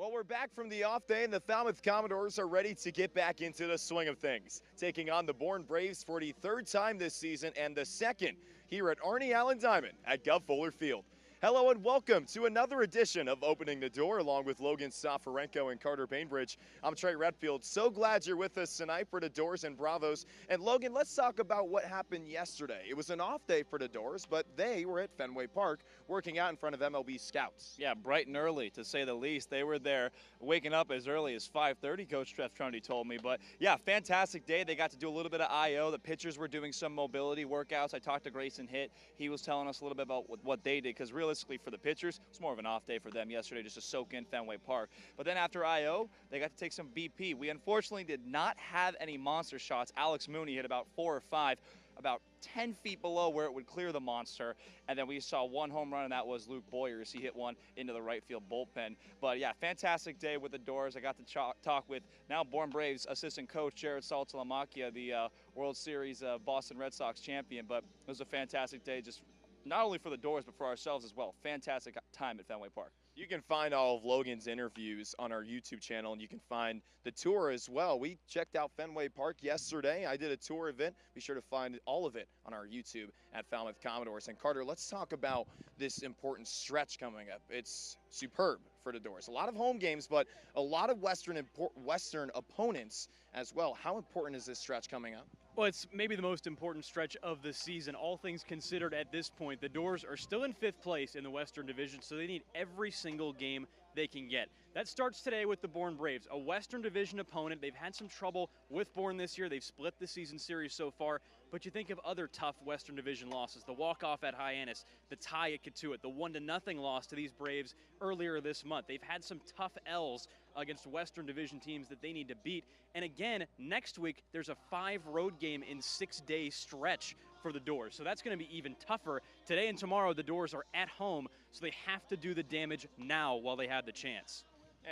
Well, we're back from the off day, and the Falmouth Commodores are ready to get back into the swing of things, taking on the Bourne Braves for the third time this season and the second here at Arnie Allen Diamond at Gov Fuller Field. Hello and welcome to another edition of Opening the Door, along with Logan Soforenko and Carter Beinbridge. I'm Trey Redfield. So glad you're with us tonight for the Dores and Bravos. And Logan, let's talk about what happened yesterday. It was an off day for the Dores, but they were at Fenway Park working out in front of MLB scouts. Yeah, bright and early, to say the least. They were there waking up as early as 5:30, Coach Trev Trundy told me. But yeah, fantastic day. They got to do a little bit of I.O. The pitchers were doing some mobility workouts. I talked to Grayson Hitt. He was telling us a little bit about what they did, because realistically for the pitchers, it's more of an off day for them yesterday just to soak in Fenway Park. But then after I.O., they got to take some BP. We unfortunately did not have any monster shots. Alex Mooney hit about 4 or 5, about 10 feet below where it would clear the monster. And then we saw one home run, and that was Luke Boyers. He hit one into the right field bullpen. But yeah, fantastic day with the Dores. I got to talk with now Bourne Braves assistant coach Jared Saltalamacchia, the World Series Boston Red Sox champion. But it was a fantastic day, just not only for the Dores, but for ourselves as well. Fantastic time at Fenway Park. You can find all of Logan's interviews on our YouTube channel, and you can find the tour as well. We checked out Fenway Park yesterday. I did a tour event. Be sure to find all of it on our YouTube at Falmouth Commodores. And Carter, let's talk about this important stretch coming up. It's superb for the Dores. A lot of home games, but a lot of Western opponents as well. How important is this stretch coming up? Well, it's maybe the most important stretch of the season, all things considered at this point. The Dores are still in 5th place in the Western Division, so they need every single game they can get. That starts today with the Bourne Braves, a Western Division opponent. They've had some trouble with Bourne this year. They've split the season series so far, but you think of other tough Western Division losses, the walk-off at Hyannis, the tie at Kituit, the 1-0 loss to these Braves earlier this month. They've had some tough L's against Western Division teams that they need to beat. And again, next week, there's a 5 road game in 6-day stretch for the Dores. So that's going to be even tougher. Today and tomorrow, the Dores are at home, so they have to do the damage now while they have the chance.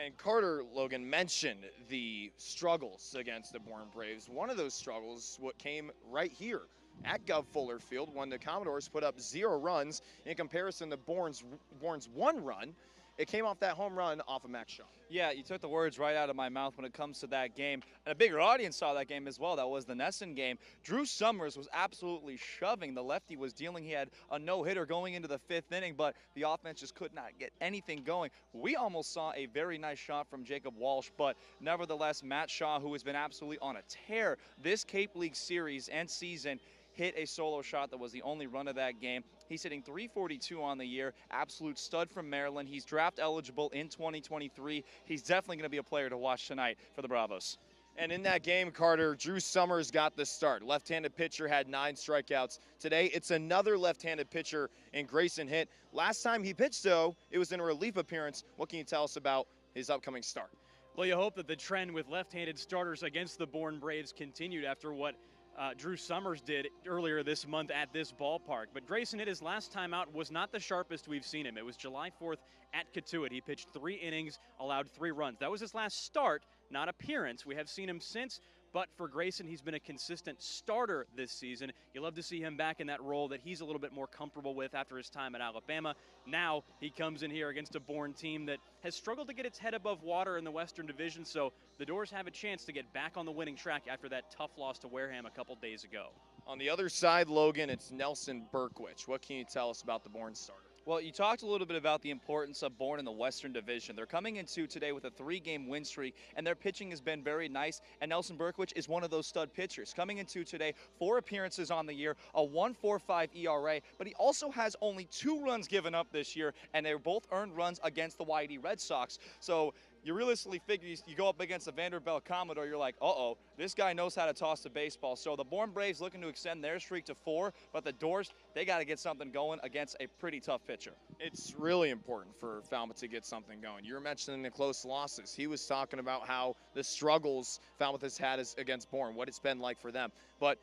And Carter, Logan, mentioned the struggles against the Bourne Braves. One of those struggles, what came right here at Gov Fuller Field, when the Commodores put up 0 runs in comparison to Bourne's 1 run. It came off that home run off of Max Shaw. Yeah, you took the words right out of my mouth when it comes to that game. And a bigger audience saw that game as well. That was the Nesson game. Drew Summers was absolutely shoving. The lefty was dealing. He had a no-hitter going into the 5th inning, but the offense just could not get anything going. We almost saw a very nice shot from Jacob Walsh, but nevertheless, Matt Shaw, who has been absolutely on a tear this Cape League series and season, hit a solo shot that was the only run of that game. He's hitting .342 on the year, absolute stud from Maryland. He's draft eligible in 2023. He's definitely going to be a player to watch tonight for the Bravos. And in that game, Carter, Drew Summers got the start. Left-handed pitcher had 9 strikeouts. Today, it's another left-handed pitcher in Grayson Hitt. Last time he pitched, though, it was in a relief appearance. What can you tell us about his upcoming start? Well, you hope that the trend with left-handed starters against the Bourne Braves continued after what Drew Summers did earlier this month at this ballpark. But Grayson Hitt, his last time out, was not the sharpest we've seen him. It was July 4th at Kituit. He pitched 3 innings, allowed 3 runs. That was his last start, not appearance. We have seen him since, but for Grayson, he's been a consistent starter this season. You love to see him back in that role that he's a little bit more comfortable with after his time at Alabama. Now he comes in here against a Bourne team that has struggled to get its head above water in the Western Division, so the Dores have a chance to get back on the winning track after that tough loss to Wareham a couple days ago. On the other side, Logan, it's Nelson Berkwich. What can you tell us about the Bourne starter? Well, you talked a little bit about the importance of Bourne in the Western Division. They're coming into today with a 3-game win streak, and their pitching has been very nice, and Nelson Berkwich is one of those stud pitchers. Coming into today, 4 appearances on the year, a 1.45 ERA, but he also has only 2 runs given up this year, and they're both earned runs against the YD Red Sox. So you realistically figure you go up against the Vanderbilt Commodore, you're like, uh-oh, this guy knows how to toss the baseball. So the Bourne Braves looking to extend their streak to 4, but the Dores, they got to get something going against a pretty tough pitcher. It's really important for Falmouth to get something going. You were mentioning the close losses. He was talking about how the struggles Falmouth has had against Bourne, what it's been like for them. But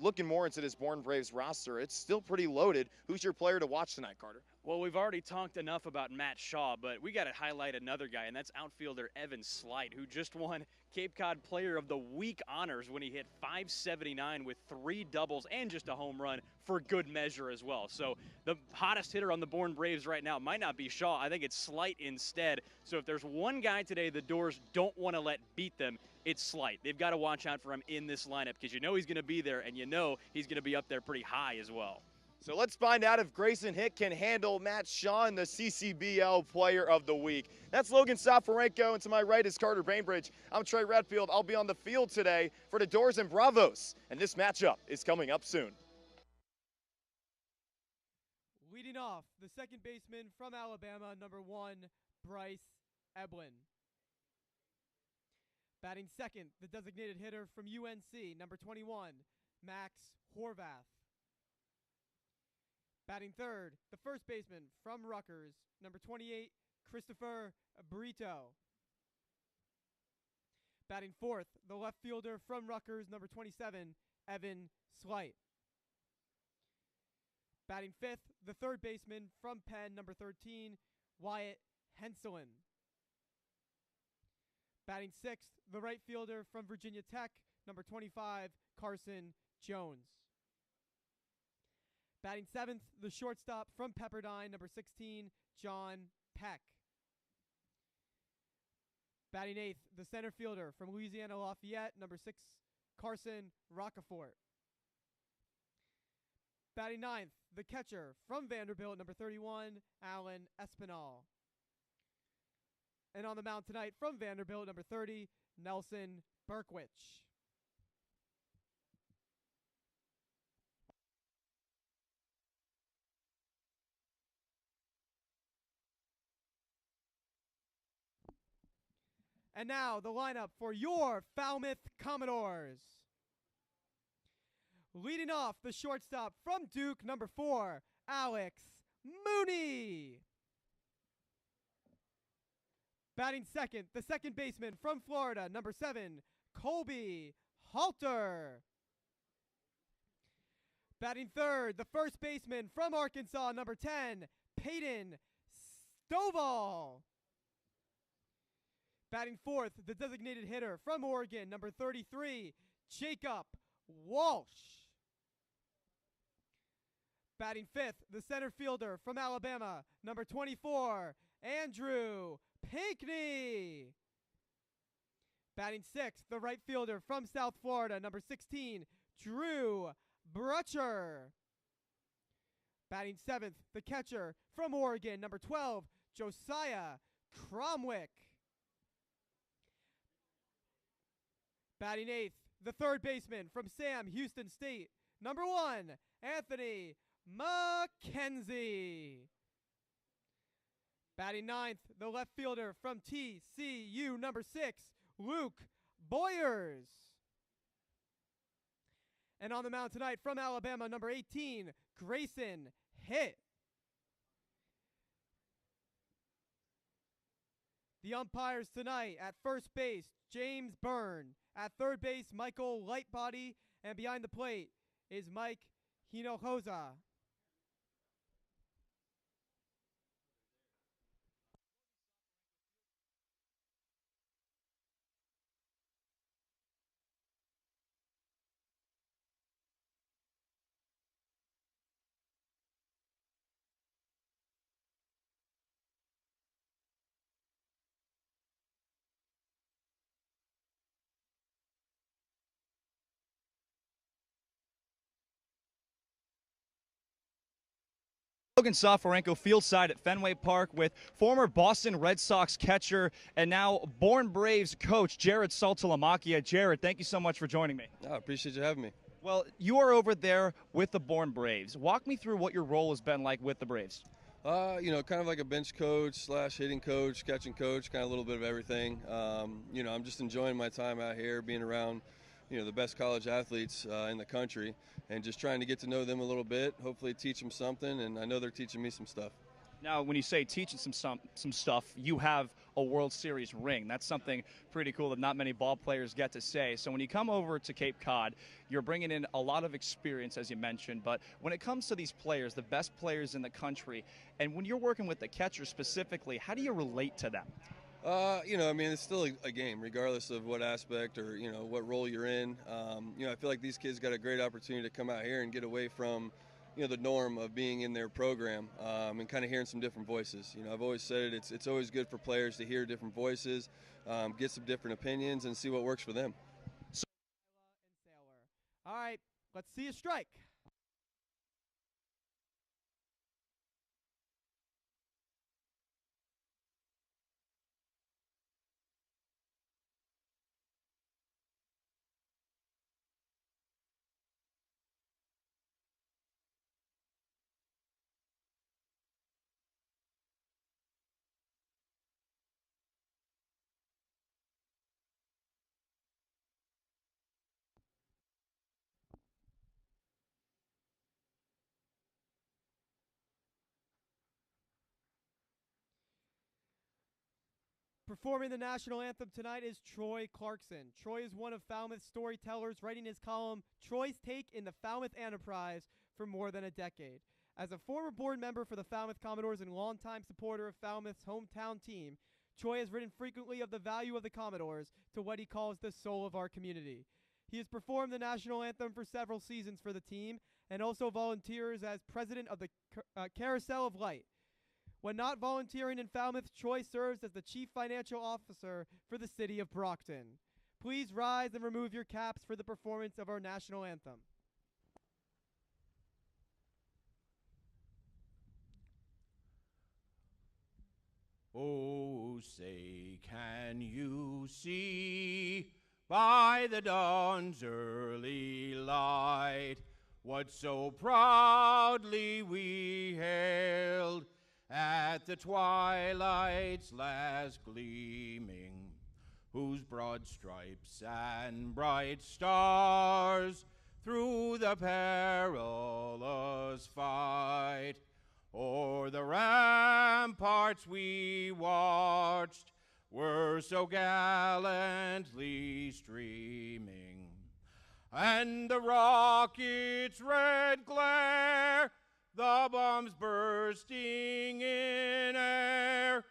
looking more into this Bourne Braves roster, it's still pretty loaded. Who's your player to watch tonight, Carter? Well, we've already talked enough about Matt Shaw, but we got to highlight another guy, and that's outfielder Evan Slight, who just won Cape Cod Player of the Week honors when he hit .579 with 3 doubles and just a home run for good measure as well. So the hottest hitter on the Bourne Braves right now might not be Shaw. I think it's Slight instead. So if there's one guy today the Dores don't want to let beat them, it's Slight. They've got to watch out for him in this lineup because you know he's going to be there, and you know he's going to be up there pretty high as well. So let's find out if Grayson Hitt can handle Matt Shaw in the CCBL Player of the Week. That's Logan Soforenko, and to my right is Carter Beinbridge. I'm Trey Redfield. I'll be on the field today for the Dores and Bravos, and this matchup is coming up soon. Leading off, the second baseman from Alabama, number 1, Bryce Eblin. Batting second, the designated hitter from UNC, number 21, Max Horvath. Batting third, the first baseman from Rutgers, number 28, Christopher Brito. Batting fourth, the left fielder from Rutgers, number 27, Evan Slight. Batting fifth, the third baseman from Penn, number 13, Wyatt Henselin. Batting sixth, the right fielder from Virginia Tech, number 25, Carson Jones. Batting seventh, the shortstop from Pepperdine, number 16, John Peck. Batting eighth, the center fielder from Louisiana Lafayette, number 6, Carson Rocafort. Batting ninth, the catcher from Vanderbilt, number 31, Alan Espinal. And on the mound tonight from Vanderbilt, number 30, Nelson Berkwich. And now the lineup for your Falmouth Commodores. Leading off, the shortstop from Duke, number 4, Alex Mooney. Batting second, the second baseman from Florida, number 7, Colby Halter. Batting third, the first baseman from Arkansas, number 10, Peyton Stovall. Batting fourth, the designated hitter from Oregon, number 33, Jacob Walsh. Batting fifth, the center fielder from Alabama, number 24, Andrew Pinckney. Batting sixth, the right fielder from South Florida, number 16, Drew Brutcher. Batting seventh, the catcher from Oregon, number 12, Josiah Cromwick. Batting eighth, the third baseman from Sam Houston State, number 1, Anthony McKenzie. Batting ninth, the left fielder from TCU, number 6, Luke Boyers. And on the mound tonight from Alabama, number 18, Grayson Hitt. The umpires tonight: at first base, James Byrne. At third base, Michael Lightbody. And behind the plate is Mike Hinojosa. Logan Soforenko field side at Fenway Park with former Boston Red Sox catcher and now Bourne Braves coach Jared Saltalamacchia. Jared, thank you so much for joining me. I appreciate you having me. Well, you are over there with the Bourne Braves. Walk me through what your role has been like with the Braves. Kind of like a bench coach / hitting coach, catching coach, kind of a little bit of everything. I'm just enjoying my time out here, being around, the best college athletes in the country, and just trying to get to know them a little bit, hopefully teach them something, and I know they're teaching me some stuff. Now, when you say teaching some stuff, you have a World Series ring. That's something pretty cool that not many ball players get to say. So when you come over to Cape Cod, you're bringing in a lot of experience, as you mentioned. But when it comes to these players, the best players in the country, and when you're working with the catcher specifically, how do you relate to them? It's still a game, regardless of what aspect or, what role you're in. I feel like these kids got a great opportunity to come out here and get away from, the norm of being in their program and kind of hearing some different voices. I've always said it's always good for players to hear different voices, get some different opinions, and see what works for them. All right, let's see a strike. Performing the national anthem tonight is Troy Clarkson. Troy is one of Falmouth's storytellers, writing his column, Troy's Take in the Falmouth Enterprise, for more than a decade. As a former board member for the Falmouth Commodores and longtime supporter of Falmouth's hometown team, Troy has written frequently of the value of the Commodores to what he calls the soul of our community. He has performed the national anthem for several seasons for the team and also volunteers as president of the Carousel of Light. When not volunteering in Falmouth, Troy serves as the chief financial officer for the city of Brockton. Please rise and remove your caps for the performance of our national anthem. Oh, say, can you see by the dawn's early light what so proudly we hailed at the twilight's last gleaming, whose broad stripes and bright stars through the perilous fight o'er the ramparts we watched were so gallantly streaming, and the rocket's red glare, the bombs bursting in air,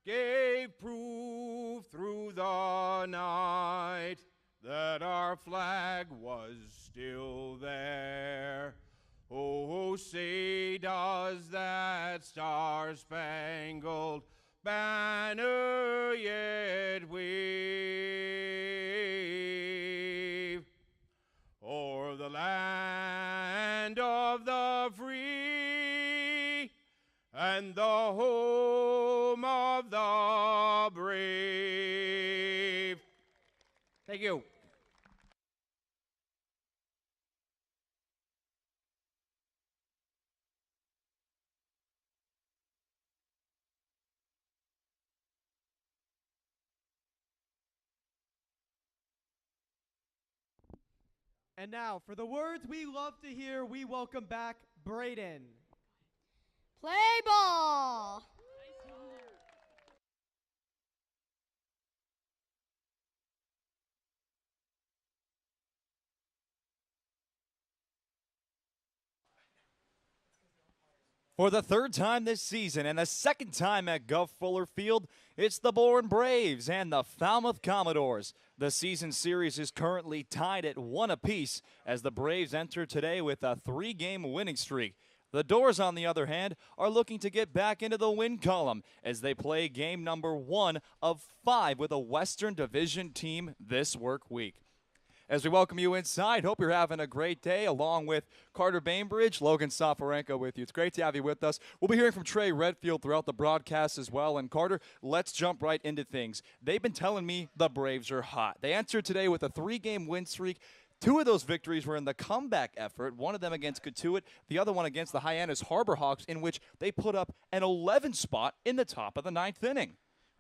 gave proof through the night that our flag was still there. Oh, say does that star-spangled banner yet wave o'er the land of the free and the home of the brave. Thank you. And now, for the words we love to hear, we welcome back Braden. Play ball! For the third time this season and the second time at Gov Fuller Field, it's the Bourne Braves and the Falmouth Commodores. The season series is currently tied at 1 apiece as the Braves enter today with a 3-game winning streak. The Dores, on the other hand, are looking to get back into the win column as they play game number 1 of 5 with a Western Division team this work week. As we welcome you inside, hope you're having a great day, along with Carter Beinbridge, Logan Soforenko with you. It's great to have you with us. We'll be hearing from Trey Redfield throughout the broadcast as well. And Carter, let's jump right into things. They've been telling me the Braves are hot. They entered today with a 3-game win streak. 2 of those victories were in the comeback effort, one of them against Cotuit, the other one against the Hyannis Harbor Hawks, in which they put up an 11 spot in the top of the 9th inning.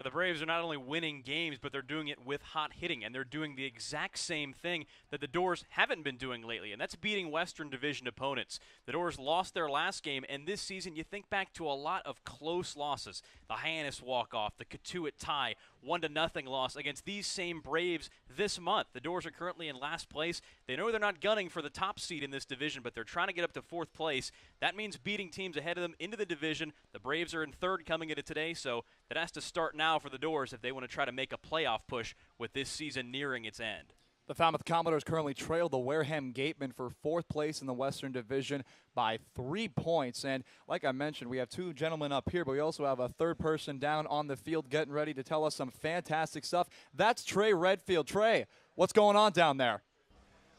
The Braves are not only winning games, but they're doing it with hot hitting, and they're doing the exact same thing that the Dores haven't been doing lately, and that's beating Western Division opponents. The Dores lost their last game, and this season you think back to a lot of close losses. The Hyannis walk-off, the Katuitt tie, 1-0 loss against these same Braves this month. The Dores are currently in last place. They know they're not gunning for the top seed in this division, but they're trying to get up to 4th place. That means beating teams ahead of them into the division. The Braves are in 3rd coming into today, so that has to start now for the Dores if they want to try to make a playoff push with this season nearing its end. The Falmouth Commodores currently trail the Wareham Gatemen for 4th place in the Western Division by 3 points. And like I mentioned, we have 2 gentlemen up here, but we also have a 3rd person down on the field getting ready to tell us some fantastic stuff. That's Trey Redfield. Trey, what's going on down there?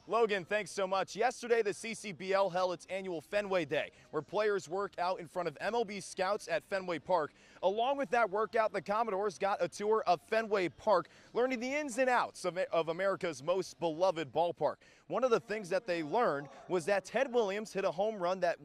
Logan, thanks so much. Yesterday, the CCBL held its annual Fenway Day, where players work out in front of MLB scouts at Fenway Park. Along with that workout, the Commodores got a tour of Fenway Park, learning the ins and outs of America's most beloved ballpark. One of the things that they learned was that Ted Williams hit a home run that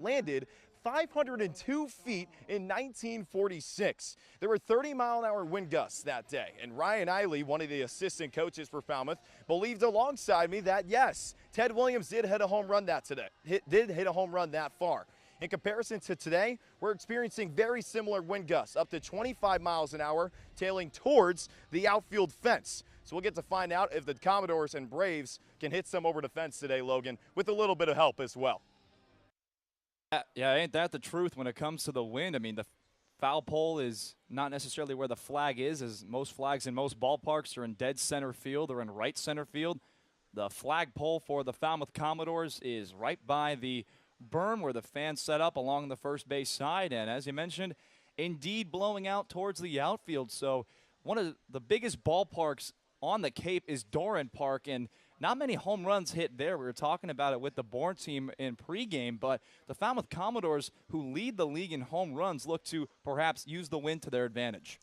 landed 502 feet in 1946. There were 30-mile-an-hour wind gusts that day, and Ryan Eiley, one of the assistant coaches for Falmouth, believed alongside me that yes, Ted Williams did hit a home run that far. In comparison to today, we're experiencing very similar wind gusts, up to 25 miles an hour, tailing towards the outfield fence. So we'll get to find out if the Commodores and Braves can hit some over the fence today, Logan, with a little bit of help as well. Yeah, ain't that the truth when it comes to the wind? I mean, the foul pole is not necessarily where the flag is, as most flags in most ballparks are in dead center field or in right center field. The flag pole for the Falmouth Commodores is right by the berm where the fans set up along the first base side, and as you mentioned, indeed blowing out towards the outfield. So one of the biggest ballparks on the Cape is Doran Park, and not many home runs hit there. We were talking about it with the Bourne team in pregame, but the Falmouth Commodores, who lead the league in home runs, look to perhaps use the wind to their advantage.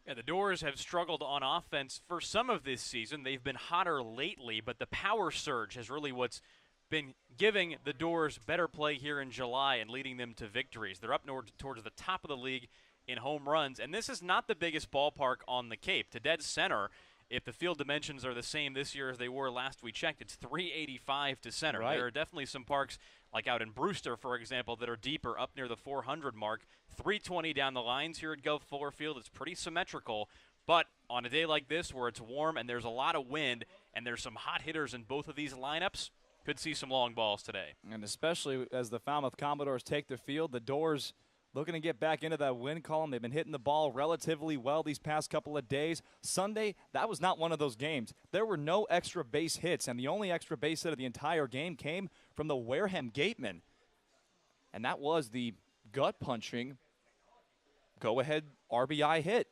Yeah, the Dores have struggled on offense for some of this season. They've been hotter lately, but the power surge has really what's been giving the Dores better play here in July and leading them to victories. They're up towards the top of the league in home runs, and this is not the biggest ballpark on the Cape. To dead center, if the field dimensions are the same this year as they were last we checked, it's 385 to center. Right. There are definitely some parks, like out in Brewster, for example, that are deeper, up near the 400 mark. 320 down the lines here at Gov Fuller Field. It's pretty symmetrical, but on a day like this where it's warm and there's a lot of wind and there's some hot hitters in both of these lineups, could see some long balls today. And especially as the Falmouth Commodores take the field, the Dores looking to get back into that win column. They've been hitting the ball relatively well these past couple of days. Sunday, that was not one of those games. There were no extra base hits, and the only extra base hit of the entire game came from the Wareham Gatemen. And that was the gut-punching, go-ahead RBI hit.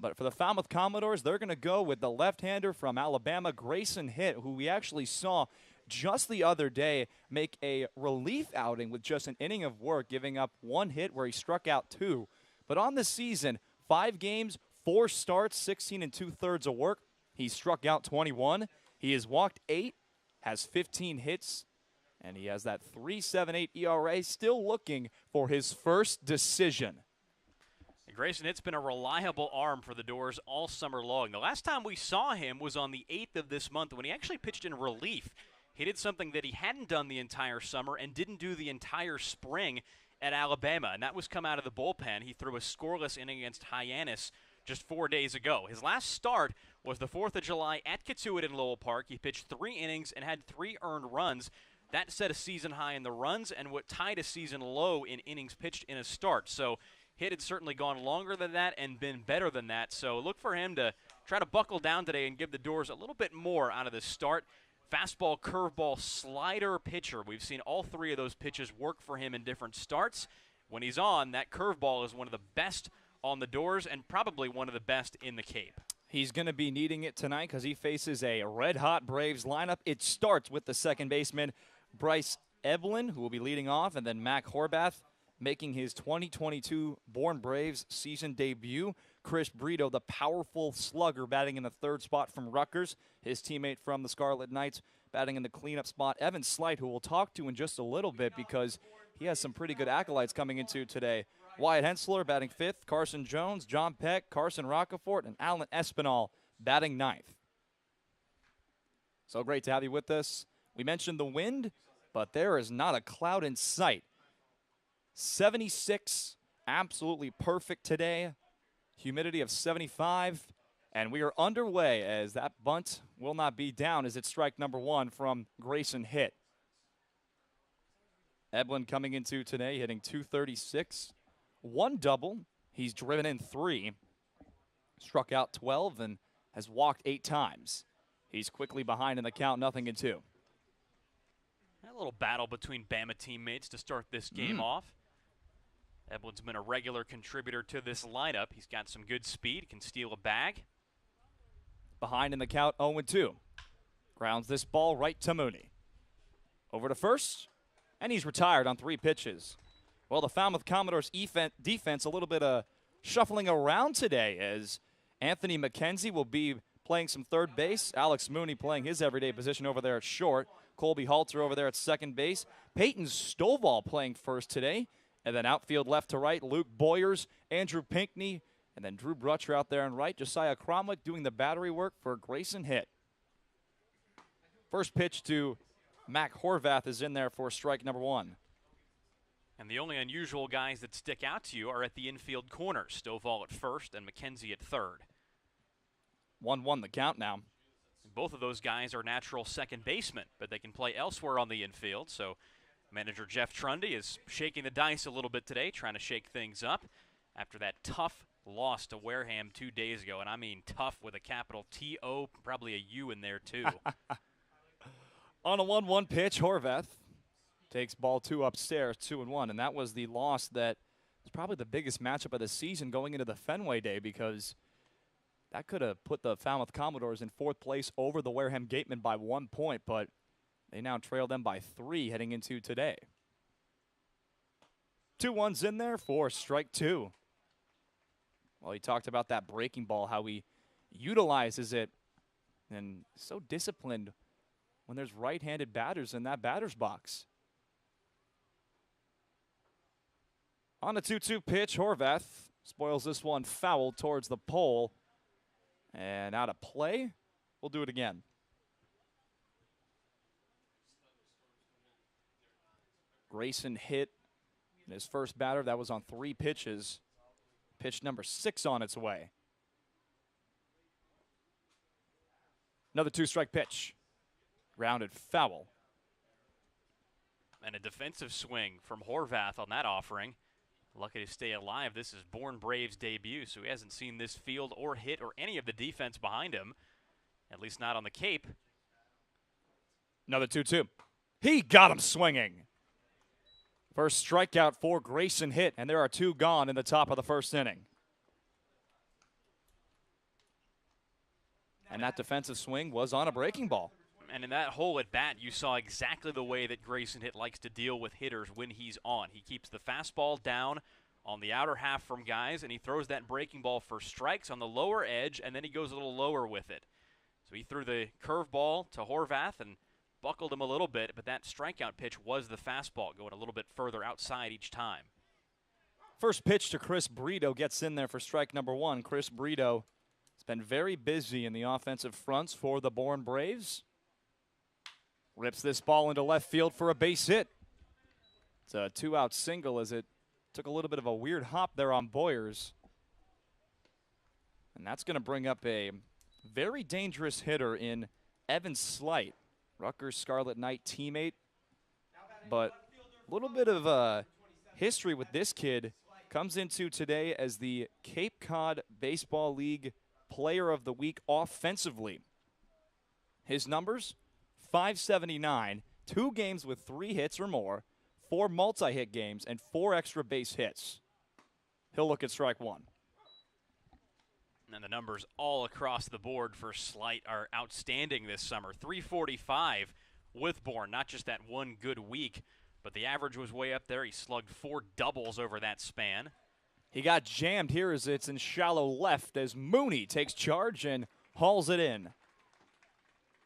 But for the Falmouth Commodores, they're going to go with the left-hander from Alabama, Grayson Hitt, who we actually saw just the other day make a relief outing with just an inning of work, giving up 1 hit where he struck out 2. But on the season, 5 games, 4 starts, 16 2/3 of work. He struck out 21. He has walked 8, has 15 hits, and he has that 3.78 ERA, still looking for his first decision. Grayson Hitt's been a reliable arm for the Dores all summer long. The last time we saw him was on the 8th of this month when he actually pitched in relief. He did something that he hadn't done the entire summer and didn't do the entire spring at Alabama, and that was come out of the bullpen. He threw a scoreless inning against Hyannis just 4 days ago. His last start was the 4th of July at Katuitt in Lowell Park. He pitched 3 innings and had 3 earned runs. That set a season high in the runs and what tied a season low in innings pitched in a start. So Hitt had certainly gone longer than that and been better than that. So look for him to try to buckle down today and give the Dores a little bit more out of the start. Fastball, curveball, slider pitcher. We've seen all 3 of those pitches work for him in different starts. When he's on, that curveball is one of the best on the Dores and probably one of the best in the Cape. He's going to be needing it tonight because he faces a red-hot Braves lineup. It starts with the second baseman, Bryce Evelyn, who will be leading off, and then Mac Horvath making his 2022 Bourne Braves season debut. Chris Brito, the powerful slugger, batting in the 3rd spot from Rutgers. His teammate from the Scarlet Knights batting in the cleanup spot. Evan Slight, who we'll talk to in just a little bit because he has some pretty good acolytes coming into today. Wyatt Hensler batting 5th, Carson Jones, John Peck, Carson Rockefort, and Alan Espinal batting 9th. So great to have you with us. We mentioned the wind, but there is not a cloud in sight. 76, absolutely perfect today. Humidity of 75, and we are underway as that bunt will not be down as it's strike number 1 from Grayson Hitt. Eblin coming into today hitting .236, 1 double. He's driven in 3, struck out 12, and has walked 8 times. He's quickly behind in the count, 0-2. A little battle between Bama teammates to start this game off. Eblin's been a regular contributor to this lineup. He's got some good speed, can steal a bag. Behind in the count, 0-2. Grounds this ball right to Mooney. Over to first, and he's retired on 3 pitches. Well, the Falmouth Commodores defense a little bit of shuffling around today as Anthony McKenzie will be playing some third base. Alex Mooney playing his everyday position over there at short. Colby Halter over there at second base. Peyton Stovall playing first today. And then outfield left to right, Luke Boyers, Andrew Pinckney, and then Drew Brutcher out there on right. Josiah Cromwick doing the battery work for Grayson Hitt. First pitch to Mac Horvath is in there for strike number 1. And the only unusual guys that stick out to you are at the infield corners. Stovall at first and McKenzie at third. 1-1 the count now. Both of those guys are natural second basemen, but they can play elsewhere on the infield. So manager Jeff Trundy is shaking the dice a little bit today, trying to shake things up after that tough loss to Wareham 2 days ago. And I mean tough with a capital T-O, probably a U in there too. On a 1-1 pitch, Horvath takes ball 2 upstairs, 2-1. And that was the loss that was probably the biggest matchup of the season going into the Fenway day, because that could have put the Falmouth Commodores in 4th place over the Wareham Gatemen by 1 point, but they now trail them by 3 heading into today. 2-1's in there for strike 2. Well, he talked about that breaking ball, how he utilizes it, and so disciplined when there's right-handed batters in that batter's box. On a 2-2 pitch, Horvath spoils this one foul towards the pole. And out of play, we'll do it again. Grayson Hitt in his first batter. That was on 3 pitches. Pitch number 6 on its way. Another 2-strike pitch. Grounded foul. And a defensive swing from Horvath on that offering. Lucky to stay alive. This is Bourne Braves' debut, so he hasn't seen this field or hit or any of the defense behind him, at least not on the Cape. Another 2-2. He got him swinging. First strikeout for Grayson Hitt, and there are 2 gone in the top of the first inning. And that defensive swing was on a breaking ball. And in that whole at bat, you saw exactly the way that Grayson Hitt likes to deal with hitters when he's on. He keeps the fastball down on the outer half from guys, and he throws that breaking ball for strikes on the lower edge, and then he goes a little lower with it. So he threw the curveball to Horvath and buckled him a little bit, but that strikeout pitch was the fastball, going a little bit further outside each time. First pitch to Chris Brito gets in there for strike number 1. Chris Brito has been very busy in the offensive fronts for the Bourne Braves. Rips this ball into left field for a base hit. It's a 2-out single as it took a little bit of a weird hop there on Boyers. And that's going to bring up a very dangerous hitter in Evan Slight, Rutgers Scarlet Knight teammate. But a little bit of history with this kid. Comes into today as the Cape Cod Baseball League Player of the Week offensively. His numbers? 579, 2 games with 3 hits or more, 4 multi-hit games, and 4 extra base hits. He'll look at strike 1. And the numbers all across the board for Slight are outstanding this summer. 345 with Bourne, not just that one good week, but the average was way up there. He slugged 4 doubles over that span. He got jammed here as it's in shallow left as Mooney takes charge and hauls it in.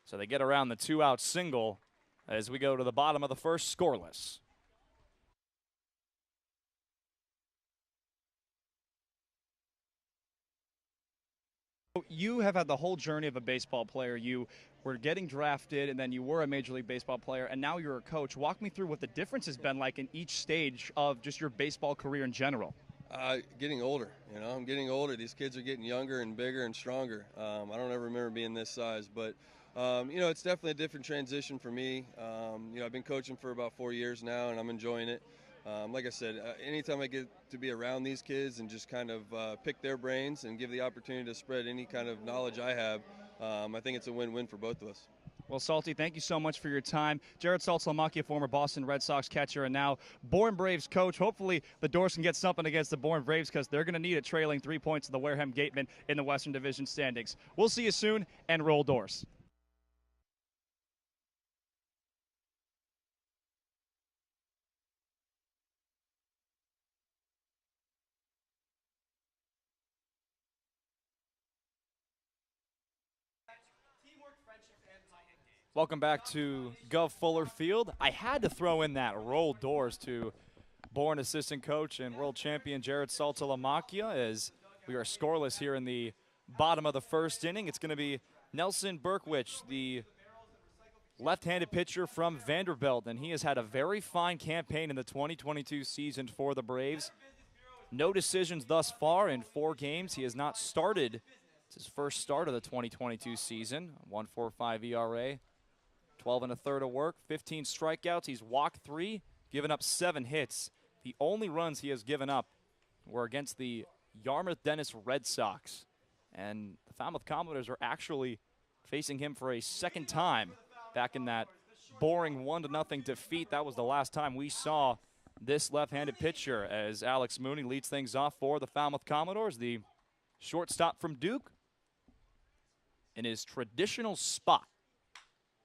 So they get around the 2-out single as we go to the bottom of the first, scoreless. You have had the whole journey of a baseball player. You were getting drafted, and then you were a Major League Baseball player, and now you're a coach. Walk me through what the difference has been like in each stage of just your baseball career in general. Getting older. I'm getting older. These kids are getting younger and bigger and stronger. I don't ever remember being this size, but it's definitely a different transition for me. I've been coaching for about 4 years now, and I'm enjoying it. Like I said, anytime I get to be around these kids and just kind of pick their brains and give the opportunity to spread any kind of knowledge I have, I think it's a win-win for both of us. Well, Salty, thank you so much for your time. Jared Saltzlamakia, former Boston Red Sox catcher and now Bourne Braves coach. Hopefully the Dores can get something against the Bourne Braves because they're going to need it, trailing 3 points to the Wareham Gatemen in the Western Division standings. We'll see you soon, and roll Dores. Welcome back to Gov Fuller Field. I had to throw in that roll Dores to Bourne assistant coach and world champion Jared Saltzlamakia as we are scoreless here in the bottom of the first inning. It's going to be Nelson Berkwich, the left-handed pitcher from Vanderbilt, and he has had a very fine campaign in the 2022 season for the Braves. No decisions thus far in 4 games. He has not started. It's his first start of the 2022 season. 1.45 ERA. 12 1/3 of work, 15 strikeouts. He's walked 3, given up 7 hits. The only runs he has given up were against the Yarmouth Dennis Red Sox. And the Falmouth Commodores are actually facing him for a second time back in that boring 1-0 defeat. That was the last time we saw this left-handed pitcher as Alex Mooney leads things off for the Falmouth Commodores. The shortstop from Duke in his traditional spot.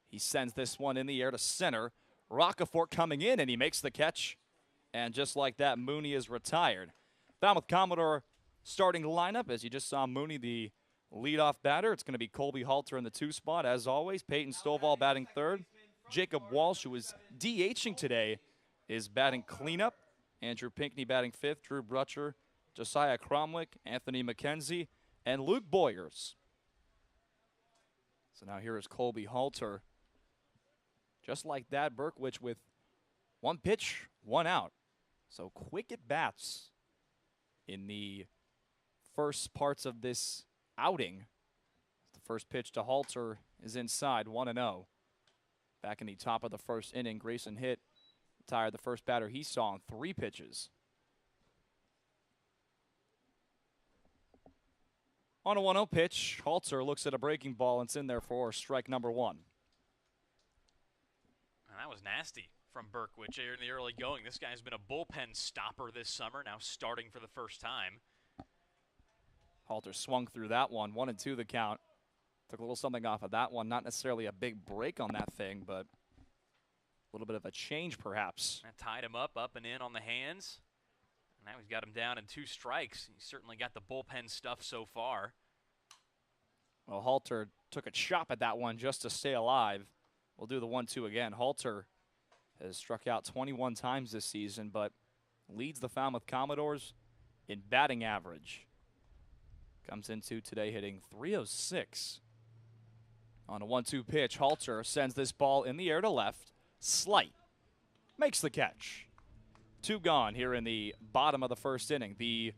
He sends this one in the air to center. Roccaforte coming in, and he makes the catch. And just like that, Mooney is retired. Falmouth Commodore starting lineup, as you just saw Mooney, the leadoff batter. It's going to be Colby Halter in the 2 spot, as always. Peyton Stovall batting 3rd. Jacob Walsh, who is DHing today, is batting cleanup. Andrew Pinckney batting 5th. Drew Brutcher, Josiah Cromwick, Anthony McKenzie, and Luke Boyers. So now here is Colby Halter. Just like that, Berkwich with 1 pitch, 1 out. So quick at bats in the first parts of this outing. The first pitch to Halter is inside, 1-0. Back in the top of the first inning, Grayson Hitt retired the first batter he saw on 3 pitches. On a 1-0 pitch, Halter looks at a breaking ball and it's in there for strike number 1. And that was nasty from Berkwich here in the early going. This guy's been a bullpen stopper this summer, now starting for the first time. Halter swung through that one, 1-2 the count. Took a little something off of that one. Not necessarily a big break on that thing, but a little bit of a change perhaps. That tied him up and in on the hands. And now he's got him down in 2 strikes. He's certainly got the bullpen stuff so far. Well, Halter took a chop at that one just to stay alive. We'll do the 1-2 again. Halter has struck out 21 times this season, but leads the Falmouth Commodores in batting average. Comes into today hitting .306. On a 1-2 pitch, Halter sends this ball in the air to left. Slight makes the catch. 2 gone here in the bottom of the first inning. The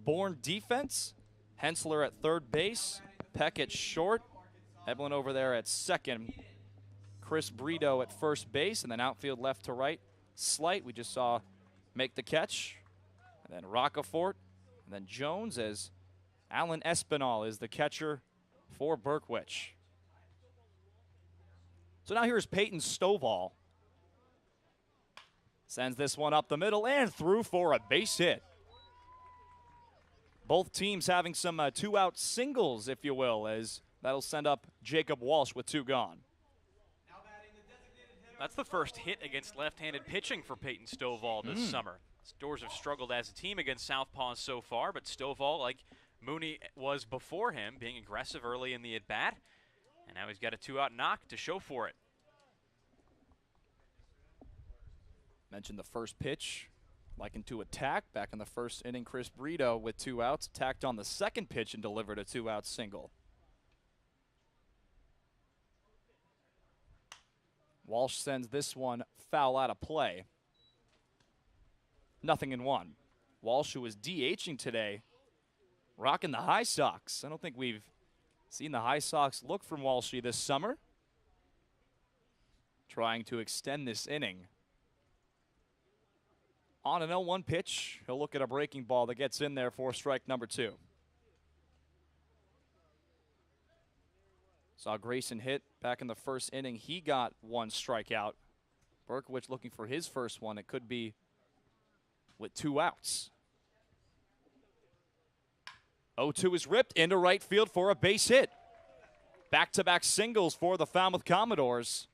Bourne defense, Hensler at 3rd base, Peck at short, Evelyn over there at 2nd. Chris Brito at 1st base, and then outfield left to right. Slight, we just saw make the catch. And then Roccaforte, and then Jones as Alan Espinal is the catcher for Berkwich. So now here's Peyton Stovall. Sends this one up the middle and through for a base hit. Both teams having some 2-out singles, if you will, as that'll send up Jacob Walsh with 2 gone. That's the first hit against left-handed pitching for Peyton Stovall this summer. Dores have struggled as a team against southpaws so far, but Stovall, like Mooney was before him, being aggressive early in the at-bat. And now he's got a 2-out knock to show for it. Mentioned the first pitch, likened to attack. Back in the first inning, Chris Brito with 2 outs, attacked on the second pitch and delivered a 2-out single. Walsh sends this one foul out of play. 0-1. Walsh, who is DHing today, rocking the high socks. I don't think we've seen the high socks look from Walshy this summer. Trying to extend this inning. On an 0-1 pitch, he'll look at a breaking ball that gets in there for strike number 2. Saw Grayson Hitt back in the first inning. He got 1 strikeout. Berkwich looking for his first one. It could be with 2 outs. 0-2 is ripped into right field for a base hit. Back-to-back singles for the Falmouth Commodores.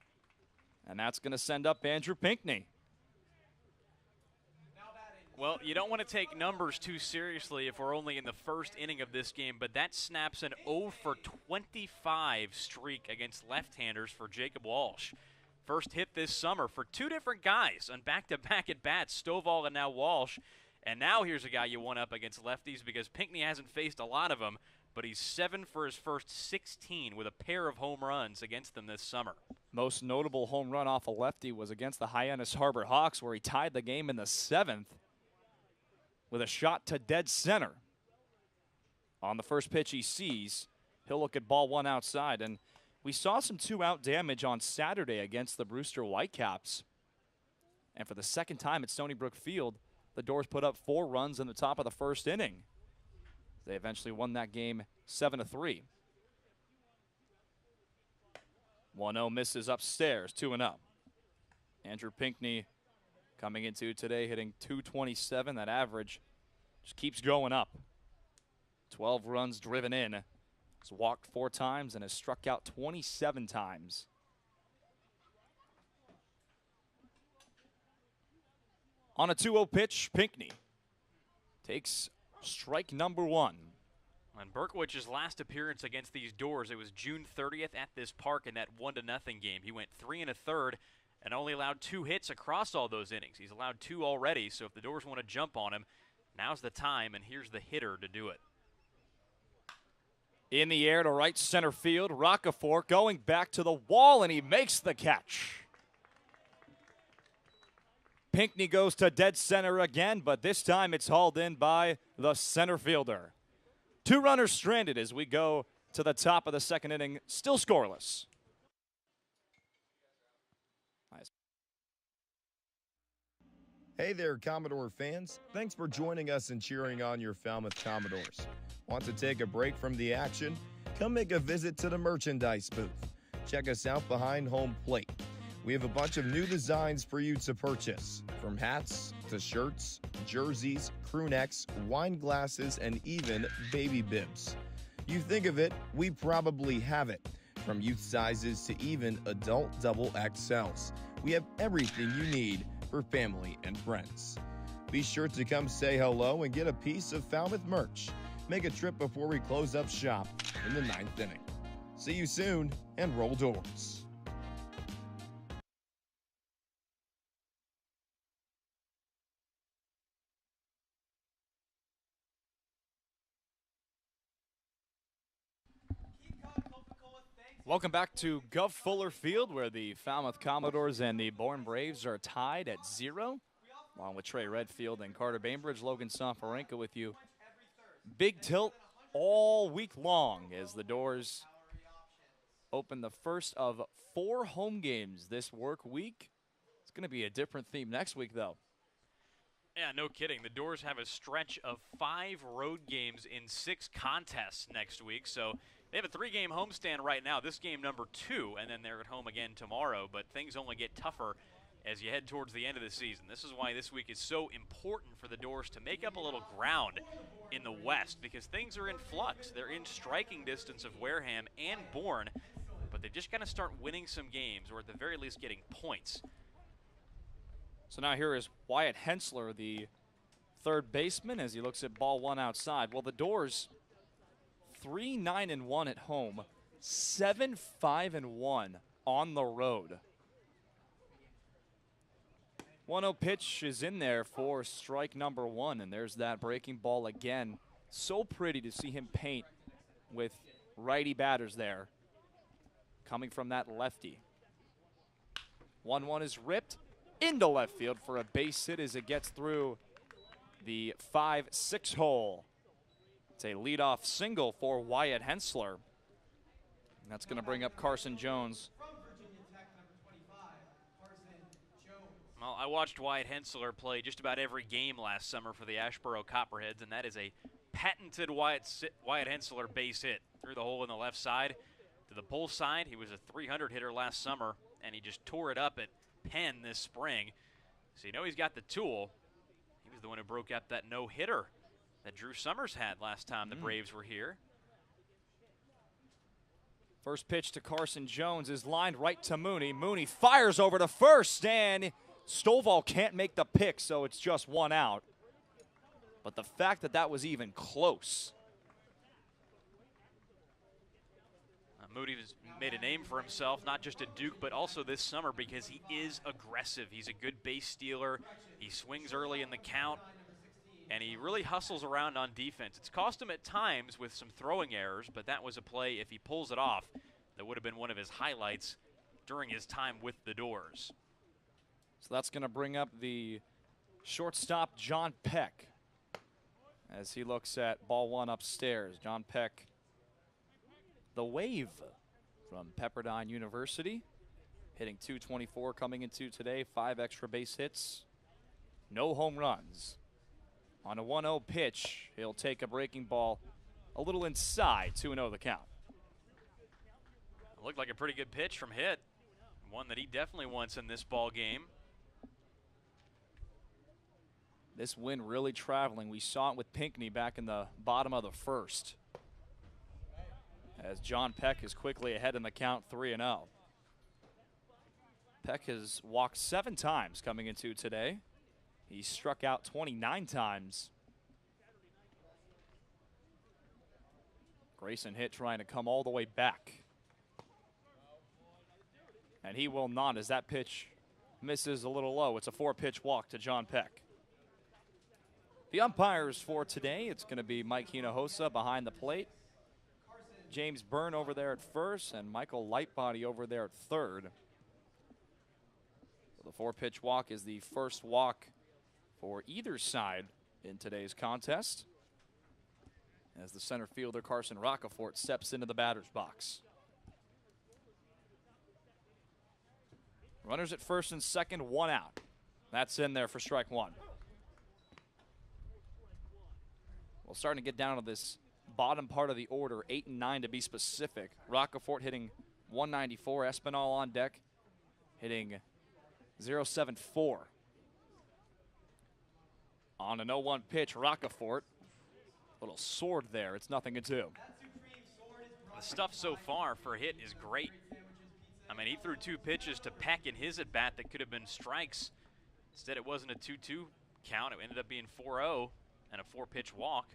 And that's going to send up Andrew Pinckney. Well, you don't want to take numbers too seriously if we're only in the first inning of this game, but that snaps an 0-for-25 streak against left-handers for Jacob Walsh. First hit this summer for 2 different guys on back-to-back at-bats, Stovall and now Walsh. And now here's a guy you want up against lefties because Pinckney hasn't faced a lot of them, but he's 7 for his first 16 with a pair of home runs against them this summer. Most notable home run off a lefty was against the Hyannis Harbor Hawks, where he tied the game in the 7th with a shot to dead center. On the first pitch he sees, he'll look at ball 1 outside. And we saw some 2-out damage on Saturday against the Brewster Whitecaps. And for the second time at Stony Brook Field, the Dores put up 4 runs in the top of the first inning. They eventually won that game 7-3. 1-0 misses upstairs, 2-0. Andrew Pinckney coming into today hitting .227. That average just keeps going up. 12 runs driven in. He's walked 4 times and has struck out 27 times. On a 2-0 pitch, Pinckney takes strike number 1. And Berkwich's last appearance against these Dores, it was June 30th at this park in that 1-0 game. He went 3 1/3 and only allowed 2 hits across all those innings. He's allowed 2 already, so if the Dores want to jump on him, now's the time, and here's the hitter to do it. In the air to right center field, Roccafor going back to the wall, and he makes the catch. Pinckney goes to dead center again, but this time it's hauled in by the center fielder. 2 runners stranded as we go to the top of the second inning, still scoreless. Nice. Hey there, Commodore fans. Thanks for joining us and cheering on your Falmouth Commodores. Want to take a break from the action? Come make a visit to the merchandise booth. Check us out behind home plate. We have a bunch of new designs for you to purchase, from hats to shirts, jerseys, crew necks, wine glasses, and even baby bibs. You think of it, we probably have it. From youth sizes to even adult double XLs. We have everything you need for family and friends. Be sure to come say hello and get a piece of Falmouth merch. Make a trip before we close up shop in the 9th inning. See you soon, and roll Dores. Welcome back to Gov Fuller Field, where the Falmouth Commodores and the Bourne Braves are tied at 0, along with Trey Redfield and Carter Beinbridge. Logan Soforenko with you. Big tilt all week long as the Dores open the first of 4 home games this work week. It's going to be a different theme next week, though. Yeah, no kidding. The Dores have a stretch of 5 road games in 6 contests next week, so they have a 3-game homestand right now. This game number 2, and then they're at home again tomorrow, but things only get tougher as you head towards the end of the season. This is why this week is so important for the Dores to make up a little ground in the West, because things are in flux. They're in striking distance of Wareham and Bourne, but they just got to start winning some games, or at the very least getting points. So now here is Wyatt Hensler, the third baseman, as he looks at ball 1 outside. Well, the Dores 3-9-1 at home, 7-5-1 on the road. 1-0 pitch is in there for strike number 1, and there's that breaking ball again. So pretty to see him paint with righty batters there, coming from that lefty. 1-1 is ripped into left field for a base hit as it gets through the 5-6 hole. It's a leadoff single for Wyatt Hensler. And that's going to bring up Carson Jones. Well, I watched Wyatt Hensler play just about every game last summer for the Ashboro Copperheads, and that is a patented Wyatt Hensler base hit through the hole in the left side to the pull side. He was a 300 hitter last summer, and he just tore it up at Penn this spring. So you know he's got the tool. He was the one who broke up that no-hitter that Drew Summers had last time the Braves were here. First pitch to Carson Jones is lined right to Mooney. Mooney fires over to first, and Stovall can't make the pick, so it's just 1 out. But the fact that that was even close. Mooney has made a name for himself, not just at Duke, but also this summer because he is aggressive. He's a good base stealer. He swings early in the count, and he really hustles around on defense. It's cost him at times with some throwing errors, but that was a play, if he pulls it off, that would have been one of his highlights during his time with the Dores. So that's going to bring up the shortstop, John Peck, as he looks at ball 1 upstairs. John Peck, the wave from Pepperdine University, hitting .224 coming into today, 5 extra base hits, no home runs. On a 1-0 pitch, he'll take a breaking ball a little inside, 2-0 the count. It looked like a pretty good pitch from Hitt, one that he definitely wants in this ball game. This wind really traveling. We saw it with Pinckney back in the bottom of the first, as John Peck is quickly ahead in the count, 3-0. Peck has walked 7 times coming into today. He struck out 29 times. Grayson Hitt trying to come all the way back. And he will not, as that pitch misses a little low. It's a 4-pitch walk to John Peck. The umpires for today, it's going to be Mike Hinojosa behind the plate, James Byrne over there at first, and Michael Lightbody over there at third. So the 4-pitch walk is the first walk for either side in today's contest, as the center fielder Carson Rocafort steps into the batter's box. Runners at first and second, 1 out. That's in there for strike 1. Well, starting to get down to this bottom part of the order, 8 and 9 to be specific. Rocafort hitting .194, Espinal on deck hitting .074. On an 0-1 pitch, Rocafort, little sword there. It's 0-2. The stuff so far for Hitt is great. I mean, he threw 2 pitches to Peck in his at-bat that could have been strikes. Instead, it wasn't a 2-2 count. It ended up being 4-0 and a 4-pitch walk.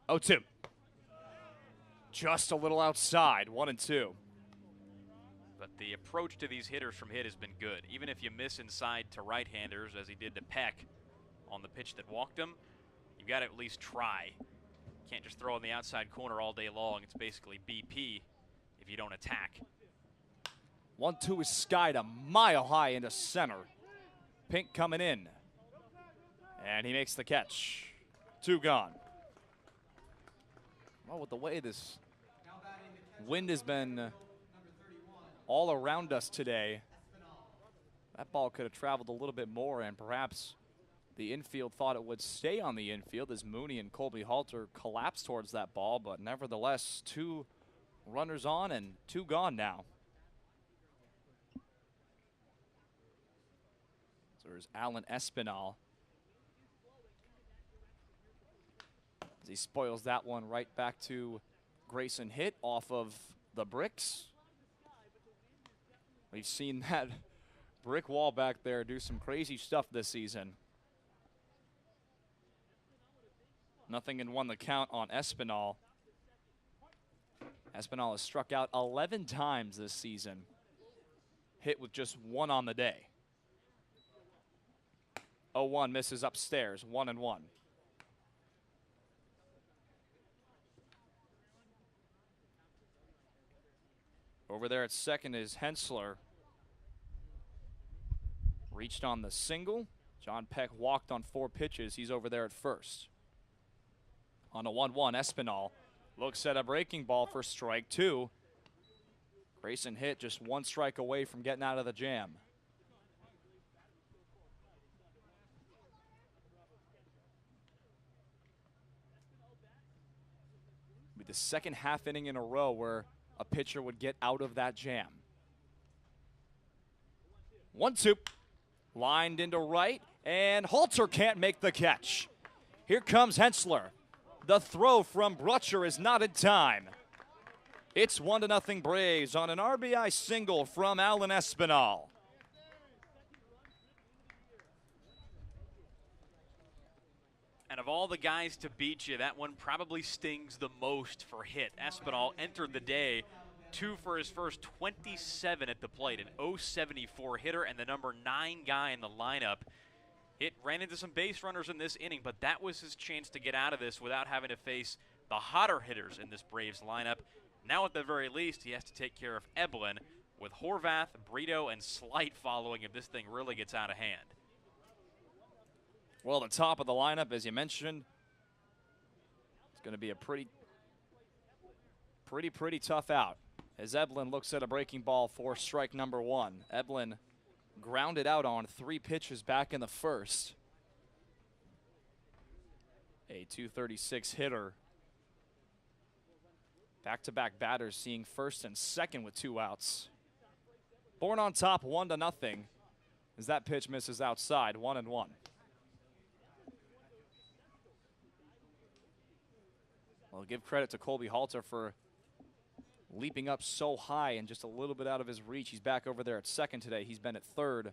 0-2. Just a little outside, 1-2. But the approach to these hitters from Hitt has been good. Even if you miss inside to right-handers, as he did to Peck on the pitch that walked him, you got to at least try. Can't just throw in the outside corner all day long. It's basically BP if you don't attack. 1-2 is skied a mile high into center. Pink coming in. And he makes the catch. 2 gone. Well, with the way this wind has been all around us today, that ball could have traveled a little bit more, and perhaps the infield thought it would stay on the infield as Mooney and Colby Halter collapsed towards that ball, but nevertheless, 2 runners on and 2 gone now. So there's Alan Espinal. As he spoils that one right back to Grayson Hitt off of the bricks. We've seen that brick wall back there do some crazy stuff this season. 0-1 the count on Espinal. Espinal has struck out 11 times this season. Hit with just 1 on the day. 0-1 misses upstairs, 1-1. Over there at second is Hensler. Reached on the single. John Peck walked on 4 pitches. He's over there at first. On a 1-1, Espinal looks at a breaking ball for strike 2. Grayson Hitt just 1 strike away from getting out of the jam. Be the second half inning in a row where a pitcher would get out of that jam. 1-2. Lined into right, and Halter can't make the catch. Here comes Hensler. The throw from Brutcher is not in time. It's 1-0 Braves on an RBI single from Alan Espinal. And of all the guys to beat you, that one probably stings the most for Hitt. Espinal entered the day 2 for his first 27 at the plate, an .074 hitter and the number 9 guy in the lineup. Hitt ran into some base runners in this inning, but that was his chance to get out of this without having to face the hotter hitters in this Braves lineup. Now at the very least, he has to take care of Eblin with Horvath, Brito, and Slight following if this thing really gets out of hand. Well, the top of the lineup, as you mentioned, it's going to be a pretty tough out. As Eblin looks at a breaking ball for strike number 1. Eblin grounded out on 3 pitches back in the first. A .236 hitter. Back-to-back batters seeing first and second with 2 outs. Bourne on top 1-0 as that pitch misses outside, 1-1. Well, give credit to Colby Halter for leaping up so high and just a little bit out of his reach. He's back over there at second today. He's been at third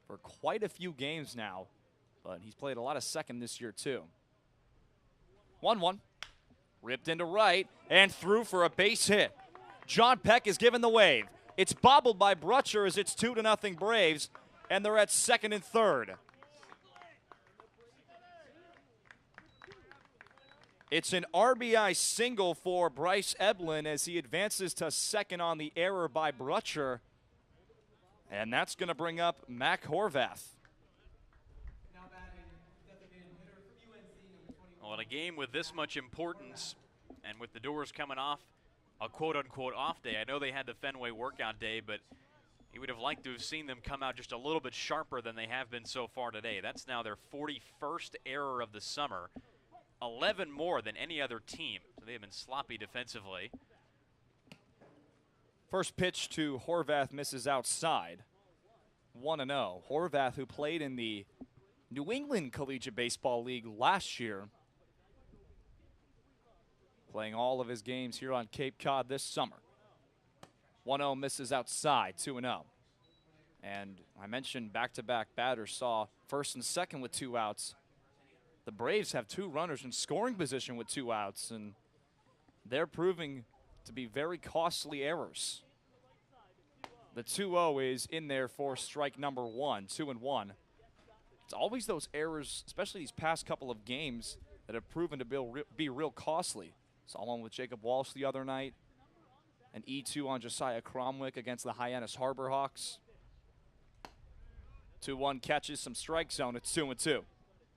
for quite a few games now, but he's played a lot of second this year too. 1-1. Ripped into right and through for a base hit. John Peck is given the wave. It's bobbled by Brutcher as it's 2-0 Braves, and they're at second and third. It's an RBI single for Bryce Eblin as he advances to second on the error by Brutcher. And that's going to bring up Mac Horvath. Well, in a game with this much importance and with the Dores coming off a quote-unquote off day, I know they had the Fenway workout day, but you would have liked to have seen them come out just a little bit sharper than they have been so far today. That's now their 41st error of the summer. 11 more than any other team. So they have been sloppy defensively. First pitch to Horvath misses outside. 1-0. Horvath, who played in the New England Collegiate Baseball League last year, playing all of his games here on Cape Cod this summer. 1-0 misses outside, 2-0. And I mentioned back-to-back batters saw first and second with 2 outs. The Braves have 2 runners in scoring position with 2 outs, and they're proving to be very costly errors. The 2-0 is in there for strike number 1, 2-1. It's always those errors, especially these past couple of games, that have proven to be real costly. Saw one with Jacob Walsh the other night, an E2 on Josiah Cromwick against the Hyannis Harbor Hawks. 2-1 catches some strike zone. It's 2-2.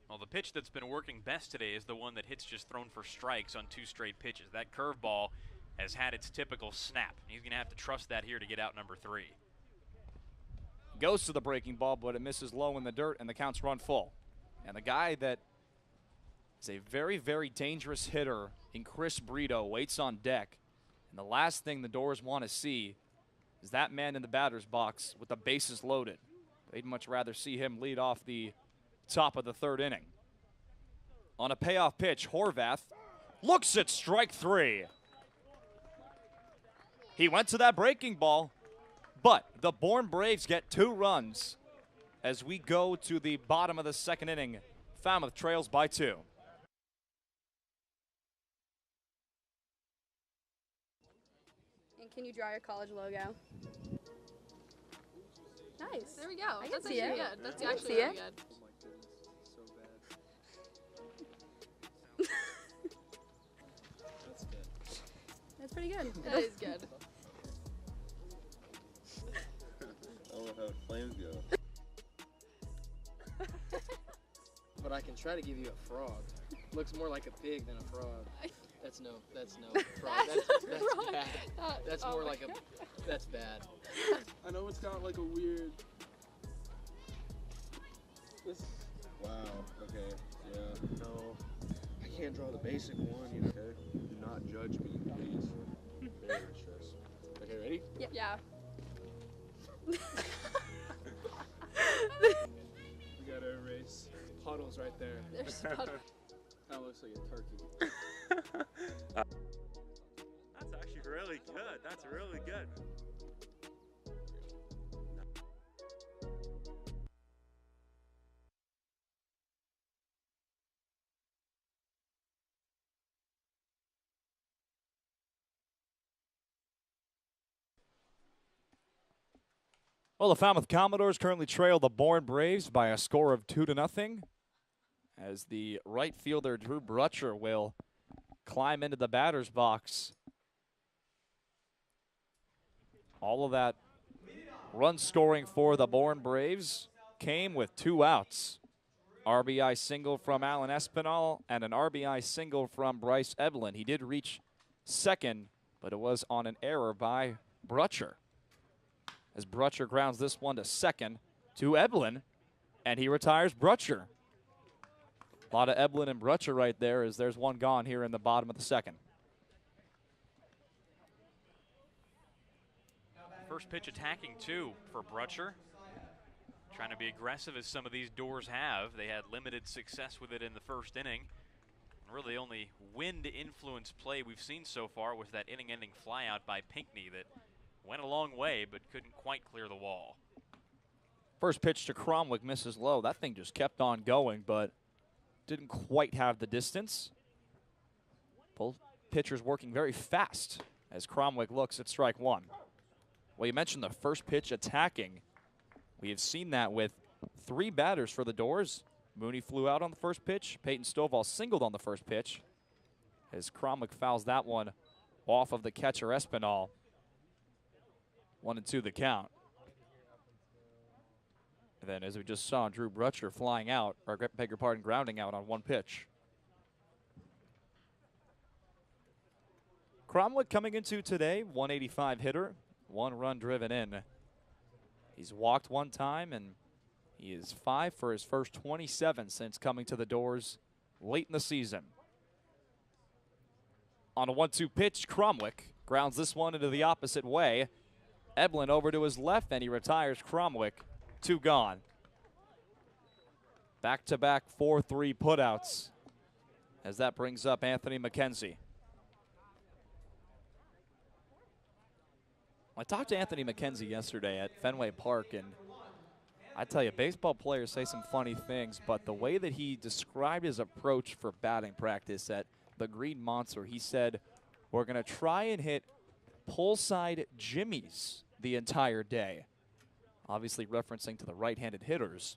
Well, the pitch that's been working best today is the one that Hitt's just thrown for strikes on 2 straight pitches. That curveball has had its typical snap. He's going to have to trust that here to get out number 3. Goes to the breaking ball, but it misses low in the dirt, and the count's run full. And the guy that is a very, very dangerous hitter in Chris Brito waits on deck. And the last thing the Dores want to see is that man in the batter's box with the bases loaded. They'd much rather see him lead off the top of the 3rd inning. On a payoff pitch, Horvath looks at strike 3. He went to that breaking ball, but the Bourne Braves get 2 runs as we go to the bottom of the 2nd inning. Falmouth trails by 2. And can you draw your college logo? Nice. There we go. I That's can see actually it. good. That's I can actually see really it. good. That's pretty good. That is good. I love how flames go. I can try to give you a frog. Looks more like a pig than a frog. That's no frog. That's wrong. bad. That's more like that's bad. I know it's kind of like a weird. Wow. Okay. Yeah. No. I can't draw the basic one. You know. Okay. Do not judge me, please. Very stressed. Okay. Ready? Yep. Yeah. We gotta erase puddles right there. There's puddles. That looks like a turkey. That's actually really good. That's really good. Well, the Falmouth Commodores currently trail the Bourne Braves by a score of 2-0, as the right fielder Drew Brutcher will climb into the batter's box. All of that run scoring for the Bourne Braves came with 2 outs. RBI single from Alan Espinal and an RBI single from Bryce Evelyn. He did reach second, but it was on an error by Brutcher, as Brutcher grounds this one to second to Evelyn, and he retires Brutcher. A lot of Evelyn and Brutcher right there, as there's one gone here in the bottom of the second. First pitch attacking, too, for Brutcher. Trying to be aggressive as some of these Dores have. They had limited success with it in the first inning. And really the only wind-influenced play we've seen so far was that inning-ending flyout by Pinckney that went a long way but couldn't quite clear the wall. First pitch to Cromwick misses low. That thing just kept on going, but didn't quite have the distance. Both pitchers working very fast as Cromwick looks at strike one. Well, you mentioned the first pitch attacking. We have seen that with 3 batters for the Dores. Mooney flew out on the first pitch. Peyton Stovall singled on the first pitch, as Cromwick fouls that one off of the catcher Espinal. 1-2 the count. And then, as we just saw, Drew Brutcher flying out, or beg your pardon, grounding out on one pitch. Cromwick coming into today, 185 hitter, 1 run driven in. He's walked 1 time, and he is 5 for his first 27 since coming to the Dores late in the season. On a 1-2 pitch, Cromwick grounds this one into the opposite way. Evelyn over to his left, and he retires Cromwick. 2 gone. Back-to-back 4-3 putouts, as that brings up Anthony McKenzie. I talked to Anthony McKenzie yesterday at Fenway Park, and I tell you, baseball players say some funny things, but the way that he described his approach for batting practice at the Green Monster, he said, we're going to try and hit pull-side jimmies the entire day. Obviously referencing to the right-handed hitters.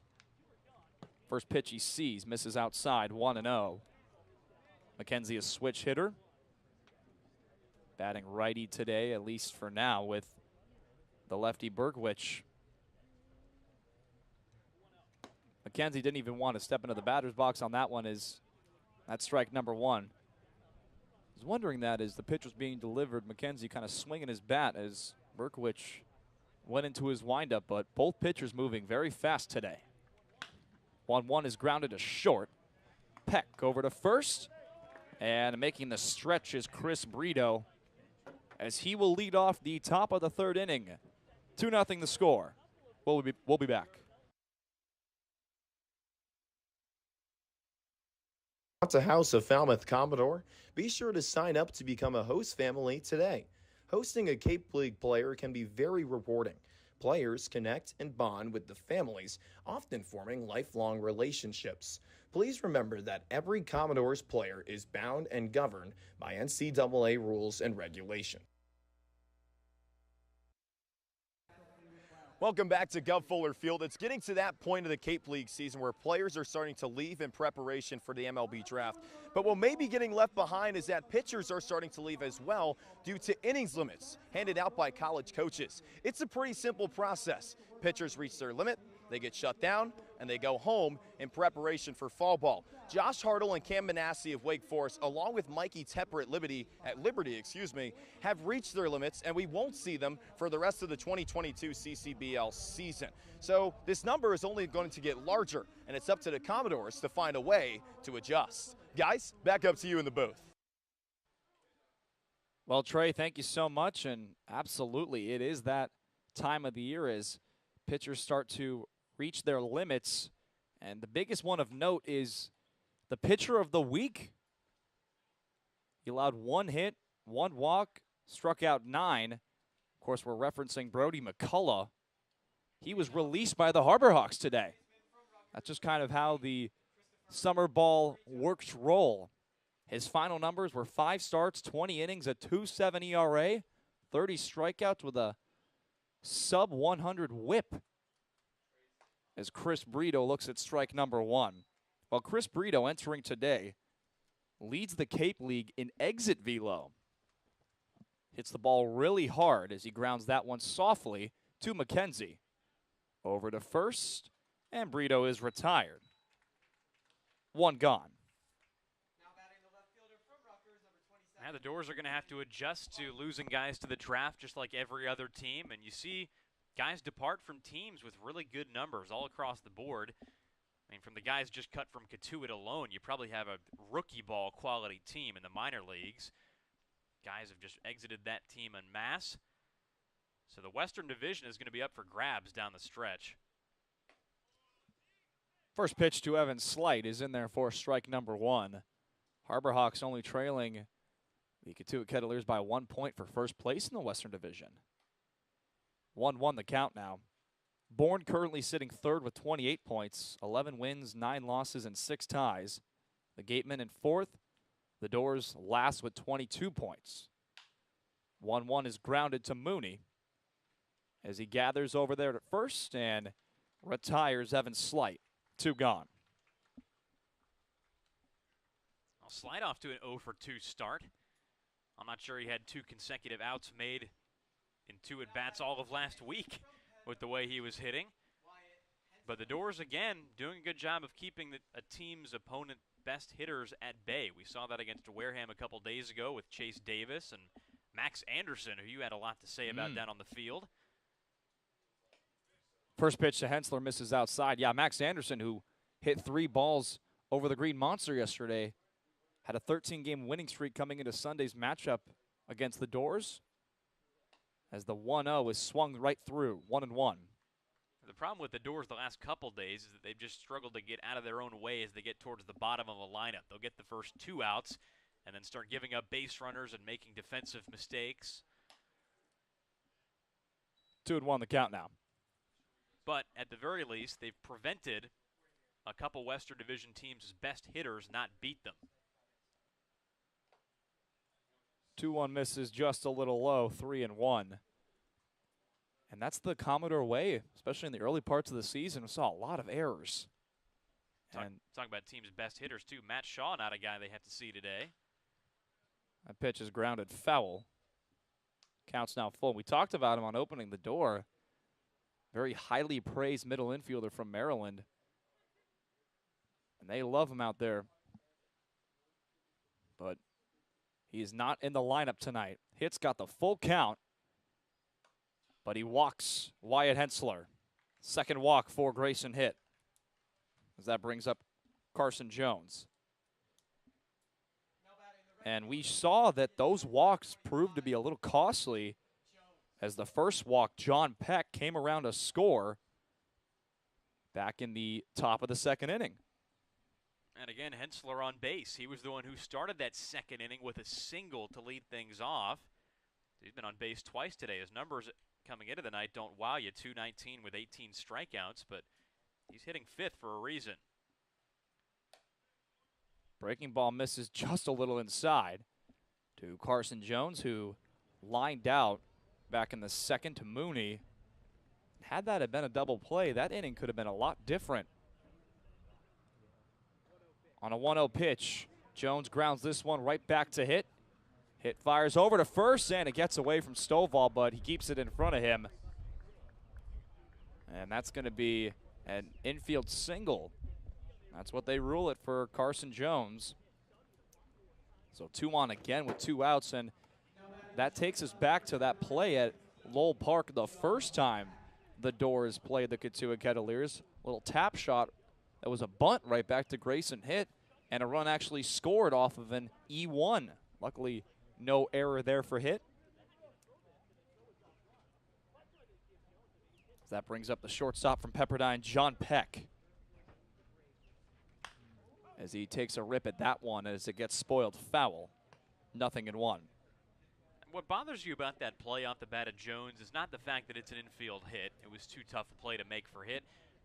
First pitch he sees, misses outside, 1-0. McKenzie a switch hitter. Batting righty today, at least for now, with the lefty Berkwich. McKenzie didn't even want to step into the batter's box on that one, as that's strike number 1. I was wondering that as the pitch was being delivered, McKenzie kind of swinging his bat as Berkwich went into his windup, but both pitchers moving very fast today. 1-1 is grounded to short. Peck over to first, and making the stretch is Chris Brito, as he will lead off the top of the 3rd inning. 2-0 the score. We'll be back. Want a house of Falmouth Commodore? Be sure to sign up to become a host family today. Hosting a Cape League player can be very rewarding. Players connect and bond with the families, often forming lifelong relationships. Please remember that every Commodores player is bound and governed by NCAA rules and regulations. Welcome back to Gov Fuller Field. It's getting to that point of the Cape League season where players are starting to leave in preparation for the MLB draft. But what may be getting left behind is that pitchers are starting to leave as well due to innings limits handed out by college coaches. It's a pretty simple process. Pitchers reach their limit, they get shut down, and they go home in preparation for fall ball. Josh Hartle and Cam Manassi of Wake Forest, along with Mikey Tepper at Liberty, have reached their limits, and we won't see them for the rest of the 2022 CCBL season. So this number is only going to get larger, and it's up to the Commodores to find a way to adjust. Guys, back up to you in the booth. Well, Trey, thank you so much, and absolutely, it is that time of the year as pitchers start to reach their limits, and the biggest one of note is the pitcher of the week. He allowed 1 hit, 1 walk, struck out 9. Of course, we're referencing Brody McCullough. He was released by the Harbor Hawks today. That's just kind of how the summer ball works roll. His final numbers were 5 starts, 20 innings, a 2.7 ERA, 30 strikeouts with a sub-100 whip. As Chris Brito looks at strike number 1. Well, Chris Brito entering today leads the Cape League in exit velo. Hits the ball really hard as he grounds that one softly to McKenzie. Over to first, and Brito is retired. 1 gone. Now the Dores are going to have to adjust to losing guys to the draft just like every other team, and you see guys depart from teams with really good numbers all across the board. I mean, from the guys just cut from Katuitt alone, you probably have a rookie ball quality team in the minor leagues. Guys have just exited that team en masse. So the Western Division is going to be up for grabs down the stretch. First pitch to Evan Slight is in there for strike number 1. Harbor Hawks only trailing the Katuitt Kettleers by 1 point for first place in the Western Division. 1-1 the count now. Bourne currently sitting third with 28 points, 11 wins, 9 losses, and 6 ties. The Gatemen in fourth. The Dores last with 22 points. 1-1 is grounded to Mooney as he gathers over there at first and retires Evan Slight. 2 gone. I'll slide off to an 0-for-2 start. I'm not sure he had 2 consecutive outs made in 2 at-bats all of last week with the way he was hitting. But the Dores, again, doing a good job of keeping a team's opponent best hitters at bay. We saw that against Wareham a couple days ago with Chase Davis and Max Anderson, who you had a lot to say about down on the field. First pitch to Hensler misses outside. Yeah, Max Anderson, who hit 3 balls over the Green Monster yesterday, had a 13-game winning streak coming into Sunday's matchup against the Dores, as the 1-0 is swung right through, 1-1. The problem with the Dores the last couple days is that they've just struggled to get out of their own way as they get towards the bottom of a lineup. They'll get the first 2 outs and then start giving up base runners and making defensive mistakes. 2-1 the count now. But at the very least, they've prevented a couple Western Division teams' best hitters not beat them. 2-1 misses just a little low, 3-1. And that's the Commodore way, especially in the early parts of the season. We saw a lot of errors. Talking about teams' best hitters, too. Matt Shaw, not a guy they have to see today. That pitch is grounded foul. Counts now full. We talked about him on opening the door. Very highly praised middle infielder from Maryland. And they love him out there. But he is not in the lineup tonight. Hitt's got the full count. But he walks Wyatt Hensler. Second walk for Grayson Hitt, as that brings up Carson Jones. And we saw that those walks proved to be a little costly, as the first walk, John Peck, came around a score back in the top of the second inning. And again, Hensler on base. He was the one who started that second inning with a single to lead things off. He's been on base twice today. His numbers coming into the night don't wow you. 219 with 18 strikeouts, but he's hitting 5th for a reason. Breaking ball misses just a little inside to Carson Jones, who lined out back in the second to Mooney. Had that have been a double play, that inning could have been a lot different. On a 1-0 pitch, Jones grounds this one right back to Hitt. Hitt fires over to first, and it gets away from Stovall, but he keeps it in front of him. And that's going to be An infield single. That's what they rule it for Carson Jones. So 2 on again with 2 outs, and that takes us back to that play at Lowell Park the first time the Dores played the Cotuit Kettleers. Little tap shot that was a bunt right back to Grayson Hitt, and a run actually scored off of an E1. Luckily, no error there for Hitt. That brings up the shortstop from Pepperdine, John Peck, as he takes a rip at that one as it gets spoiled foul. 0-1. What bothers you about that play off the bat of Jones is not the fact that it's an infield hit. It was too tough a play to make for Hitt,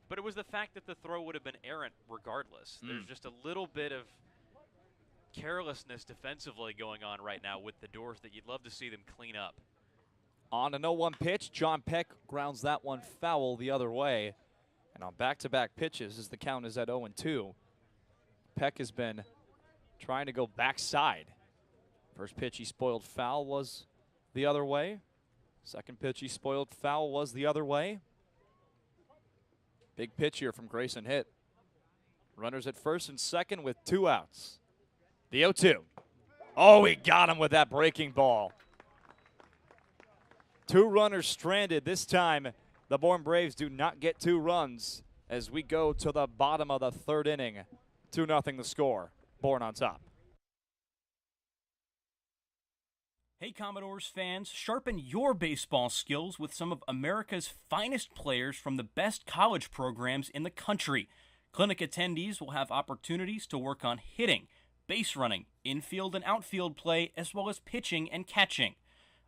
but it was the fact that the throw would have been errant regardless. There's just a little bit of carelessness defensively going on right now with the Dores that you'd love to see them clean up. On a 0-1 pitch, John Peck grounds that one foul the other way. And on back-to-back pitches, as the count is at 0-2, Peck has been trying to go backside. First pitch he spoiled foul was the other way. Second pitch he spoiled foul was the other way. Big pitch here from Grayson Hitt. Runners at first and second with 2 outs. The 0-2. Oh, he got him with that breaking ball. 2 runners stranded. This time, the Bourne Braves do not get 2 runs as we go to the bottom of the 3rd inning. 2-0 the score. Bourne on top. Hey Commodores fans, sharpen your baseball skills with some of America's finest players from the best college programs in the country. Clinic attendees will have opportunities to work on hitting, base running, infield and outfield play, as well as pitching and catching.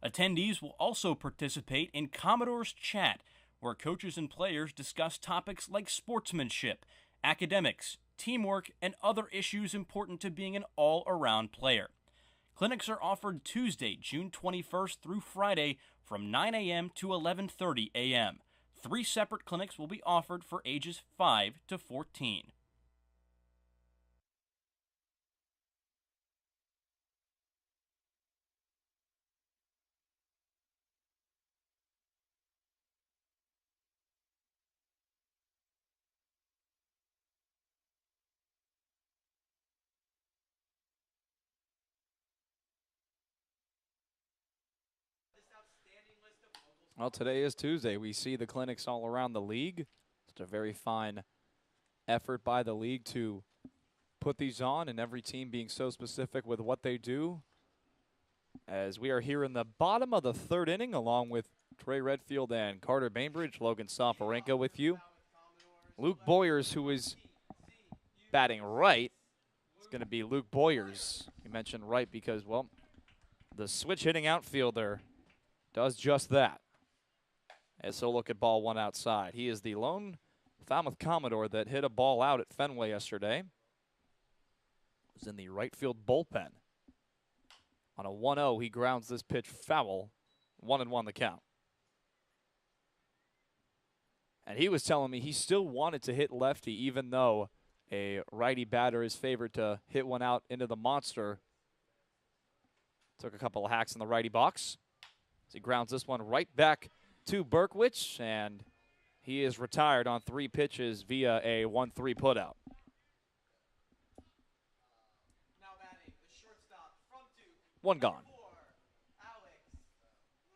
Attendees will also participate in Commodores Chat, where coaches and players discuss topics like sportsmanship, academics, teamwork, and other issues important to being an all-around player. Clinics are offered Tuesday, June 21st through Friday from 9 a.m. to 11:30 a.m. 3 separate clinics will be offered for ages 5 to 14. Well, today is Tuesday. We see the clinics all around the league. It's a very fine effort by the league to put these on, and every team being so specific with what they do. As we are here in the bottom of the 3rd inning, along with Trey Redfield and Carter Beinbridge, Logan Soforenko with you. Luke Boyers, who is batting right, it's going to be Luke Boyers. We mentioned right because, well, the switch-hitting outfielder does just that. As he'll look at ball 1 outside. He is the lone Falmouth Commodore that hit a ball out at Fenway yesterday. Was in the right field bullpen. On a 1-0, he grounds this pitch foul. 1-1 the count. And he was telling me he still wanted to hit lefty, even though a righty batter is favored to hit one out into the monster. Took a couple of hacks in the righty box. As he grounds this one right back to Berkwich, and he is retired on 3 pitches via a 1-3 putout. Now batting, the shortstop from Duke. 1 gone. Alex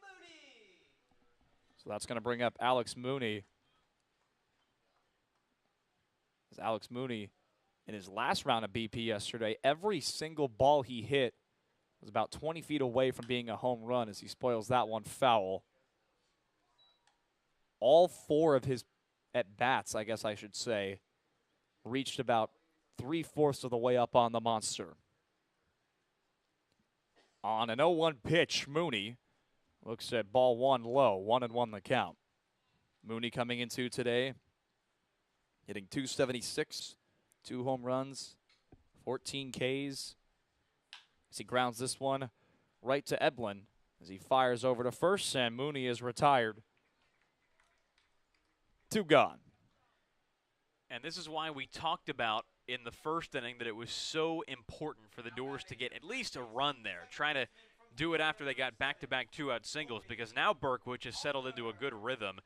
Mooney. So that's going to bring up Alex Mooney. As Alex Mooney, in his last round of BP yesterday, every single ball he hit was about 20 feet away from being a home run as he spoils that one foul. All 4 of his at-bats, I guess I should say, reached about 3/4 of the way up on the monster. On an 0-1 pitch, Mooney looks at ball 1 low, 1-1 the count. Mooney coming into today, hitting .276, 2 home runs, 14 Ks. As he grounds this one right to Eblin as he fires over to first, and Mooney is retired. 2 gone. And this is why we talked about in the first inning that it was so important for the Dores to get at least a run there, trying to do it after they got back-to-back 2-out singles, because now Berkwich has settled into a good rhythm.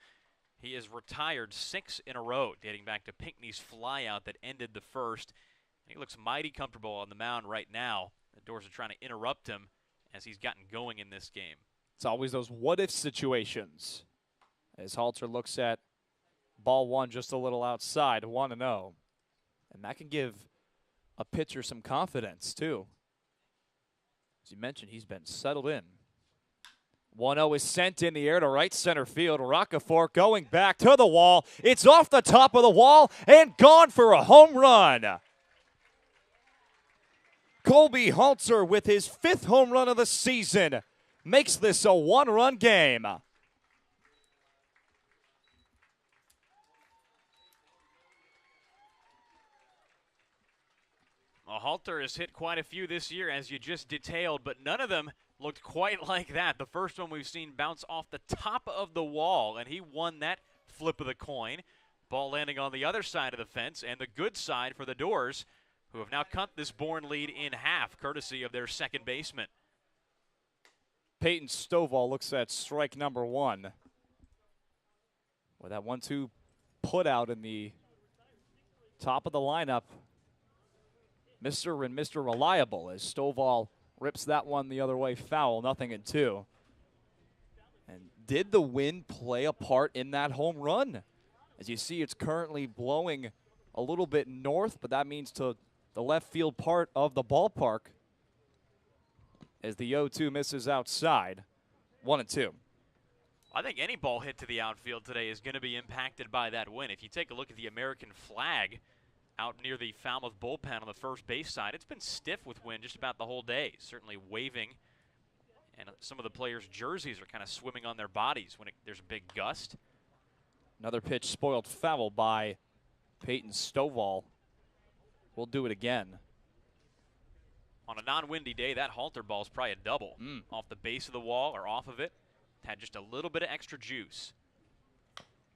He has retired 6 in a row, dating back to Pinckney's flyout that ended the first. He looks mighty comfortable on the mound right now. The Dores are trying to interrupt him as he's gotten going in this game. It's always those what-if situations. As Halter looks at ball one just a little outside, 1-0. And that can give a pitcher some confidence, too. As you mentioned, he's been settled in. 1-0 is sent in the air to right center field. Roccaforte going back to the wall. It's off the top of the wall and gone for a home run. Colby Halter with his 5th home run of the season makes this a 1-run game. Well, Halter has hit quite a few this year, as you just detailed, but none of them looked quite like that. The first one we've seen bounce off the top of the wall, and he won that flip of the coin. Ball landing on the other side of the fence, and the good side for the Dores, who have now cut this Bourne lead in half, courtesy of their second baseman. Peyton Stovall looks at strike number 1. With that 1-2 put out in the top of the lineup. Mr. and Mr. Reliable, as Stovall rips that one the other way foul, 0-2. And did the wind play a part in that home run? As you see, it's currently blowing a little bit north, but that means to the left field part of the ballpark as the 0-2 misses outside. 1-2. I think any ball hit to the outfield today is going to be impacted by that wind. If you take a look at the American flag out near the Falmouth bullpen on the first base side, it's been stiff with wind just about the whole day, certainly waving. And some of the players' jerseys are kind of swimming on their bodies when there's a big gust. Another pitch spoiled foul by Peyton Stovall. We'll do it again. On a non-windy day, that Halter ball is probably a double. Off the base of the wall or off of it. Had just a little bit of extra juice.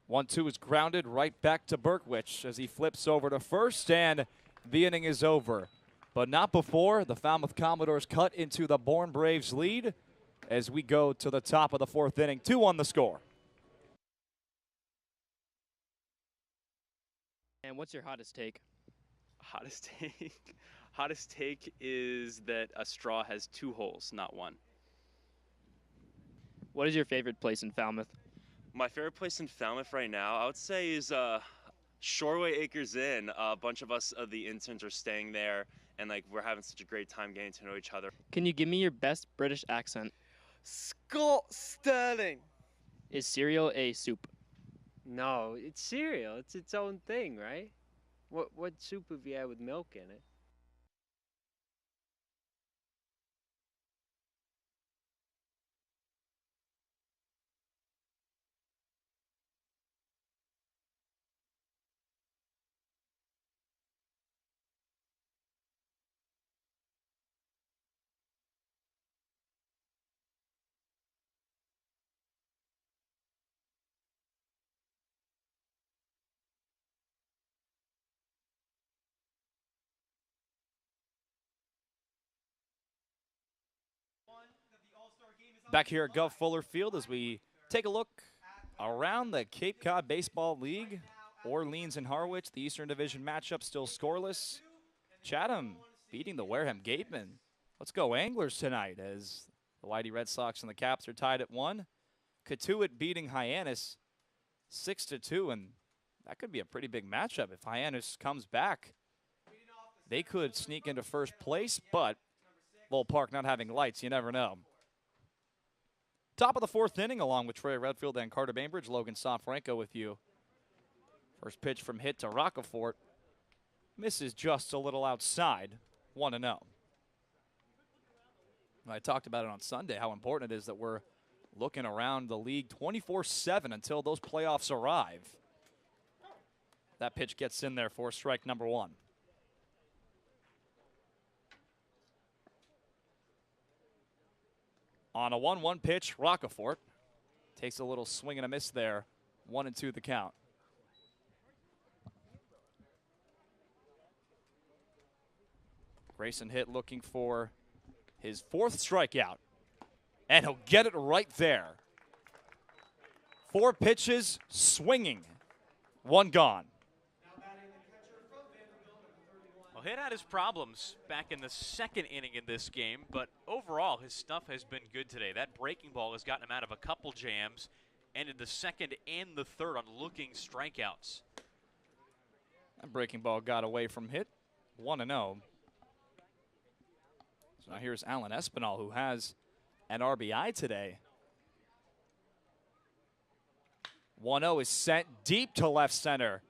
1-2 is grounded right back to Berkwich as he flips over to first, and the inning is over. But not before the Falmouth Commodores cut into the Bourne Braves lead as we go to the top of the 4th inning. 2-1 the score. And what's your hottest take? Hottest take is that a straw has 2 holes, not 1. What is your favorite place in Falmouth? My favorite place in Falmouth right now, I would say, is Shoreway Acres Inn. A bunch of us, the interns, are staying there, and we're having such a great time getting to know each other. Can you give me your best British accent? Scott Sterling. Is cereal a soup? No, it's cereal. It's its own thing, right? What soup have you had with milk in it? Back here at Gov Fuller Field as we take a look around the Cape Cod Baseball League. Orleans and Harwich, the Eastern Division matchup still scoreless. Chatham beating the Wareham Gatemen. Let's go Anglers tonight as the Whitey Red Sox and the Caps are tied at 1. Catuit beating Hyannis 6-2, and that could be a pretty big matchup. If Hyannis comes back, they could sneak into first place, but Lowell Park not having lights, you never know. Top of the 4th inning, along with Trey Redfield and Carter Beinbridge, Logan Soforenko with you. First pitch from Hitt to Roccaforte. Misses just a little outside, 1-0. I talked about it on Sunday, how important it is that we're looking around the league 24/7 until those playoffs arrive. That pitch gets in there for strike number 1. On a 1-1 pitch, Roccaforte takes a little swing and a miss there. 1-2 the count. Grayson Hitt looking for his 4th strikeout. And he'll get it right there. 4 pitches, swinging. 1 gone. Well, Hitt had his problems back in the 2nd inning in this game, but overall his stuff has been good today. That breaking ball has gotten him out of a couple jams, ended the 2nd and the 3rd on looking strikeouts. That breaking ball got away from Hitt, 1-0. So now here's Alan Espinal, who has an RBI today. 1-0 is sent deep to left center.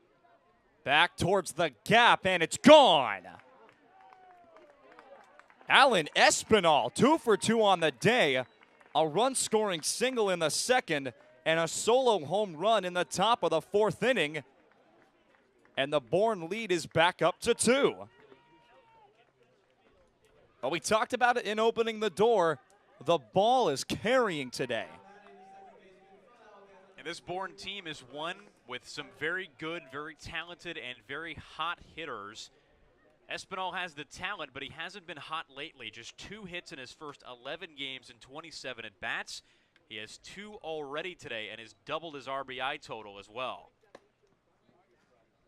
Back towards the gap, and it's gone. Alan Espinal, 2 for 2 on the day. A run-scoring single in the 2nd, and a solo home run in the top of the 4th inning. And the Bourne lead is back up to 2. Well, we talked about it in opening the door. The ball is carrying today. And this Bourne team is one with some very good, very talented, and very hot hitters. Espinal has the talent, but he hasn't been hot lately. Just 2 hits in his first 11 games and 27 at-bats. He has 2 already today and has doubled his RBI total as well.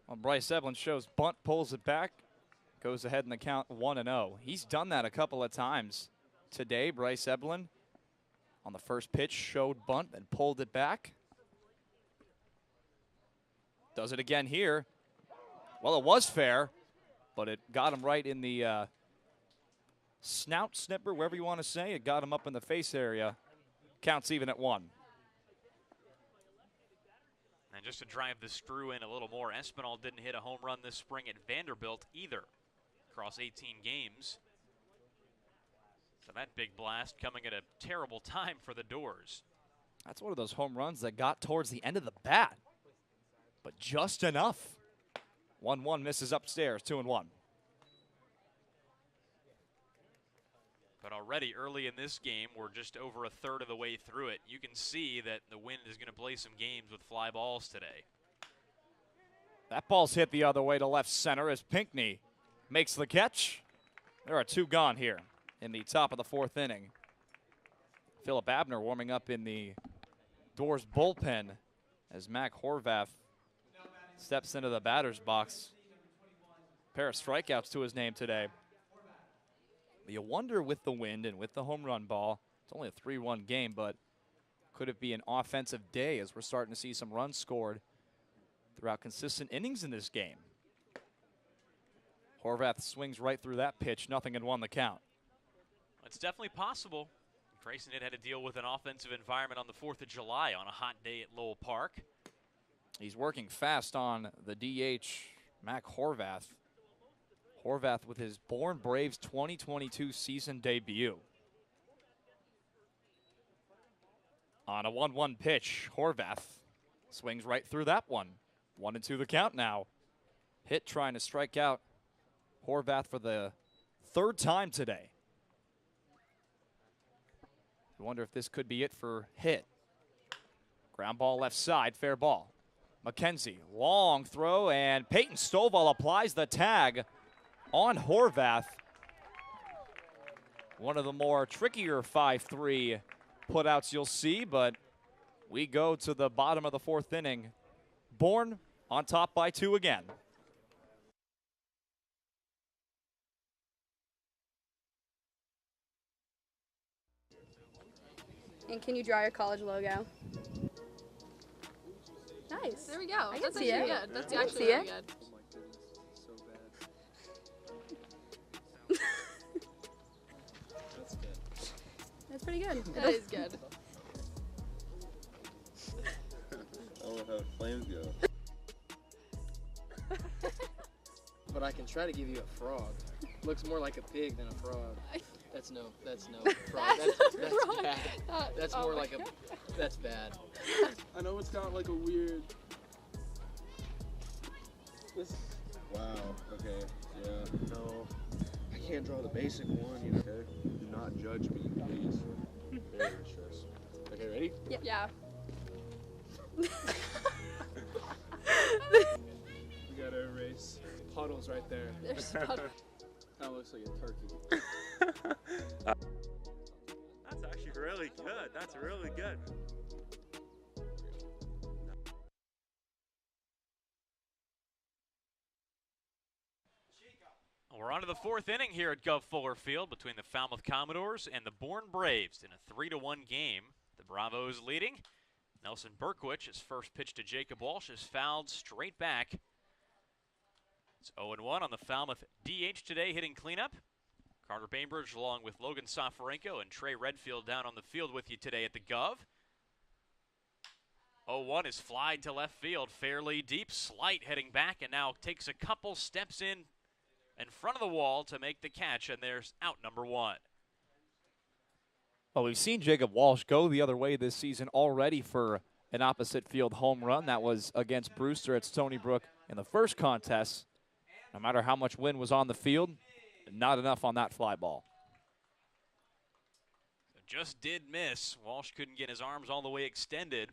Well, Bryce Eblin shows bunt, pulls it back, goes ahead in the count 1-0. He's done that a couple of times today. Bryce Eblin on the first pitch showed bunt and pulled it back. Does it again here. Well, it was fair, but it got him right in the snout snipper, wherever you want to say. It got him up in the face area. Counts even at 1. And just to drive the screw in a little more, Espinal didn't hit a home run this spring at Vanderbilt either, across 18 games. So that big blast coming at a terrible time for the Dores. That's one of those home runs that got towards the end of the bat, but just enough. 1-1 misses upstairs, 2-1. But already early in this game, we're just over a third of the way through it. You can see that the wind is going to play some games with fly balls today. That ball's hit the other way to left center as Pinckney makes the catch. There are 2 gone here in the top of the 4th inning. Philip Abner warming up in the Dores bullpen as Mac Horvath steps into the batter's box. Pair of strikeouts to his name today. But you wonder with the wind and with the home run ball, it's only a 3-1 game, but could it be an offensive day as we're starting to see some runs scored throughout consistent innings in this game? Horvath swings right through that pitch, 0-1 the count. It's definitely possible. Grayson Hitt had to deal with an offensive environment on the 4th of July on a hot day at Lowell Park. He's working fast on the DH, Mac Horvath. Horvath with his Bourne Braves 2022 season debut. On a 1-1 pitch, Horvath swings right through that one. 1-2 the count now. Hitt trying to strike out Horvath for the 3rd time today. You wonder if this could be it for Hitt. Ground ball left side, fair ball. McKenzie, long throw, and Peyton Stovall applies the tag on Horvath. One of the more trickier 5-3 putouts you'll see, but we go to the bottom of the 4th inning. Bourne on top by 2 again. And can you draw your college logo? Nice. There we go. I can That's see actually it. good. That's I can actually see really it. good. That's good. That's pretty good. That is good. I don't know how flames go. But I can try to give you a frog. Looks more like a pig than a frog. That's no frog. That's wrong. bad. That's Oh more my like God. that's bad. I know it's got like a weird. Wow, okay, yeah, no. I can't draw the basic one, you know, okay? Do not judge me, please. Very stressed. Okay, ready? Yeah. We gotta erase puddles right there. There's puddles. That looks like a turkey. That's actually really good. That's really good. We're on to the fourth inning here at Gov Fuller Field between the Falmouth Commodores and the Bourne Braves in a 3-1 game. The Bravos leading. Nelson Berkwich, his first pitch to Jacob Walsh, is fouled straight back. It's 0-1 on the Falmouth DH today, hitting cleanup. Carter Beinbridge along with Logan Soforenko and Trey Redfield down on the field with you today at the Gov. 0-1 is flied to left field, fairly deep. Slight heading back and now takes a couple steps in front of the wall to make the catch, and there's out number one. Well, we've seen Jacob Walsh go the other way this season already for an opposite field home run. That was against Brewster at Stony Brook in the first contest. No matter how much wind was on the field, not enough on that fly ball. Just did miss. Walsh couldn't get his arms all the way extended.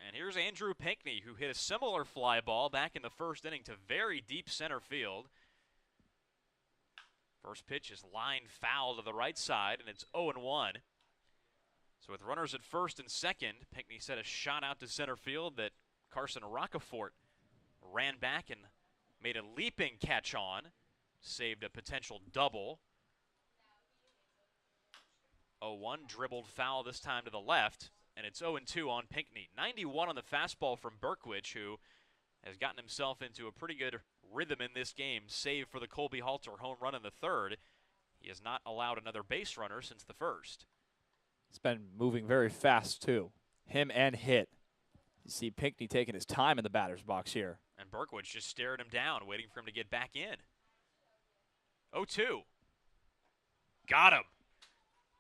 And here's Andrew Pinckney, who hit a similar fly ball back in the first inning to very deep center field. First pitch is lined foul to the right side, and it's 0-1. So with runners at first and second, Pinckney set a shot out to center field that Carson Rockefort ran back and made a leaping catch on, saved a potential double. 0-1, dribbled foul this time to the left, and it's 0-2 on Pinckney. 91 on the fastball from Berkwich, who has gotten himself into a pretty good rhythm in this game, save for the Colby Halter home run in the third. He has not allowed another base runner since the first. It's been moving very fast, too. Him and Hitt. You see Pinckney taking his time in the batter's box here. And Berkwich just stared him down, waiting for him to get back in. 0-2. Got him.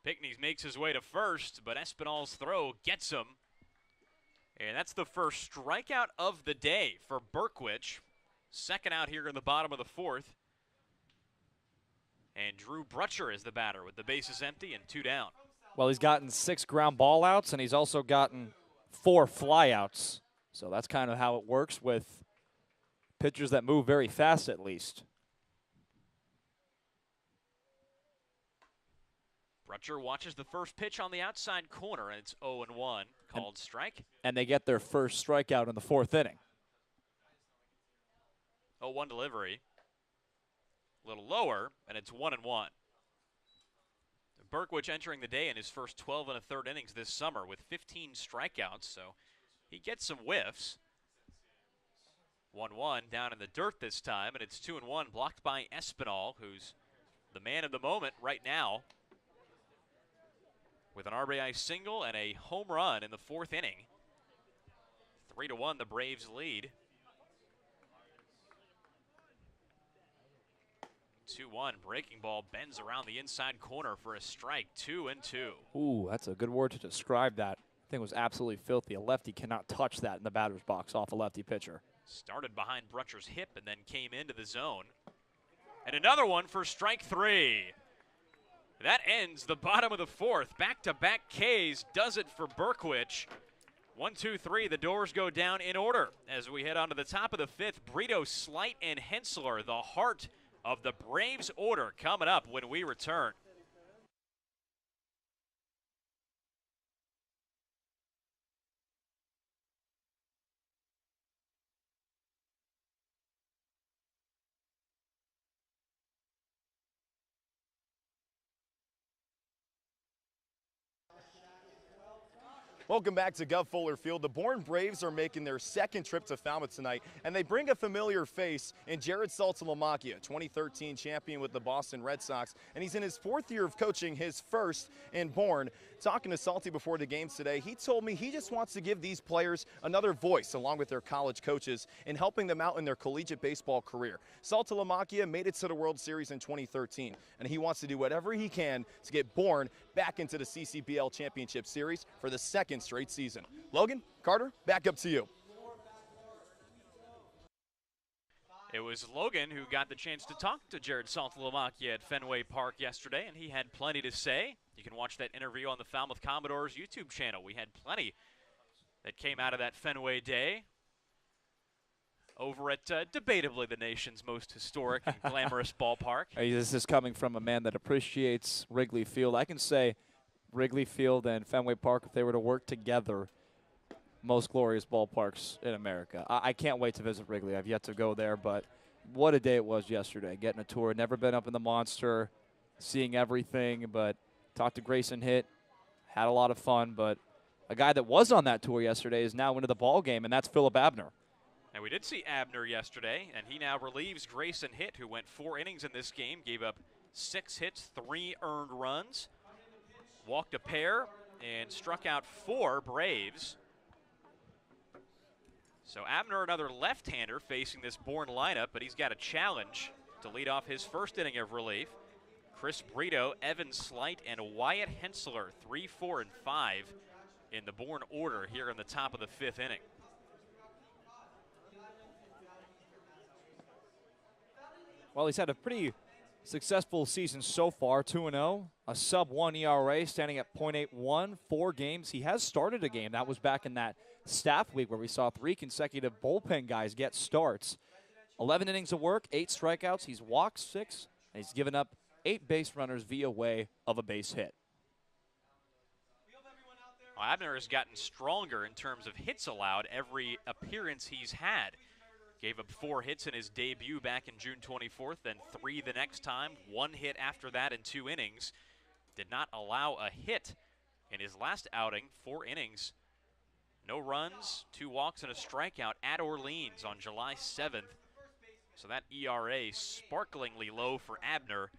Pinckney makes his way to first, but Espinal's throw gets him. And that's the first strikeout of the day for Berkwich. Second out here in the bottom of the fourth. And Drew Brutcher is the batter with the bases empty and 2 down. Well, he's gotten 6 ground ball outs, and he's also gotten 4 flyouts. So that's kind of how it works with pitchers that move very fast, at least. Brutcher watches the first pitch on the outside corner, and it's 0-1, called strike. And they get their first strikeout in the fourth inning. 0-1 delivery. A little lower, and it's 1-1. Berkwich entering the day in his first 12 1/3 innings this summer with 15 strikeouts, so he gets some whiffs. 1-1 down in the dirt this time, and it's 2-1, blocked by Espinal, who's the man of the moment right now, with an RBI single and a home run in the fourth inning. 3-1, the Braves lead. 2-1, breaking ball bends around the inside corner for a strike, 2-2. Ooh, that's a good word to describe that. Thing was absolutely filthy. A lefty cannot touch that in the batter's box off a lefty pitcher. Started behind Brutcher's hip and then came into the zone. And another one for strike 3. That ends the bottom of the fourth. Back-to-back Ks does it for Berkwich. 1, 2, 3, the Doors go down in order. As we head on to the top of the fifth, Brito, Slight, and Hensler, the heart of the Braves order, coming up when we return. Welcome back to Gov Fuller Field. The Bourne Braves are making their second trip to Falmouth tonight, and they bring a familiar face in Jared Saltalamacchia, 2013 champion with the Boston Red Sox, and he's in his 4th year of coaching, his first in Bourne. Talking to Salty before the games today, he told me he just wants to give these players another voice along with their college coaches in helping them out in their collegiate baseball career. Saltalamacchia made it to the World Series in 2013, and he wants to do whatever he can to get Bourne back into the CCBL Championship Series for the second straight season. Logan, Carter, back up to you. It was Logan who got the chance to talk to Jared Saltalamacchia at Fenway Park yesterday, and he had plenty to say. You can watch that interview on the Falmouth Commodores YouTube channel. We had plenty that came out of that Fenway day over at debatably the nation's most historic and glamorous ballpark. This is coming from a man that appreciates Wrigley Field. I can say Wrigley Field and Fenway Park, if they were to work together, most glorious ballparks in America. I can't wait to visit Wrigley. I've yet to go there, but what a day it was yesterday, getting a tour. Never been up in the Monster, seeing everything, but talked to Grayson Hitt, had a lot of fun, but a guy that was on that tour yesterday is now into the ball game, and that's Phillip Abner. And we did see Abner yesterday, and he now relieves Grayson Hitt, who went 4 innings in this game, gave up 6 hits, 3 earned runs, walked a pair, and struck out 4 Braves. So Abner, another left-hander facing this Bourne lineup, but he's got a challenge to lead off his first inning of relief. Chris Brito, Evan Slight, and Wyatt Hensler, 3, 4, and 5 in the Bourne order here in the top of the 5th inning. Well, he's had a pretty successful season so far, 2-0, a sub-1 ERA, standing at .81, 4 games. He has started a game. That was back in that staff week where we saw 3 consecutive bullpen guys get starts. 11 innings of work, 8 strikeouts. He's walked 6, and he's given up 8 base runners via way of a base hit. Well, Abner has gotten stronger in terms of hits allowed every appearance he's had. Gave up 4 hits in his debut back in June 24th, then 3 the next time, 1 hit after that in 2 innings. Did not allow a hit in his last outing, 4 innings. No runs, 2 walks, and a strikeout at Orleans on July 7th. So that ERA sparklingly low for Abner.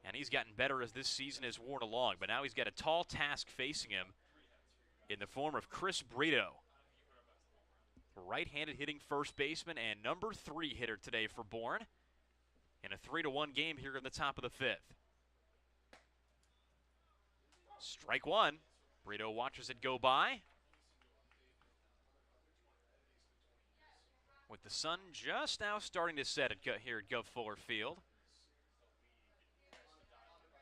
And he's gotten better as this season has worn along. But now he's got a tall task facing him in the form of Chris Brito. Right-handed hitting first baseman and number 3 hitter today for Bourne in a 3-1 game here in the top of the 5th. Strike 1. Brito watches it go by. With the sun just now starting to set here at Gov Fuller Field.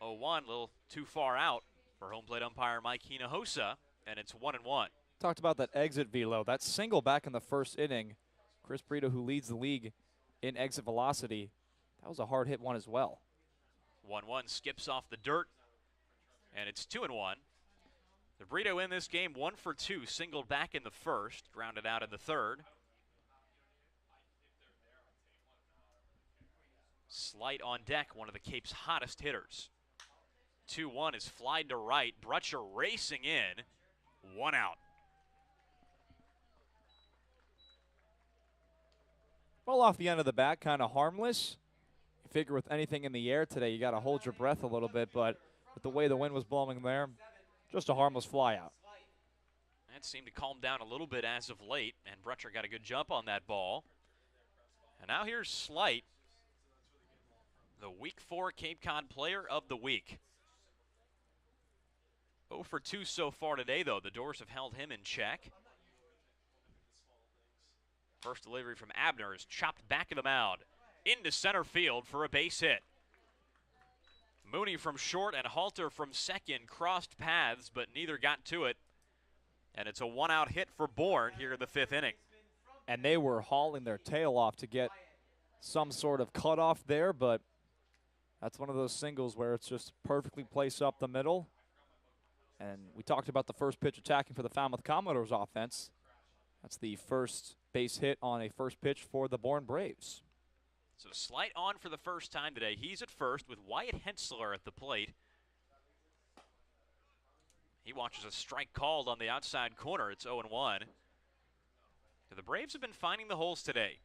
0-1, a little too far out for home plate umpire Mike Hinojosa, and it's 1-1. Talked about that exit velo. That single back in the first inning, Chris Brito, who leads the league in exit velocity, that was a hard hit one as well. 1-1 skips off the dirt, and it's 2-1. The Brito in this game 1 for 2, singled back in the first, grounded out in the third. Slight on deck, one of the Cape's hottest hitters. 2-1 is flied to right. Brutcher racing in. 1 out. Well, off the end of the bat, kind of harmless. You figure with anything in the air today, you got to hold your breath a little bit, but with the way the wind was blowing there, just a harmless fly out. That seemed to calm down a little bit as of late, and Brutcher got a good jump on that ball. And now here's Slight, the Week 4 Cape Cod Player of the Week. 0 for 2 so far today, though. The Dores have held him in check. First delivery from Abner is chopped back of the mound into center field for a base hit. Mooney from short and Halter from second crossed paths, but neither got to it. And it's a 1-out hit for Bourne here in the 5th inning. And they were hauling their tail off to get some sort of cutoff there, but that's one of those singles where it's just perfectly placed up the middle. And we talked about the first pitch attacking for the Falmouth Commodores offense. That's the first base hit on a first pitch for the Bourne Braves. So Slight on for the first time today. He's at first with Wyatt Hensler at the plate. He watches a strike called on the outside corner. It's 0-1. The Braves have been finding the holes today.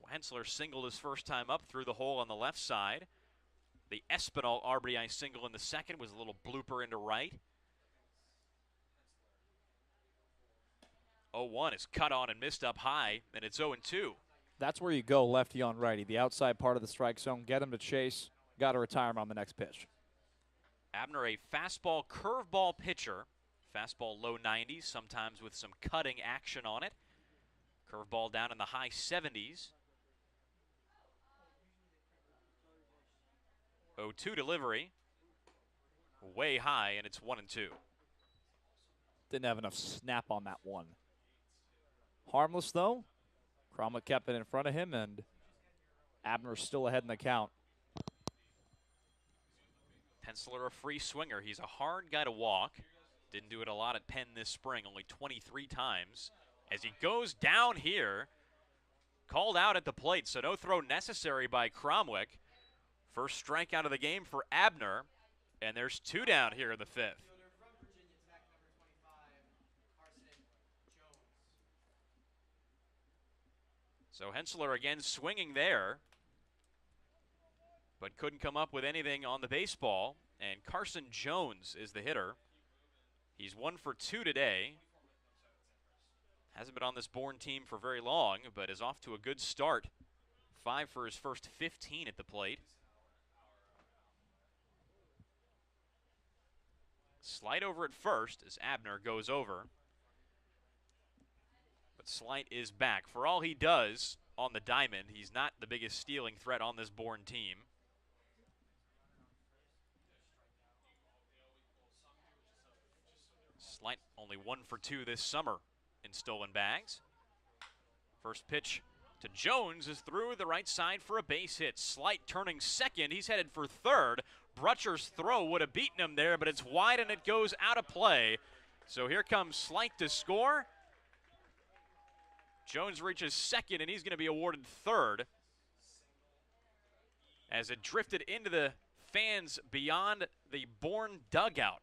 Hensler singled his first time up through the hole on the left side. The Espinal RBI single in the second was a little blooper into right. 0-1 is cut on and missed up high, and it's 0-2. That's where you go lefty on righty, the outside part of the strike zone. Get him to chase. Got to retire him on the next pitch. Abner, a fastball curveball pitcher. Fastball low 90s, sometimes with some cutting action on it. Curveball down in the high 70s. 0-2 delivery. Way high, and it's 1-2. Didn't have enough snap on that one. Harmless, though. Cromwell kept it in front of him, and Abner's still ahead in the count. Hensler, a free swinger. He's a hard guy to walk. Didn't do it a lot at Penn this spring, only 23 times. As he goes down here, Called out at the plate, so no throw necessary by Cromwick. First strikeout of the game for Abner, and there's 2 down here in the 5th. So Hensler again swinging there, but couldn't come up with anything on the baseball. And Carson Jones is the hitter. He's 1 for 2 today. Hasn't been on this Bourne team for very long, but is off to a good start. 5 for his first 15 at the plate. Slight over at first as Abner goes over. But Slight is back. For all he does on the diamond, he's not the biggest stealing threat on this Bourne team. Slight only 1 for 2 this summer in stolen bags. First pitch to Jones is through the right side for a base hit. Slight turning second. He's headed for third. Brutcher's throw would have beaten him there, but it's wide and it goes out of play. So here comes Slight to score. Jones reaches second, and he's going to be awarded third as it drifted into the fans beyond the Bourne dugout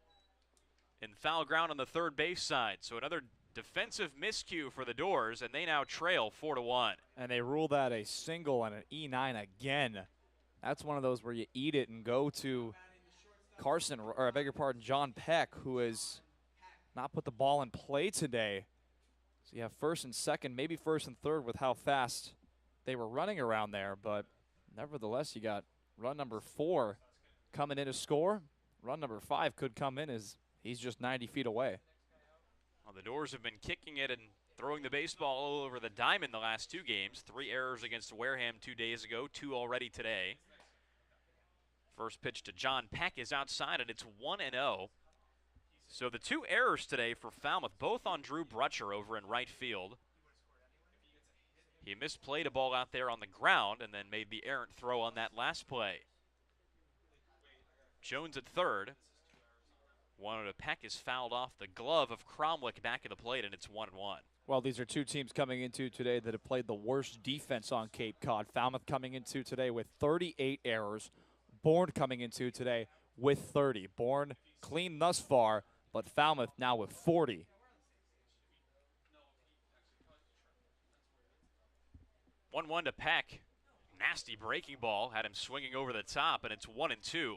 in foul ground on the third base side. So another defensive miscue for the Dores, and they now trail 4-1. And they rule that a single and an E9 again. That's one of those where you eat it and go to Carson, or I beg your pardon, John Peck, who has not put the ball in play today. So you have first and second, maybe first and third with how fast they were running around there. But nevertheless, you got run number 4 coming in to score. Run number 5 could come in as he's just 90 feet away. Well, the Dores have been kicking it and throwing the baseball all over the diamond the last 2 games. 3 errors against Wareham 2 days ago, 2 already today. First pitch to John Peck is outside, and it's 1-0. So the 2 errors today for Falmouth, both on Drew Brutcher over in right field. He misplayed a ball out there on the ground and then made the errant throw on that last play. Jones at third. One to Peck is fouled off the glove of Cromwick back at the plate, and it's 1-1. Well, these are 2 teams coming into today that have played the worst defense on Cape Cod. Falmouth coming into today with 38 errors. Bourne coming into today with 30. Bourne clean thus far, but Falmouth now with 40. One to Peck. Nasty breaking ball. Had him swinging over the top, and it's 1-2.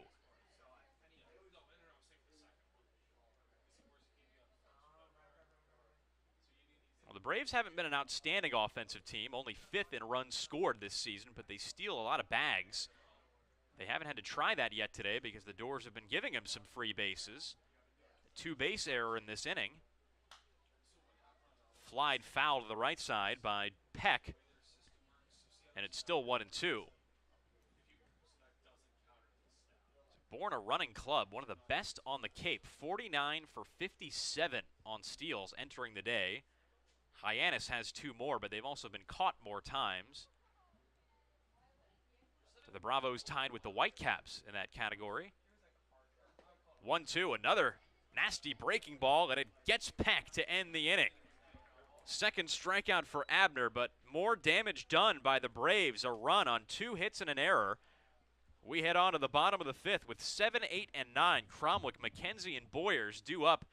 Well, the Braves haven't been an outstanding offensive team, only 5th in runs scored this season, but they steal a lot of bags. They haven't had to try that yet today because the Dores have been giving them some free bases. 2 base error in this inning. Flied foul to the right side by Peck, and it's still 1-2. Bourne a running club, one of the best on the Cape. 49 for 57 on steals entering the day. Hyannis has 2 more, but they've also been caught more times. So the Bravos tied with the Whitecaps in that category. 1-2, another nasty breaking ball, and it gets Peck to end the inning. Second strikeout for Abner, but more damage done by the Braves. A run on 2 hits and an error. We head on to the bottom of the 5th with 7, 8, and 9. Cromwick, McKenzie, and Boyers due up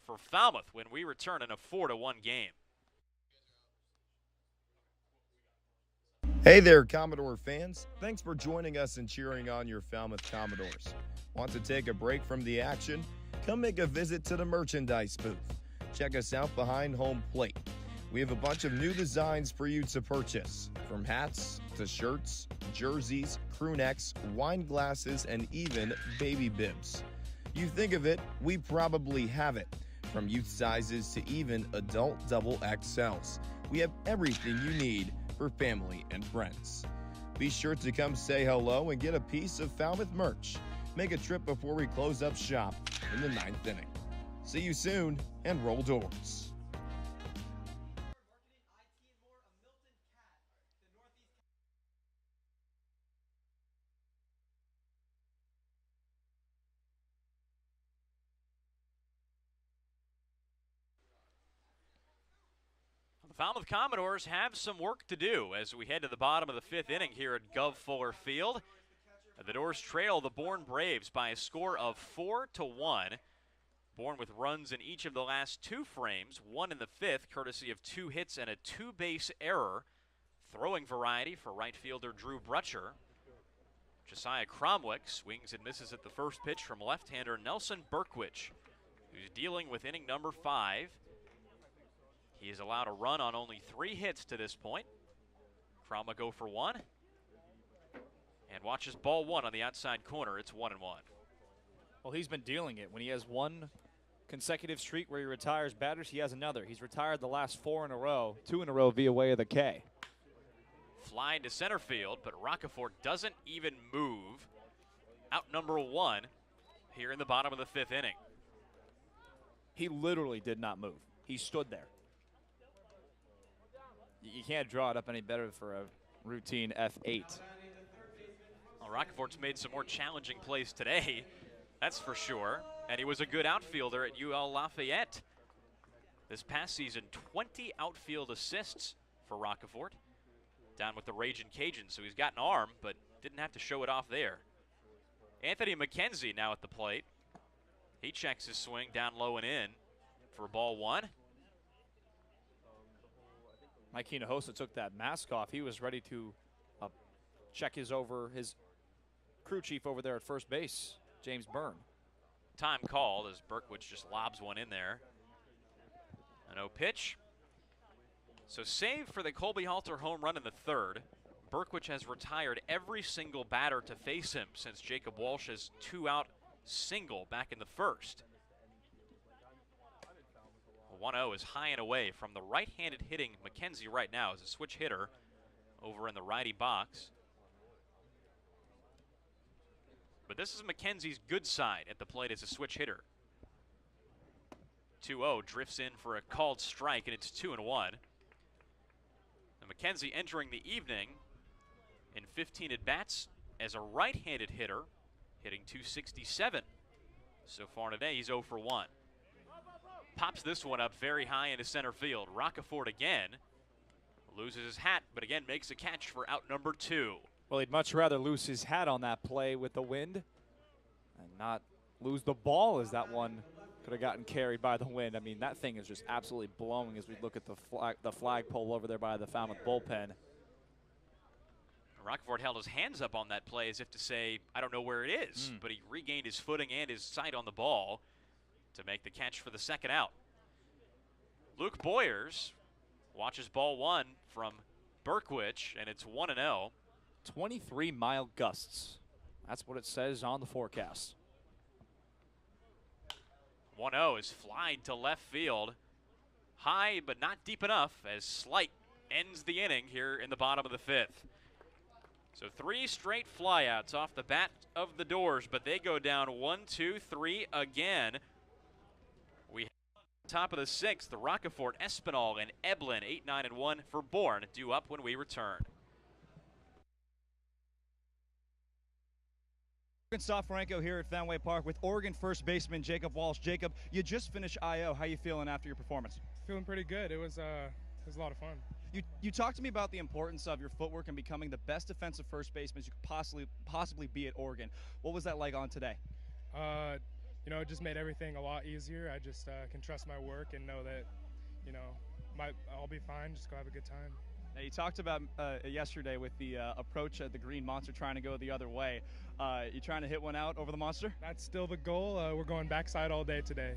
for Falmouth when we return in a 4-1 game. Hey there, Commodore fans. Thanks for joining us and cheering on your Falmouth Commodores. Want to take a break from the action? Come make a visit to the merchandise booth. Check us out behind home plate. We have a bunch of new designs for you to purchase, from hats to shirts, jerseys, crew necks, wine glasses, and even baby bibs. You think of it, we probably have it. From youth sizes to even adult double XLs. We have everything you need for family and friends. Be sure to come say hello and get a piece of Falmouth merch. Make a trip before we close up shop in the 9th inning. See you soon, and roll Dores. The Falmouth Commodores have some work to do as we head to the bottom of the 5th inning here at Gov Fuller Field. The Dores trail the Bourne Braves by a score of 4-1. Bourne with runs in each of the last 2 frames, 1 in the 5th, courtesy of 2 hits and a 2-base error. Throwing variety for right fielder Drew Brutcher. Josiah Cromwick swings and misses at the first pitch from left-hander Nelson Berkwich, who's dealing with inning number 5. He has allowed a run on only 3 hits to this point. Cromwick 0 for 1. And watches ball 1 on the outside corner. It's 1-1. Well, he's been dealing it. When he has one consecutive streak where he retires batters, he has another. He's retired the last 4 in a row, 2 in a row via way of the K. Fly to center field, but Roccaforte doesn't even move. Out number 1 here in the bottom of the 5th inning. He literally did not move. He stood there. You can't draw it up any better for a routine F8. Well, Roccaforte's made some more challenging plays today, that's for sure. And he was a good outfielder at UL Lafayette. This past season, 20 outfield assists for Roccaforte. Down with the Ragin' Cajuns, so he's got an arm, but didn't have to show it off there. Anthony McKenzie now at the plate. He checks his swing down low and in for ball 1. Mike Hinojosa took that mask off. He was ready to check his crew chief over there at first base, James Byrne. Time called as Berkwich just lobs one in there. A no pitch. So save for the Colby Halter home run in the 3rd. Berkwich has retired every single batter to face him since Jacob Walsh's 2-out single back in the 1st. 1-0 is high and away from the right-handed hitting McKenzie right now as a switch hitter over in the righty box. But this is McKenzie's good side at the plate as a switch hitter. 2-0 drifts in for a called strike, and it's 2-1. And McKenzie entering the evening in 15 at-bats as a right-handed hitter, hitting .267. So far today, he's 0 for 1. Pops this one up very high into center field. Roccaforte again loses his hat, but again makes a catch for out number 2. Well, he'd much rather lose his hat on that play with the wind and not lose the ball, as that one could have gotten carried by the wind. I mean, that thing is just absolutely blowing as we look at the flagpole over there by the Falmouth bullpen. Roccaforte held his hands up on that play as if to say, I don't know where it is, but he regained his footing and his sight on the ball to make the catch for the 2nd out. Luke Boyers watches ball 1 from Berkwich, and it's 1-0. 23-mile gusts. That's what it says on the forecast. 1-0 is flied to left field. High, but not deep enough, as Slight ends the inning here in the bottom of the 5th. So 3 straight flyouts off the bat of the Dores, but they go down 1, 2, 3 again. We have top of the 6th, the Roccaforte, Espinal, and Eblin, 8, 9, and 1 for Bourne, due up when we return. Soforenko here at Fenway Park with Oregon first baseman Jacob Walsh. Jacob, you just finished IO. How you feeling after your performance? Feeling pretty good. It was a lot of fun. You talked to me about the importance of your footwork and becoming the best defensive first baseman you could possibly be at Oregon. What was that like on today? You know, it just made everything a lot easier. I just can trust my work and know that, you know, I'll be fine. Just go have a good time. Now, you talked about yesterday with the approach at the Green Monster trying to go the other way. You trying to hit one out over the Monster? That's still the goal. We're going backside all day today.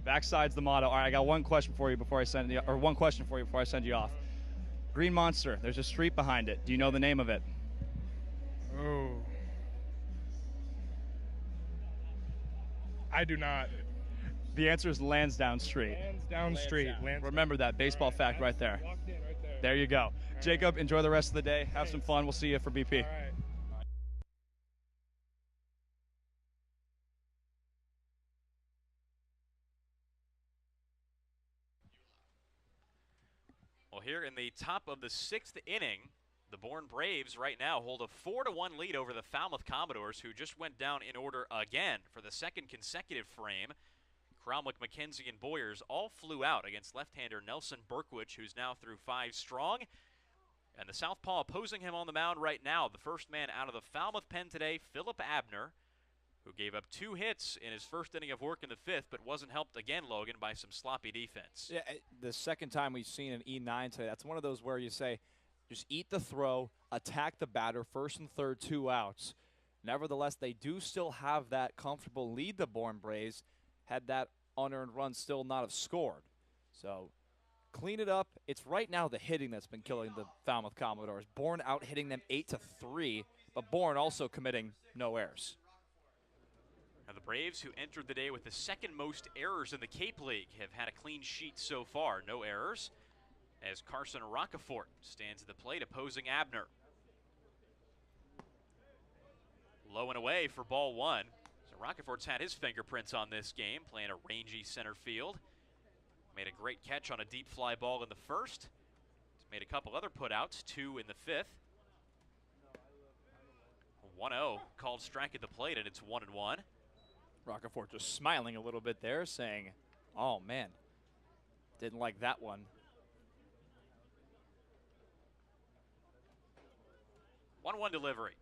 Backside's the motto. All right, I got one question for you before I send you off. Green Monster. There's a street behind it. Do you know the name of it? Oh. I do not. The answer is Lansdowne Street. Lansdowne Street. Remember that baseball fact right there. There you go. Jacob, enjoy the rest of the day. Have some fun. We'll see you for BP. All right. Well, here in the top of the 6th inning, the Bourne Braves right now hold a 4-1 lead over the Falmouth Commodores, who just went down in order again for the 2nd consecutive frame. Cromwell, McKenzie, and Boyers all flew out against left-hander Nelson Berkwich, who's now through 5 strong. And the southpaw opposing him on the mound right now, the first man out of the Falmouth pen today, Philip Abner, who gave up 2 hits in his first inning of work in the 5th, but wasn't helped again, Logan, by some sloppy defense. Yeah, the second time we've seen an E9 today, that's one of those where you say, just eat the throw, attack the batter, first and third, 2 outs. Nevertheless, they do still have that comfortable lead, the Bourne Braves, had that unearned run still not have scored. So clean it up. It's right now the hitting that's been killing the Falmouth Commodores. Bourne out hitting them 8-3, but Bourne also committing no errors. Now the Braves, who entered the day with the second most errors in the Cape League, have had a clean sheet so far. No errors, as Carson Rockefort stands at the plate opposing Abner. Low and away for ball 1. So Rockefort's had his fingerprints on this game, playing a rangy center field. Made a great catch on a deep fly ball in the first. He's made a couple other putouts, 2 in the 5th. 1-0 called strike at the plate, and it's 1-1. Rockefort just smiling a little bit there, saying, oh man, didn't like that one. 1-1 delivery.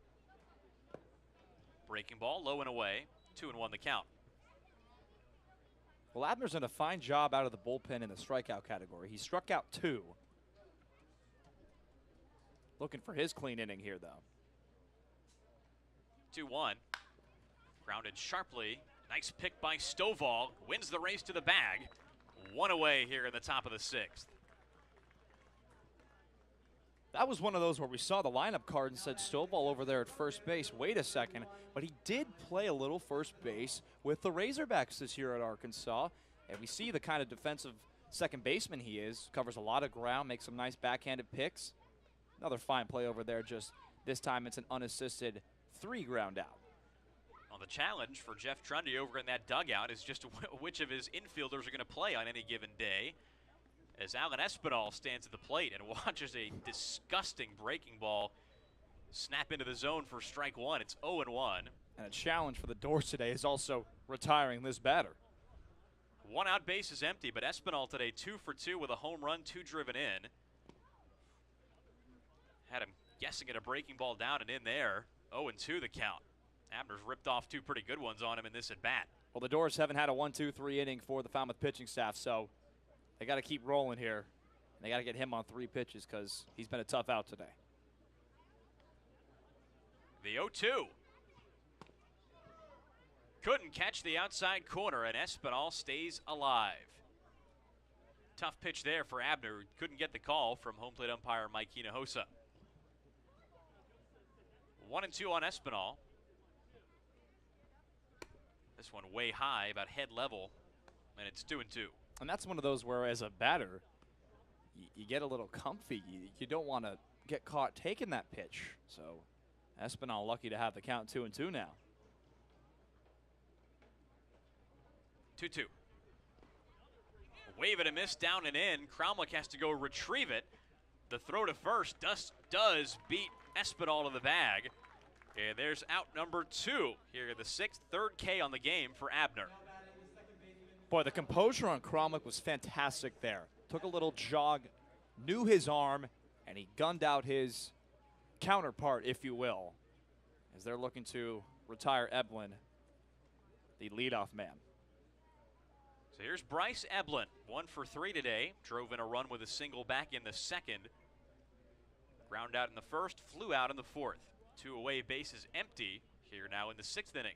Breaking ball, low and away, 2-1 the count. Well, Abner's done a fine job out of the bullpen in the strikeout category. He struck out 2. Looking for his clean inning here, though. 2-1. Grounded sharply. Nice pick by Stovall. Wins the race to the bag. 1 away here in the top of the 6th. That was one of those where we saw the lineup card and said Stovall over there at first base. Wait a second. But he did play a little first base with the Razorbacks this year at Arkansas. And we see the kind of defensive second baseman he is. Covers a lot of ground, makes some nice backhanded picks. Another fine play over there, just this time it's an unassisted 3 ground out. Well, the challenge for Jeff Trundy over in that dugout is just which of his infielders are going to play on any given day. As Alan Espinal stands at the plate and watches a disgusting breaking ball snap into the zone for strike 1. It's 0-1. And a challenge for the Dores today is also retiring this batter. 1 out, base is empty, but Espinal today 2 for 2 with a home run, 2 driven in. Had him guessing at a breaking ball down and in there. 0-2 the count. Abner's ripped off 2 pretty good ones on him in this at bat. Well, the Dores haven't had a 1-2-3 inning for the Falmouth pitching staff, so they got to keep rolling here. They got to get him on 3 pitches because he's been a tough out today. The 0-2. Couldn't catch the outside corner, and Espinal stays alive. Tough pitch there for Abner, who couldn't get the call from home plate umpire Mike Hinojosa. 1-2 on Espinal. This one way high, about head level, and it's 2-2. And that's one of those where, as a batter, you get a little comfy. You don't want to get caught taking that pitch. So Espinal lucky to have the count 2-2 now. 2-2. Wave and a miss down and in. Cromwell has to go retrieve it. The throw to first does beat Espinal to the bag. And there's out number 2 here in the 6th, 3rd K on the game for Abner. Boy, the composure on Cromwell was fantastic there. Took a little jog, knew his arm, and he gunned out his counterpart, if you will, as they're looking to retire Eblin, the leadoff man. So here's Bryce Eblin, 1 for 3 today. Drove in a run with a single back in the 2nd. Ground out in the 1st, flew out in the 4th. 2 away, bases empty here now in the 6th inning.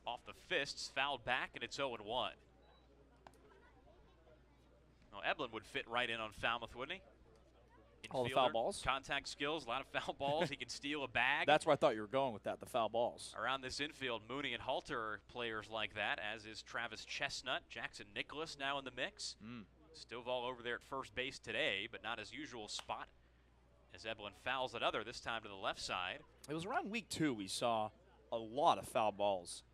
Off the fists, fouled back, and it's 0-1. Well, Eblin would fit right in on Falmouth, wouldn't he? All the foul balls. Contact skills, a lot of foul balls. He can steal a bag. That's where I thought you were going with that, the foul balls. Around this infield, Mooney and Halter are players like that, as is Travis Chestnut. Jackson Nicholas now in the mix. Stovall over there at first base today, but not his usual spot, as Eblin fouls another, this time to the left side. It was around week 2 we saw a lot of foul balls.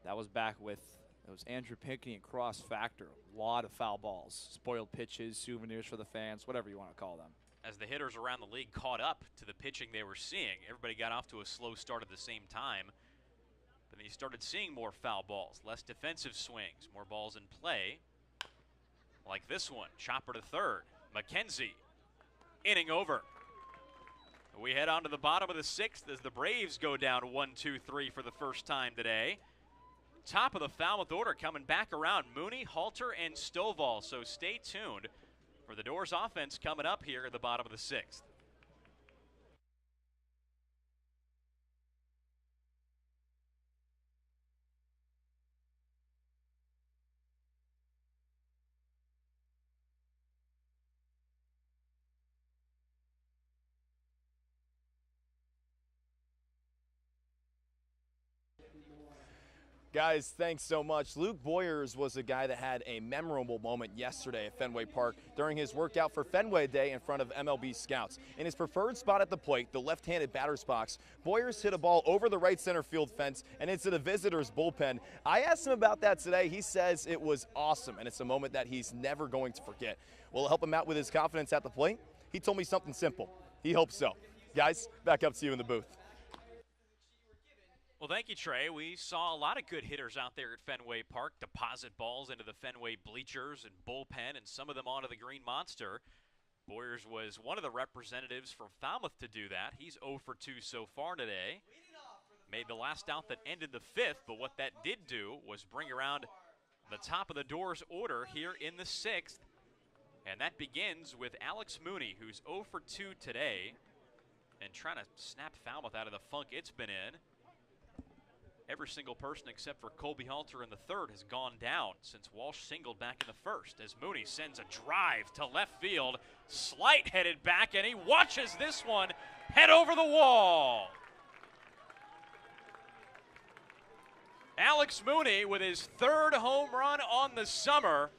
That was back with, it was Andrew Pinckney and Cross Factor. A lot of foul balls. Spoiled pitches, souvenirs for the fans, whatever you want to call them. As the hitters around the league caught up to the pitching they were seeing, everybody got off to a slow start at the same time. But And you started seeing more foul balls, less defensive swings, more balls in play. Like this one, chopper to third. McKenzie, inning over. We head on to the bottom of the 6th as the Braves go down 1-2-3 for the first time today. Top of the Falmouth order coming back around, Mooney, Halter, and Stovall. So stay tuned for the Dores offense coming up here at the bottom of the 6th. Guys, thanks so much. Luke Boyers was a guy that had a memorable moment yesterday at Fenway Park during his workout for Fenway Day in front of MLB scouts. In his preferred spot at the plate, the left-handed batter's box, Boyers hit a ball over the right center field fence and into the visitor's bullpen. I asked him about that today. He says it was awesome, and it's a moment that he's never going to forget. Will it help him out with his confidence at the plate? He told me something simple. He hopes so. Guys, back up to you in the booth. Well, thank you, Trey. We saw a lot of good hitters out there at Fenway Park deposit balls into the Fenway bleachers and bullpen, and some of them onto the Green Monster. Boyers was one of the representatives from Falmouth to do that. He's 0 for 2 so far today. Made the last out that ended the 5th, but what that did do was bring around the top of the Dores order here in the 6th. And that begins with Alex Mooney, who's 0 for 2 today, and trying to snap Falmouth out of the funk it's been in. Every single person except for Colby Halter in the 3rd has gone down since Walsh singled back in the 1st, as Mooney sends a drive to left field. Slight headed back, and he watches this one head over the wall. Alex Mooney with his 3rd home run on the summer.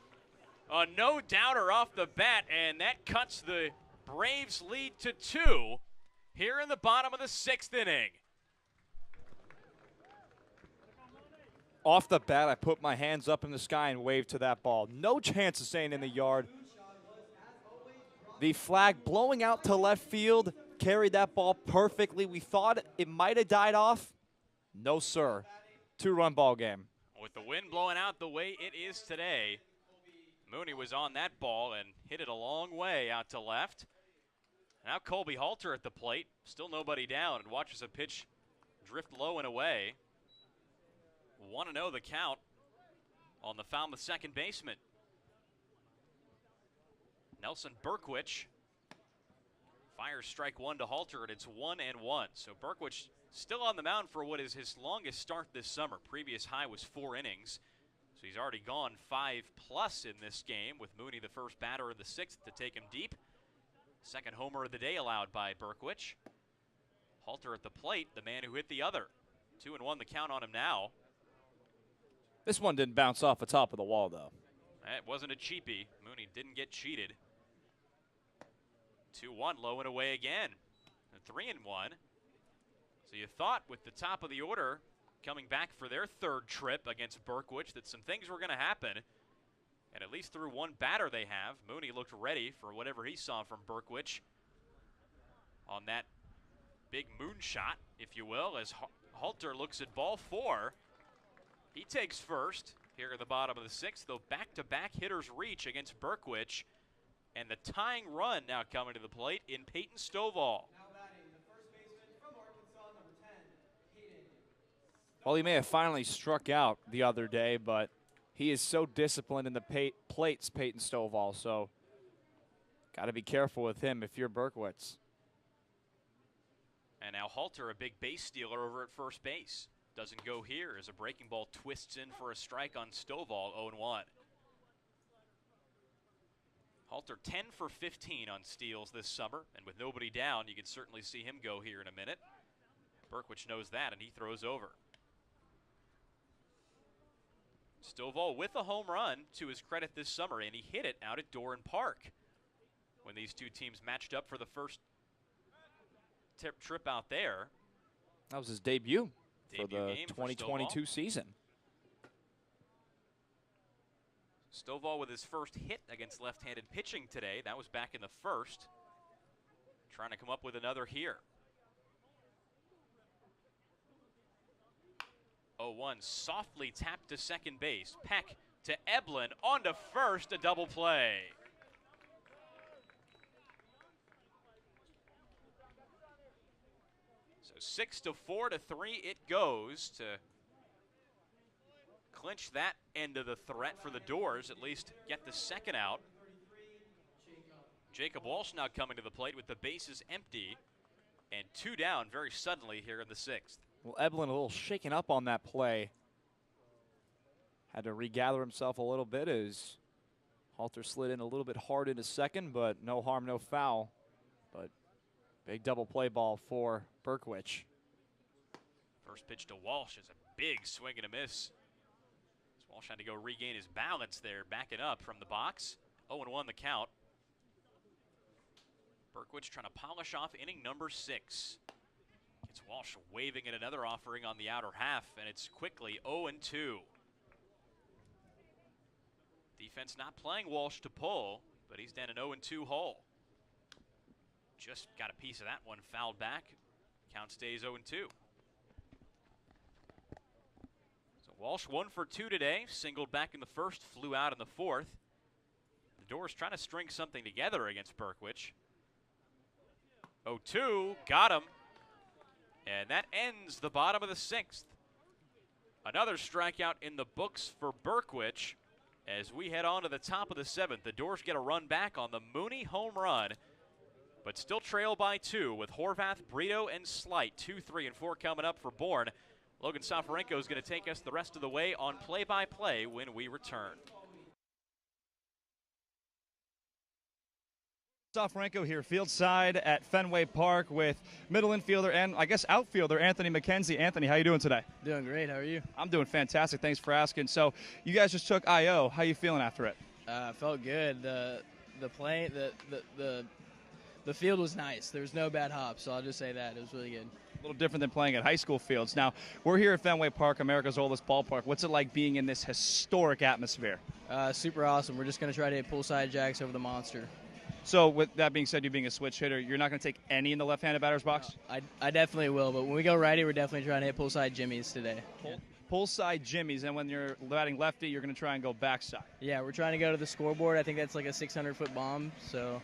A no-doubter off the bat, and that cuts the Braves' lead to 2 here in the bottom of the 6th inning. Off the bat, I put my hands up in the sky and waved to that ball. No chance of staying in the yard. The flag blowing out to left field carried that ball perfectly. We thought it might have died off. No, sir. 2-run ball game. With the wind blowing out the way it is today, Mooney was on that ball and hit it a long way out to left. Now Colby Halter at the plate. Still nobody down, and watches a pitch drift low and away. 1-0 the count on the Falmouth second baseman. Nelson Berkwich fires strike 1 to Halter, and it's 1-1. So Berkwich still on the mound for what is his longest start this summer. Previous high was 4 innings. So he's already gone 5+ in this game, with Mooney the first batter in the 6th to take him deep. Second homer of the day allowed by Berkwich. Halter at the plate, the man who hit the other. 2-1 the count on him now. This one didn't bounce off the top of the wall, though. It wasn't a cheapie. Mooney didn't get cheated. 2-1, low and away again. And 3-1. So you thought with the top of the order coming back for their 3rd trip against Berkwich that some things were going to happen. And at least through one batter they have, Mooney looked ready for whatever he saw from Berkwich on that big moonshot, if you will, as Halter looks at ball 4. He takes first here at the bottom of the 6th, though back-to-back hitters reach against Berkwich. And the tying run now coming to the plate in Peyton Stovall. Well, he may have finally struck out the other day, but he is so disciplined in the plates, Peyton Stovall, so got to be careful with him if you're Berkwich. And now Halter, a big base stealer over at first base. Doesn't go here as a breaking ball twists in for a strike on Stovall, 0-1. Halter 10 for 15 on steals this summer, and with nobody down, you can certainly see him go here in a minute. Berkwich knows that, and he throws over. Stovall with a home run to his credit this summer, and he hit it out at Bourne Park when these two teams matched up for the first trip out there. That was his debut for the 2022 season. Stovall with his first hit against left-handed pitching today. That was back in the 1st. Trying to come up with another here. 0-1, softly tapped to second base. Peck to Eblin, on to first, a double play. So 6-4 to 3 it goes to clinch that end of the threat for the Dores, at least get the second out. Jacob Walsh now coming to the plate with the bases empty and 2 down very suddenly here in the 6th. Well, Eblin a little shaken up on that play. Had to regather himself a little bit as Halter slid in a little bit hard into second, but no harm, no foul. But big double play ball for Berkwich. First pitch to Walsh is a big swing and a miss. Walsh had to go regain his balance there, backing up from the box. 0-1 the count. Berkwich trying to polish off inning number 6. Gets Walsh waving at another offering on the outer half, and it's quickly 0-2. Defense not playing Walsh to pull, but he's down an 0-2 hole. Just got a piece of that one fouled back. Count stays 0-2. Walsh 1 for 2 today, singled back in the first, flew out in the 4th. The Dores trying to string something together against Berkwich. 0-2, got him. And that ends the bottom of the 6th. Another strikeout in the books for Berkwich as we head on to the top of the 7th. The Dores get a run back on the Mooney home run, but still trail by 2 with Horvath, Brito, and Slight. 2, 3, and 4 coming up for Bourne. Logan Soforenko is going to take us the rest of the way on play-by-play when we return. Soforenko here, field side at Fenway Park with middle infielder and I guess outfielder Anthony McKenzie. Anthony, how you doing today? Doing great. How are you? I'm doing fantastic. Thanks for asking. So you guys just took IO. How you feeling after it? Felt good. The field was nice. There was no bad hops, so I'll just say that. It was really good. A little different than playing at high school fields. Now, we're here at Fenway Park, America's oldest ballpark. What's it like being in this historic atmosphere? Super awesome. We're just going to try to hit poolside jacks over the monster. So with that being said, you being a switch hitter, you're not going to take any in the left-handed batter's box? I definitely will, but when we go righty, we're definitely trying to hit poolside jimmies today. Poolside jimmies, and when you're batting lefty, you're going to try and go backside. Yeah, we're trying to go to the scoreboard. I think that's like a 600-foot bomb, so.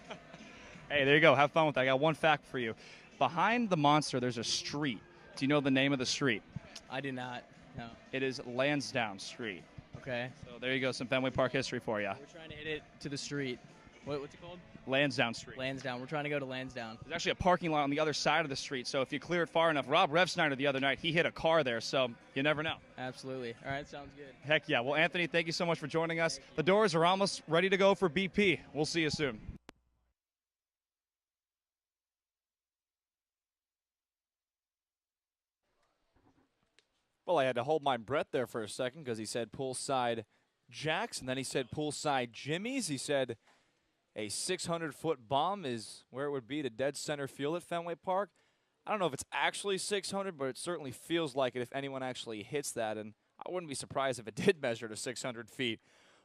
Hey, there you go. Have fun with that. I got one fact for you. Behind the monster, there's a street. Do you know the name of the street? I do not, no. It is Lansdowne Street. Okay. So there you go, some Fenway Park history for you. We're trying to hit it to the street. What's it called? Lansdowne Street. Lansdowne. We're trying to go to Lansdowne. There's actually a parking lot on the other side of the street, so if you clear it far enough, Rob Revsnyder the other night, he hit a car there, so you never know. Absolutely. All right, sounds good. Heck yeah. Well, Anthony, thank you so much for joining us. The Dores are almost ready to go for BP. We'll see you soon. Well, I had to hold my breath there for a second because he said poolside jacks, and then he said poolside jimmies. He said a 600-foot bomb is where it would be to dead center field at Fenway Park. I don't know if it's actually 600, but it certainly feels like it if anyone actually hits that, and I wouldn't be surprised if it did measure to 600 feet.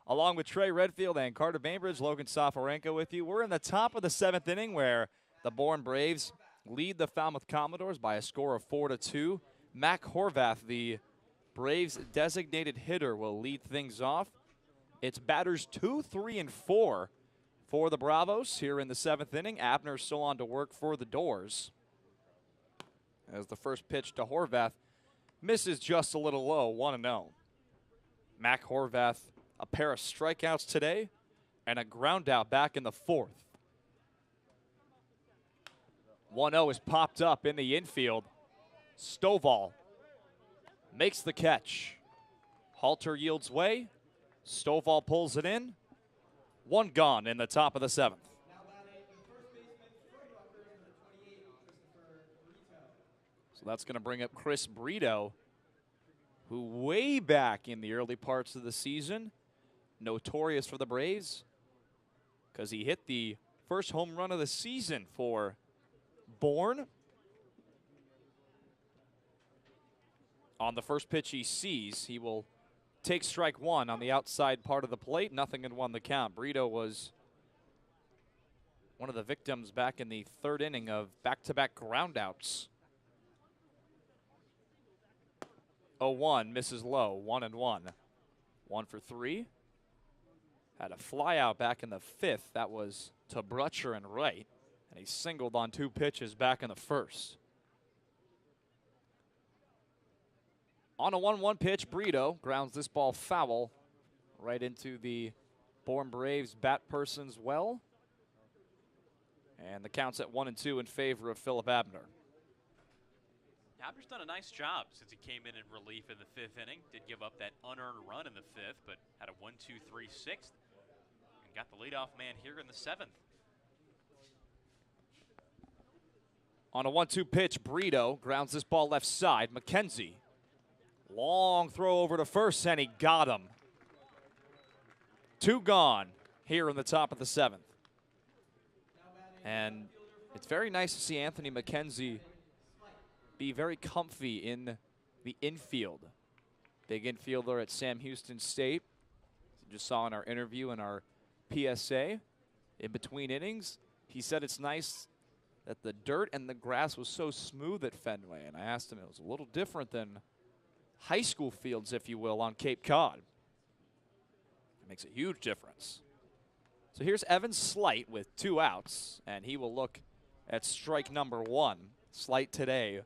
Along with Trey Redfield and Carter Beinbridge, Logan Soforenko with you. We're in the top of the 7th inning where the Bourne Braves lead the Falmouth Commodores by a score of 4-2. Mac Horvath, the Braves' designated hitter, will lead things off. It's batters 2, 3, and 4 for the Bravos here in the 7th inning. Abner still on to work for the Dores. As the first pitch to Horvath misses just a little low, 1-0. Mac Horvath, a pair of strikeouts today and a ground out back in the 4th. 1-0 is popped up in the infield. Stovall makes the catch. Halter yields way. Stovall pulls it in. 1 gone in the top of the 7th. So that's going to bring up Chris Brito, who way back in the early parts of the season, notorious for the Braves, because he hit the first home run of the season for Bourne. On the first pitch he sees, he will take strike 1 on the outside part of the plate. 0-1 the count. Brito was one of the victims back in the 3rd inning of back-to-back groundouts. 0-1, misses low, 1-1. 1 for 3. Had a fly out back in the 5th. That was to Brutcher and right. And he singled on 2 pitches back in the 1st. On a 1-1 pitch, Brito grounds this ball foul right into the Bourne Braves bat person's well. And the count's at 1-2 in favor of Philip Abner. Abner's done a nice job since he came in relief in the 5th inning. Did give up that unearned run in the 5th, but had a 1-2-3 6th. And got the leadoff man here in the 7th. On a 1-2 pitch, Brito grounds this ball left side. McKenzie, long throw over to first, and he got him. 2 gone here in the top of the 7th. And it's very nice to see Anthony McKenzie be very comfy in the infield. Big infielder at Sam Houston State. As you just saw in our interview and our PSA. In between innings, he said it's nice that the dirt and the grass was so smooth at Fenway. And I asked him, it was a little different than high school fields, if you will, on Cape Cod. It makes a huge difference. So here's Evan Slight with 2 outs, and he will look at strike number 1. Slight today,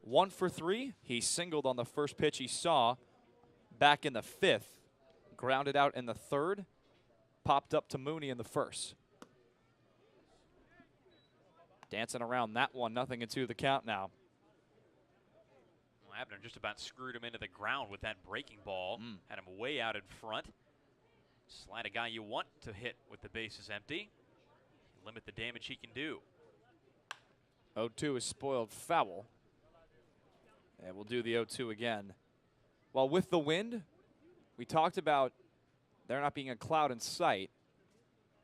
1 for 3. He singled on the first pitch he saw back in the 5th, grounded out in the 3rd, popped up to Mooney in the 1st. Dancing around that one, 0-2 the count now. Well, Abner just about screwed him into the ground with that breaking ball. Had him way out in front. Slide a guy you want to hit with the bases empty. Limit the damage he can do. 0-2 is spoiled foul. And we'll do the 0-2 again. Well, with the wind, we talked about there not being a cloud in sight.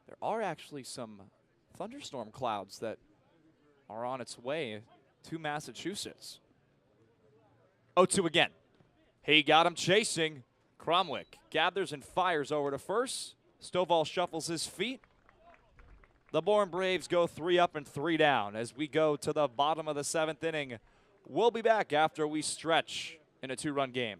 There are actually some thunderstorm clouds that are on its way to Massachusetts. 0-2 again. He got him chasing. Cromwick gathers and fires over to first. Stovall shuffles his feet. The Bourne Braves go 3 up and 3 down as we go to the bottom of the 7th inning. We'll be back after we stretch in a 2-run game.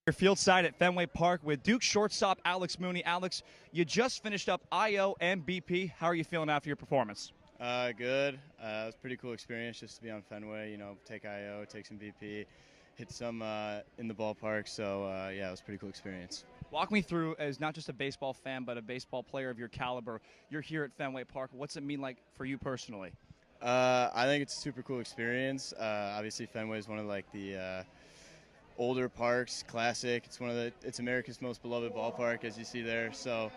Your field side at Fenway Park with Duke shortstop Alex Mooney. Alex, you just finished up IO and BP. How are you feeling after your performance? Good. It was a pretty cool experience just to be on Fenway, you know, take IO, take some BP, hit some in the ballpark. So, yeah, it was a pretty cool experience. Walk me through, as not just a baseball fan, but a baseball player of your caliber. You're here at Fenway Park. What's it mean like for you personally? I think it's a super cool experience. Obviously, Fenway is one of like the older parks, classic. It's America's most beloved ballpark, as you see there. So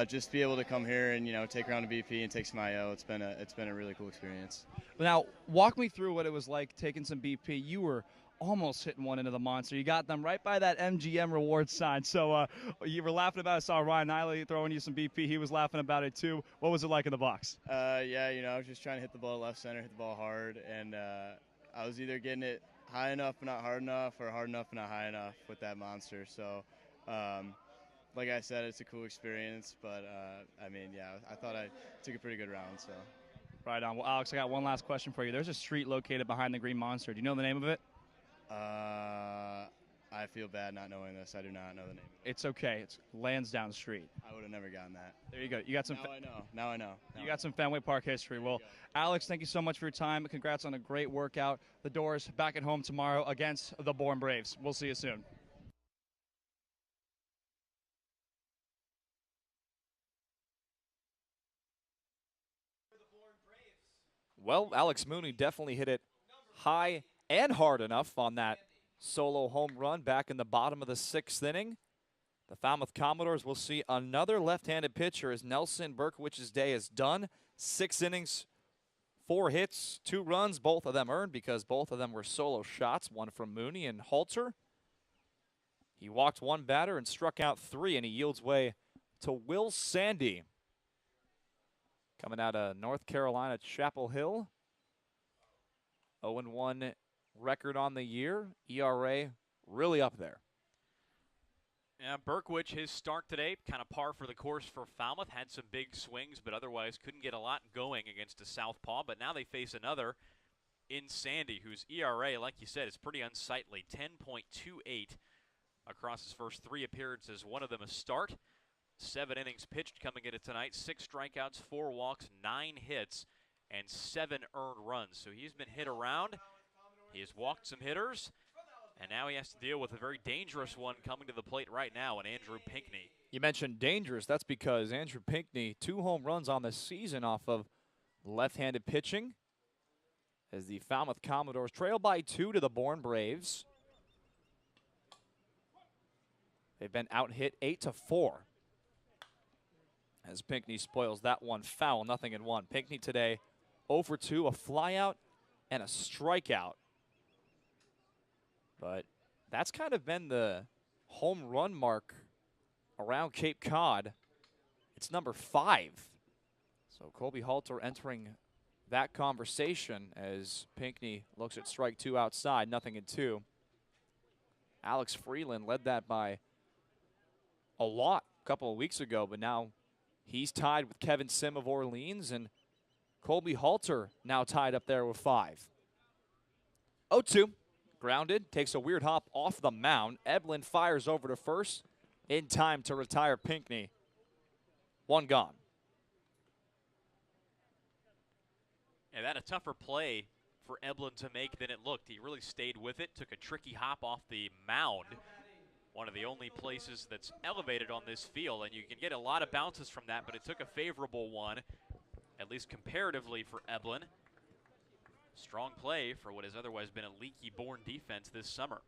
just be able to come here and, you know, take around a BP and take some IO. It's been a really cool experience. Now, walk me through what it was like taking some BP. You were almost hitting one into the monster. You got them right by that MGM reward sign. So you were laughing about it. I saw Ryan Niley throwing you some BP. He was laughing about it too. What was it like in the box? Yeah, you know, I was just trying to hit the ball left center, hit the ball hard, and I was either getting it high enough but not hard enough, or hard enough but not high enough with that monster. So, like I said, it's a cool experience. But I mean, yeah, I thought I took a pretty good round. So, right on. Well, Alex, I got one last question for you. There's a street located behind the Green Monster. Do you know the name of it? I feel bad not knowing this. I do not know the name. It's okay. It's Lansdowne Street. I would have never gotten that. There you go. You got some. Now I know. Now I know. You got some Fenway Park history. Well, Alex, thank you so much for your time. Congrats on a great workout. The Dores back at home tomorrow against the Bourne Braves. We'll see you soon. Well, Alex Mooney definitely hit it high and hard enough on that solo home run back in the bottom of the 6th inning. The Falmouth Commodores will see another left-handed pitcher as Nelson Berkwich's day is done. 6 innings, 4 hits, 2 runs, both of them earned because both of them were solo shots, one from Mooney and Halter. He walked 1 batter and struck out 3, and he yields way to Will Sandy. Coming out of North Carolina, Chapel Hill. 0-1 record on the year. ERA really up there. Yeah, Berkwich, his start today, kind of par for the course for Falmouth. Had some big swings, but otherwise couldn't get a lot going against a southpaw. But now they face another in Sandy, whose ERA, like you said, is pretty unsightly, 10.28 across his first 3 appearances, one of them a start. 7 innings pitched coming into tonight, 6 strikeouts, 4 walks, 9 hits, and 7 earned runs. So he's been hit around. He has walked some hitters, and now he has to deal with a very dangerous one coming to the plate right now in Andrew Pinckney. You mentioned dangerous. That's because Andrew Pinckney, 2 home runs on the season off of left-handed pitching, as the Falmouth Commodores trail by 2 to the Bourne Braves. They've been out-hit 8-4. As Pinckney spoils that one foul, 0-1. Pinckney today 0 for 2, a flyout and a strikeout. But that's kind of been the home run mark around Cape Cod. It's number 5. So Colby Halter entering that conversation as Pinckney looks at strike 2 outside, 0-2. Alex Freeland led that by a lot a couple of weeks ago, but now he's tied with Kevin Sim of Orleans, and Colby Halter now tied up there with 5. 0-2, grounded, takes a weird hop off the mound. Eblin fires over to first in time to retire Pinckney. 1 gone. And that a tougher play for Eblin to make than it looked. He really stayed with it, took a tricky hop off the mound. One of the only places that's elevated on this field, and you can get a lot of bounces from that, but it took a favorable one, at least comparatively for Eblin. Strong play for what has otherwise been a leaky Bourne defense this summer.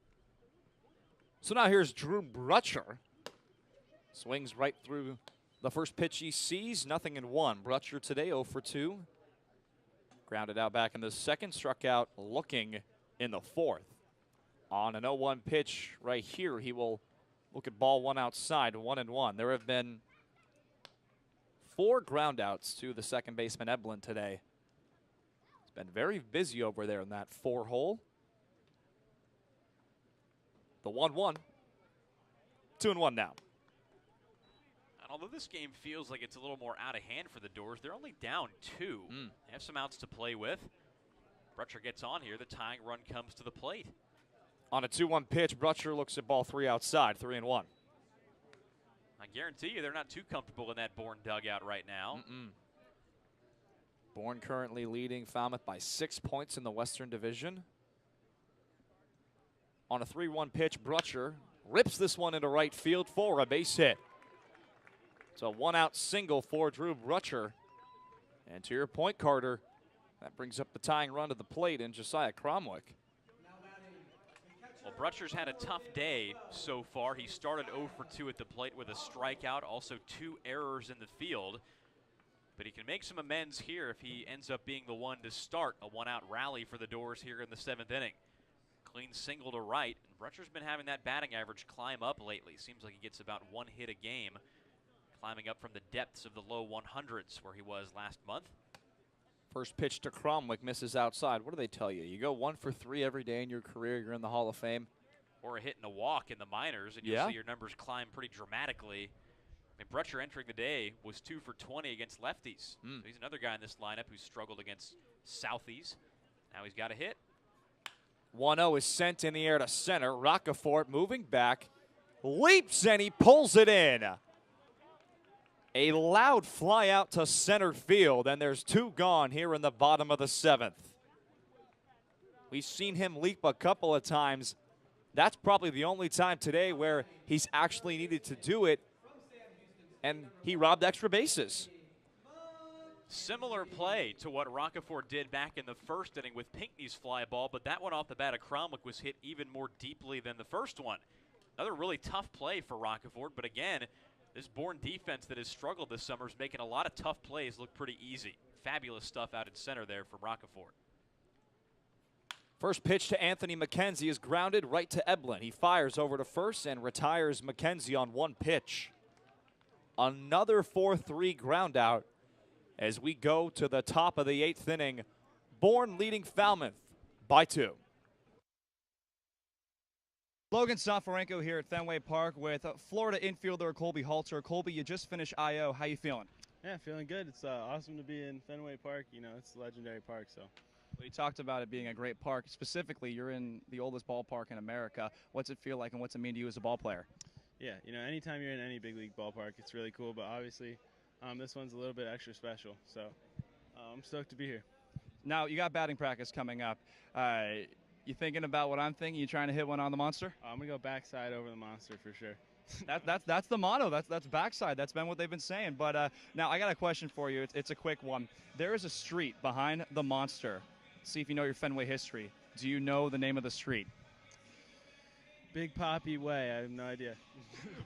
So now here's Drew Brutcher. Swings right through the first pitch he sees, 0-1. Brutcher today 0 for 2. Grounded out back in the second, struck out looking in the 4th. On an 0-1 pitch right here, he will look at ball 1 outside, 1-1. There have been 4 groundouts to the second baseman Eblin today. He's been very busy over there in that 4 hole. The 1-1. 2-1 now. And although this game feels like it's a little more out of hand for the Dores, they're only down 2. They have some outs to play with. Brutcher gets on here. The tying run comes to the plate. On a 2-1 pitch, Brutcher looks at ball 3 outside, 3-1. I guarantee you they're not too comfortable in that Bourne dugout right now. Bourne currently leading Falmouth by 6 points in the Western Division. On a 3-1 pitch, Brutcher rips this one into right field for a base hit. It's a 1-out single for Drew Brutcher. And to your point, Carter, that brings up the tying run to the plate in Josiah Cromwick. Well, Brutcher's had a tough day so far. He started 0 for 2 at the plate with a strikeout, also 2 errors in the field. But he can make some amends here if he ends up being the one to start a 1-out rally for the Dores here in the 7th inning. Clean single to right, and Brutcher's been having that batting average climb up lately. Seems like he gets about 1 hit a game, climbing up from the depths of the low 100s where he was last month. First pitch to Cromwick, misses outside. What do they tell you? You go 1 for 3 every day in your career, you're in the Hall of Fame. Or a hit and a walk in the minors, and you'll see your numbers climb pretty dramatically. I mean, Brutcher entering the day was 2 for 20 against lefties. So he's another guy in this lineup who's struggled against Southies. Now he's got a hit. 1-0 is sent in the air to center. Rocafort moving back, leaps, and he pulls it in. A loud fly out to center field, and there's 2 gone here in the bottom of the 7th. We've seen him leap a couple of times. That's probably the only time today where he's actually needed to do it, and he robbed extra bases. Similar play to what Rocafort did back in the first inning with Pinckney's fly ball, but that one off the bat of Cromwick was hit even more deeply than the first one. Another really tough play for Rocafort, but again, this Bourne defense that has struggled this summer is making a lot of tough plays look pretty easy. Fabulous stuff out in center there from Rocafort. First pitch to Anthony McKenzie is grounded right to Eblin. He fires over to first and retires McKenzie on 1 pitch. Another 4-3 ground out as we go to the top of the 8th inning. Bourne leading Falmouth by 2. Logan Soforenko here at Fenway Park with Florida infielder Colby Halter. Colby, you just finished IO. How you feeling? Yeah, feeling good. It's awesome to be in Fenway Park. You know, it's a legendary park, so Well, you talked about it being a great park. Specifically, you're in the oldest ballpark in America. What's it feel like, and what's it mean to you as a ball player? Yeah, anytime you're in any big league ballpark, it's really cool. But obviously, this one's a little bit extra special. So I'm stoked to be here. Now, you got batting practice coming up. You thinking about what I'm thinking? You trying to hit one on the monster? I'm going to go backside over the monster for sure. That's the motto. That's backside. That's been what they've been saying. But now I got a question for you. It's a quick one. There is a street behind the monster. See if you know your Fenway history. Do you know the name of the street? Big Poppy Way. I have no idea.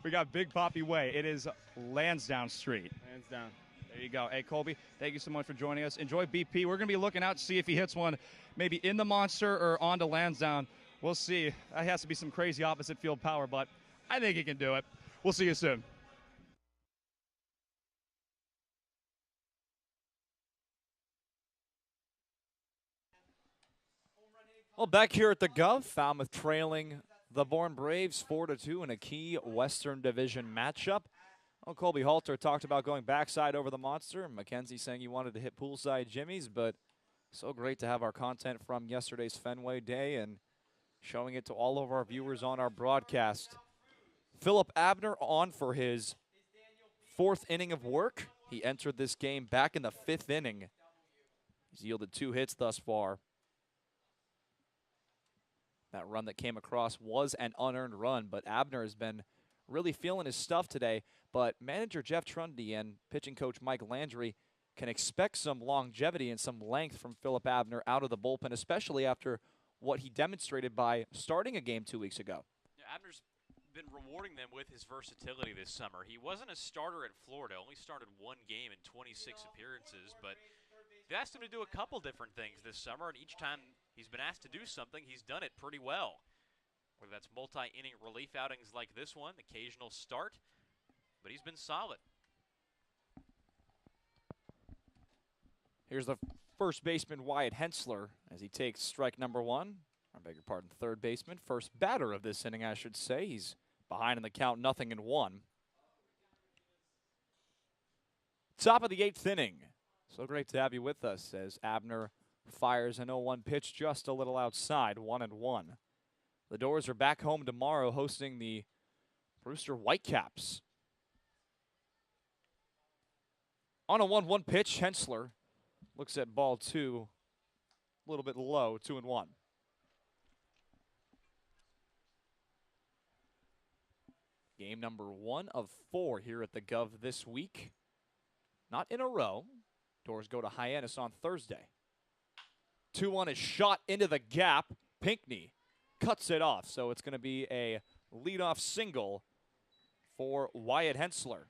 We got Big Poppy Way. It is Lansdowne Street. Lansdowne. There you go. Hey, Colby, thank you so much for joining us. Enjoy BP. We're going to be looking out to see if he hits one maybe in the monster or onto Lansdowne. We'll see. That has to be some crazy opposite field power, but I think he can do it. We'll see you soon. Well, back here at the Gov, Falmouth trailing the Bourne Braves 4-2 in a key Western Division matchup. Well, Colby Halter talked about going backside over the monster. Mackenzie saying he wanted to hit poolside jimmies, but so great to have our content from yesterday's Fenway Day and showing it to all of our viewers on our broadcast. Philip Abner on for his 4th inning of work. He entered this game back in the 5th inning. He's yielded 2 hits thus far. That run that came across was an unearned run, but Abner has been really feeling his stuff today. But manager Jeff Trundy and pitching coach Mike Landry can expect some longevity and some length from Philip Abner out of the bullpen, especially after what he demonstrated by starting a game 2 weeks ago. Yeah, Abner's been rewarding them with his versatility this summer. He wasn't a starter at Florida, only started 1 game in 26 appearances, but they asked him to do a couple different things this summer, and each time he's been asked to do something, he's done it pretty well. Whether that's multi-inning relief outings like this one, occasional start, but he's been solid. Here's the first baseman, Wyatt Hensler, as he takes strike number 1. I beg your pardon, third baseman. First batter of this inning, I should say. He's behind in the count, 0-1. Top of the 8th inning. So great to have you with us as Abner fires an 0-1 pitch just a little outside, 1-1. The Dores are back home tomorrow hosting the Brewster Whitecaps. On a 1-1 pitch, Hensler looks at ball 2, a little bit low, 2-1. Game number 1 of 4 here at the Gov this week. Not in a row. Dores go to Hyannis on Thursday. 2-1 is shot into the gap. Pinckney cuts it off, so it's going to be a leadoff single for Wyatt Hensler.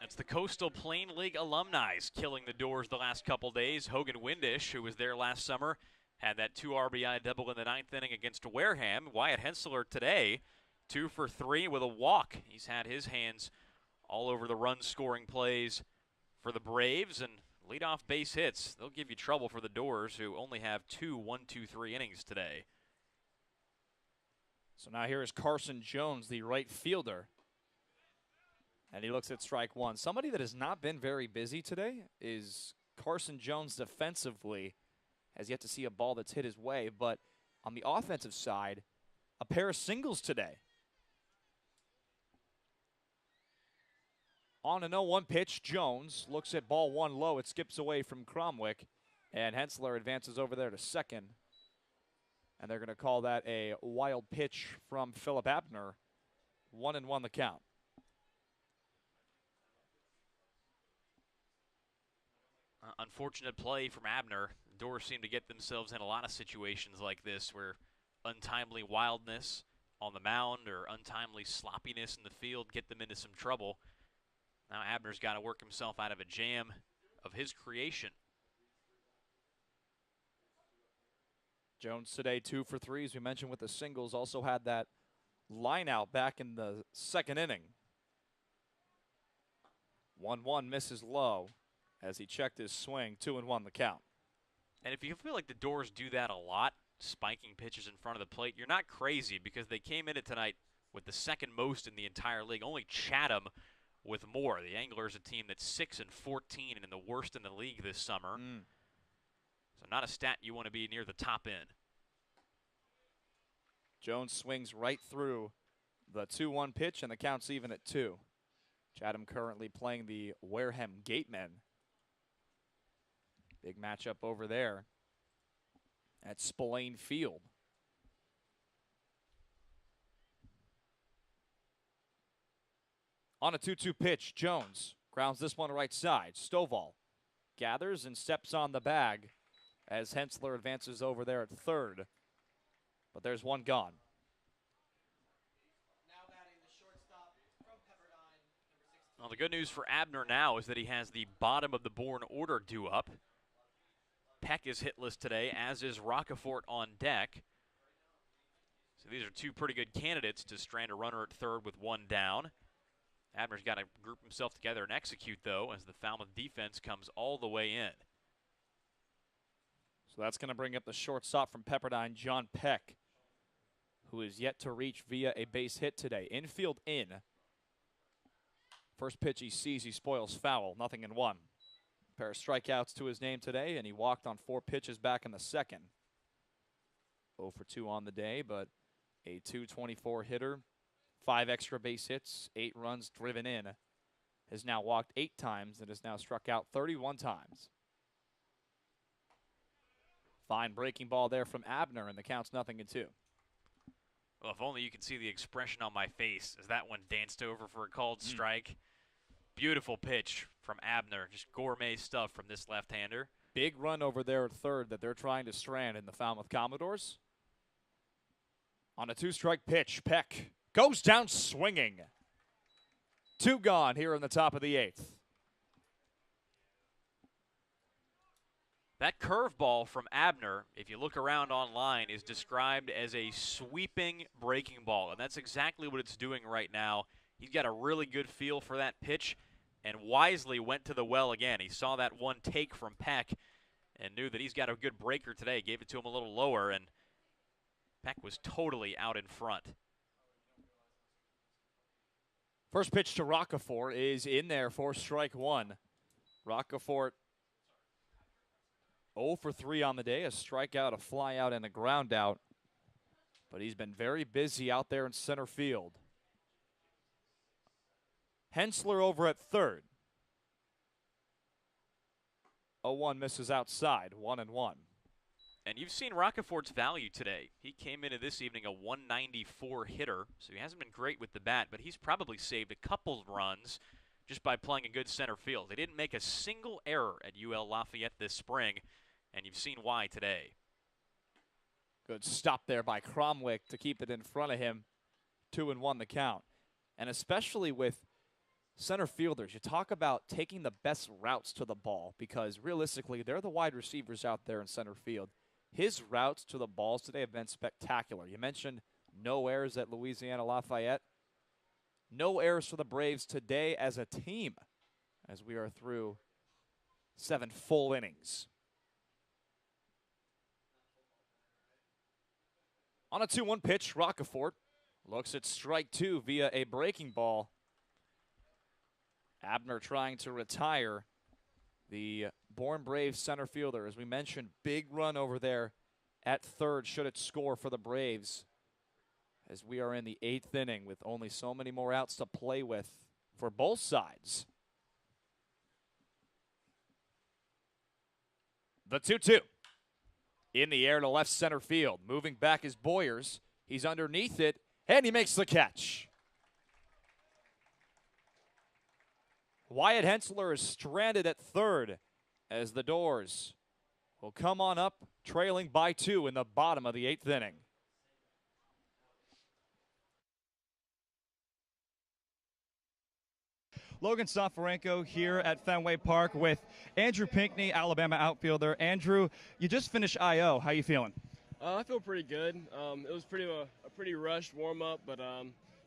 That's the Coastal Plain League alumni killing the Dores the last couple days. Hogan Windish, who was there last summer, had that 2 RBI double in the 9th inning against Wareham. Wyatt Hensler today, 2 for 3 with a walk. He's had his hands all over the run-scoring plays for the Braves and leadoff base hits. They'll give you trouble for the Dores, who only have 2 1-2-3 innings today. So now here is Carson Jones, the right fielder. And he looks at strike 1. Somebody that has not been very busy today is Carson Jones defensively. Has yet to see a ball that's hit his way. But on the offensive side, a pair of singles today. On an 0-1 pitch, Jones looks at ball 1 low. It skips away from Cromwick. And Hensler advances over there to second. And they're going to call that a wild pitch from Philip Abner. 1-1 the count. Unfortunate play from Abner. The Dores seem to get themselves in a lot of situations like this where untimely wildness on the mound or untimely sloppiness in the field get them into some trouble. Now Abner's got to work himself out of a jam of his creation. Jones today 2 for 3, as we mentioned with the singles. Also had that line out back in the 2nd inning. 1-1 misses low as he checked his swing. 2-1 the count. And if you feel like the Dores do that a lot, spiking pitches in front of the plate, you're not crazy because they came in it tonight with the 2nd most in the entire league. Only Chatham with more. The Anglers, a team that's 6-14 and in the worst in the league this summer. So not a stat you want to be near the top end. Jones swings right through the 2-1 pitch, and the count's even at 2. Chatham currently playing the Wareham Gatemen. Big matchup over there at Spillane Field. On a 2-2 pitch, Jones grounds this one right side. Stovall gathers and steps on the bag as Hensler advances over there at third. But there's one gone. Well, the good news for Abner now is that he has the bottom of the Bourne order due up. Peck is hitless today, as is Rocafort on deck. So these are two pretty good candidates to strand a runner at third with one down. Abner's got to group himself together and execute, though, as the Falmouth defense comes all the way in. So that's going to bring up the shortstop from Pepperdine, John Peck, who is yet to reach via a base hit today. Infield in. First pitch he sees, he spoils foul, 0-1. Pair of strikeouts to his name today, and he walked on 4 pitches back in the second. 0 for 2 on the day, but a .224 hitter, 5 extra base hits, 8 runs driven in. Has now walked 8 times and has now struck out 31 times. Fine breaking ball there from Abner, and the count's 0-2. Well, if only you could see the expression on my face as that one danced over for a called strike. Beautiful pitch from Abner. Just gourmet stuff from this left-hander. Big run over there at third that they're trying to strand in the Falmouth Commodores. On a 2-strike pitch, Peck goes down swinging. 2 gone here in the top of the 8th. That curveball from Abner, if you look around online, is described as a sweeping breaking ball, and that's exactly what it's doing right now. He's got a really good feel for that pitch and wisely went to the well again. He saw that one take from Peck and knew that he's got a good breaker today. Gave it to him a little lower, and Peck was totally out in front. First pitch to Rocafort is in there for strike 1. Rocafort 0 for 3 on the day, a strikeout, a fly out, and a ground out. But he's been very busy out there in center field. Hensler over at third. 0-1 misses outside, 1-1. And you've seen Rocafort's value today. He came into this evening a 194 hitter, so he hasn't been great with the bat, but he's probably saved a couple runs just by playing a good center field. They didn't make a single error at UL Lafayette this spring, and you've seen why today. Good stop there by Cromwick to keep it in front of him. 2-1 the count. And especially with center fielders, you talk about taking the best routes to the ball because realistically, they're the wide receivers out there in center field. His routes to the balls today have been spectacular. You mentioned no errors at Louisiana Lafayette. No errors for the Braves today as a team as we are through 7 full innings. On a 2-1 pitch, Rocafort looks at strike 2 via a breaking ball. Abner trying to retire the Bourne Braves center fielder. As we mentioned, big run over there at third should it score for the Braves. As we are in the 8th inning with only so many more outs to play with for both sides. The 2-2. In the air to left center field. Moving back is Boyers. He's underneath it, and he makes the catch. Wyatt Hensler is stranded at third as the Dores will come on up, trailing by 2 in the bottom of the 8th inning. Logan Soforenko here at Fenway Park with Andrew Pinckney, Alabama outfielder. Andrew, you just finished I.O. How you feeling? I feel pretty good. It was a pretty rushed warm-up, but,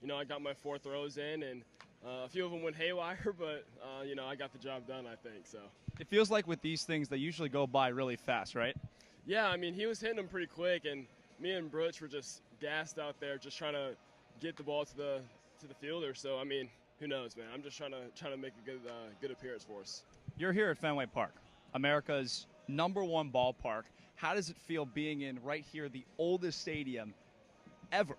you know, I got my 4 throws in, and a few of them went haywire, but, you know, I got the job done, I think. So. It feels like with these things, they usually go by really fast, right? Yeah, I mean, he was hitting them pretty quick, and me and Brutch were just gassed out there just trying to get the ball to the fielder. So, I mean, who knows, man? I'm just trying to make a good appearance for us. You're here at Fenway Park, America's #1 ballpark. How does it feel being in right here, the oldest stadium ever?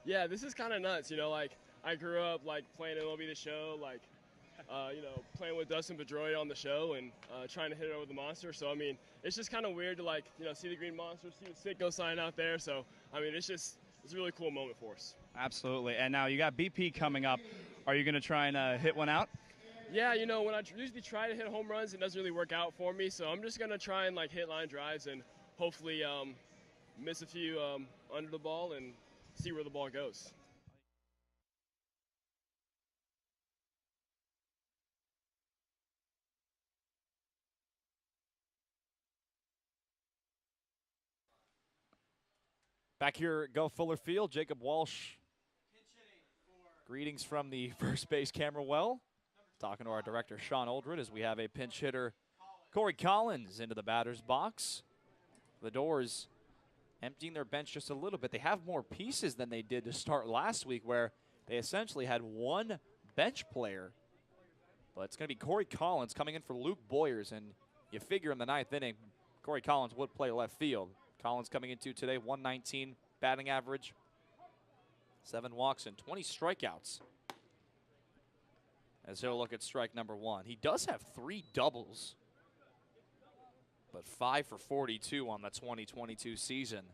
Yeah, this is kind of nuts. You know, like I grew up like playing MLB The Show, like you know, playing with Dustin Pedroia on the show and trying to hit it over the monster. So I mean, it's just kind of weird to like, you know, see the green monster, see the Sitco sign out there. So I mean, it's a really cool moment for us. Absolutely. And now you got BP coming up. Are you going to try and hit one out? Yeah, you know, when I usually try to hit home runs, it doesn't really work out for me. So I'm just going to try and like hit line drives and hopefully miss a few under the ball and see where the ball goes. Back here at Go Fuller Field, Jacob Walsh. Greetings from the first base camera well. Talking to our director, Sean Oldred, as we have a pinch hitter, Corey Collins, into the batter's box. The Dores emptying their bench just a little bit. They have more pieces than they did to start last week, where they essentially had one bench player. But it's going to be Corey Collins coming in for Luke Boyers, and you figure in the 9th inning, Corey Collins would play left field. Collins coming into today, 119 batting average, 7 walks and 20 strikeouts. As he'll look at strike number 1. He does have 3 doubles, but 5 for 42 on the 2022 season.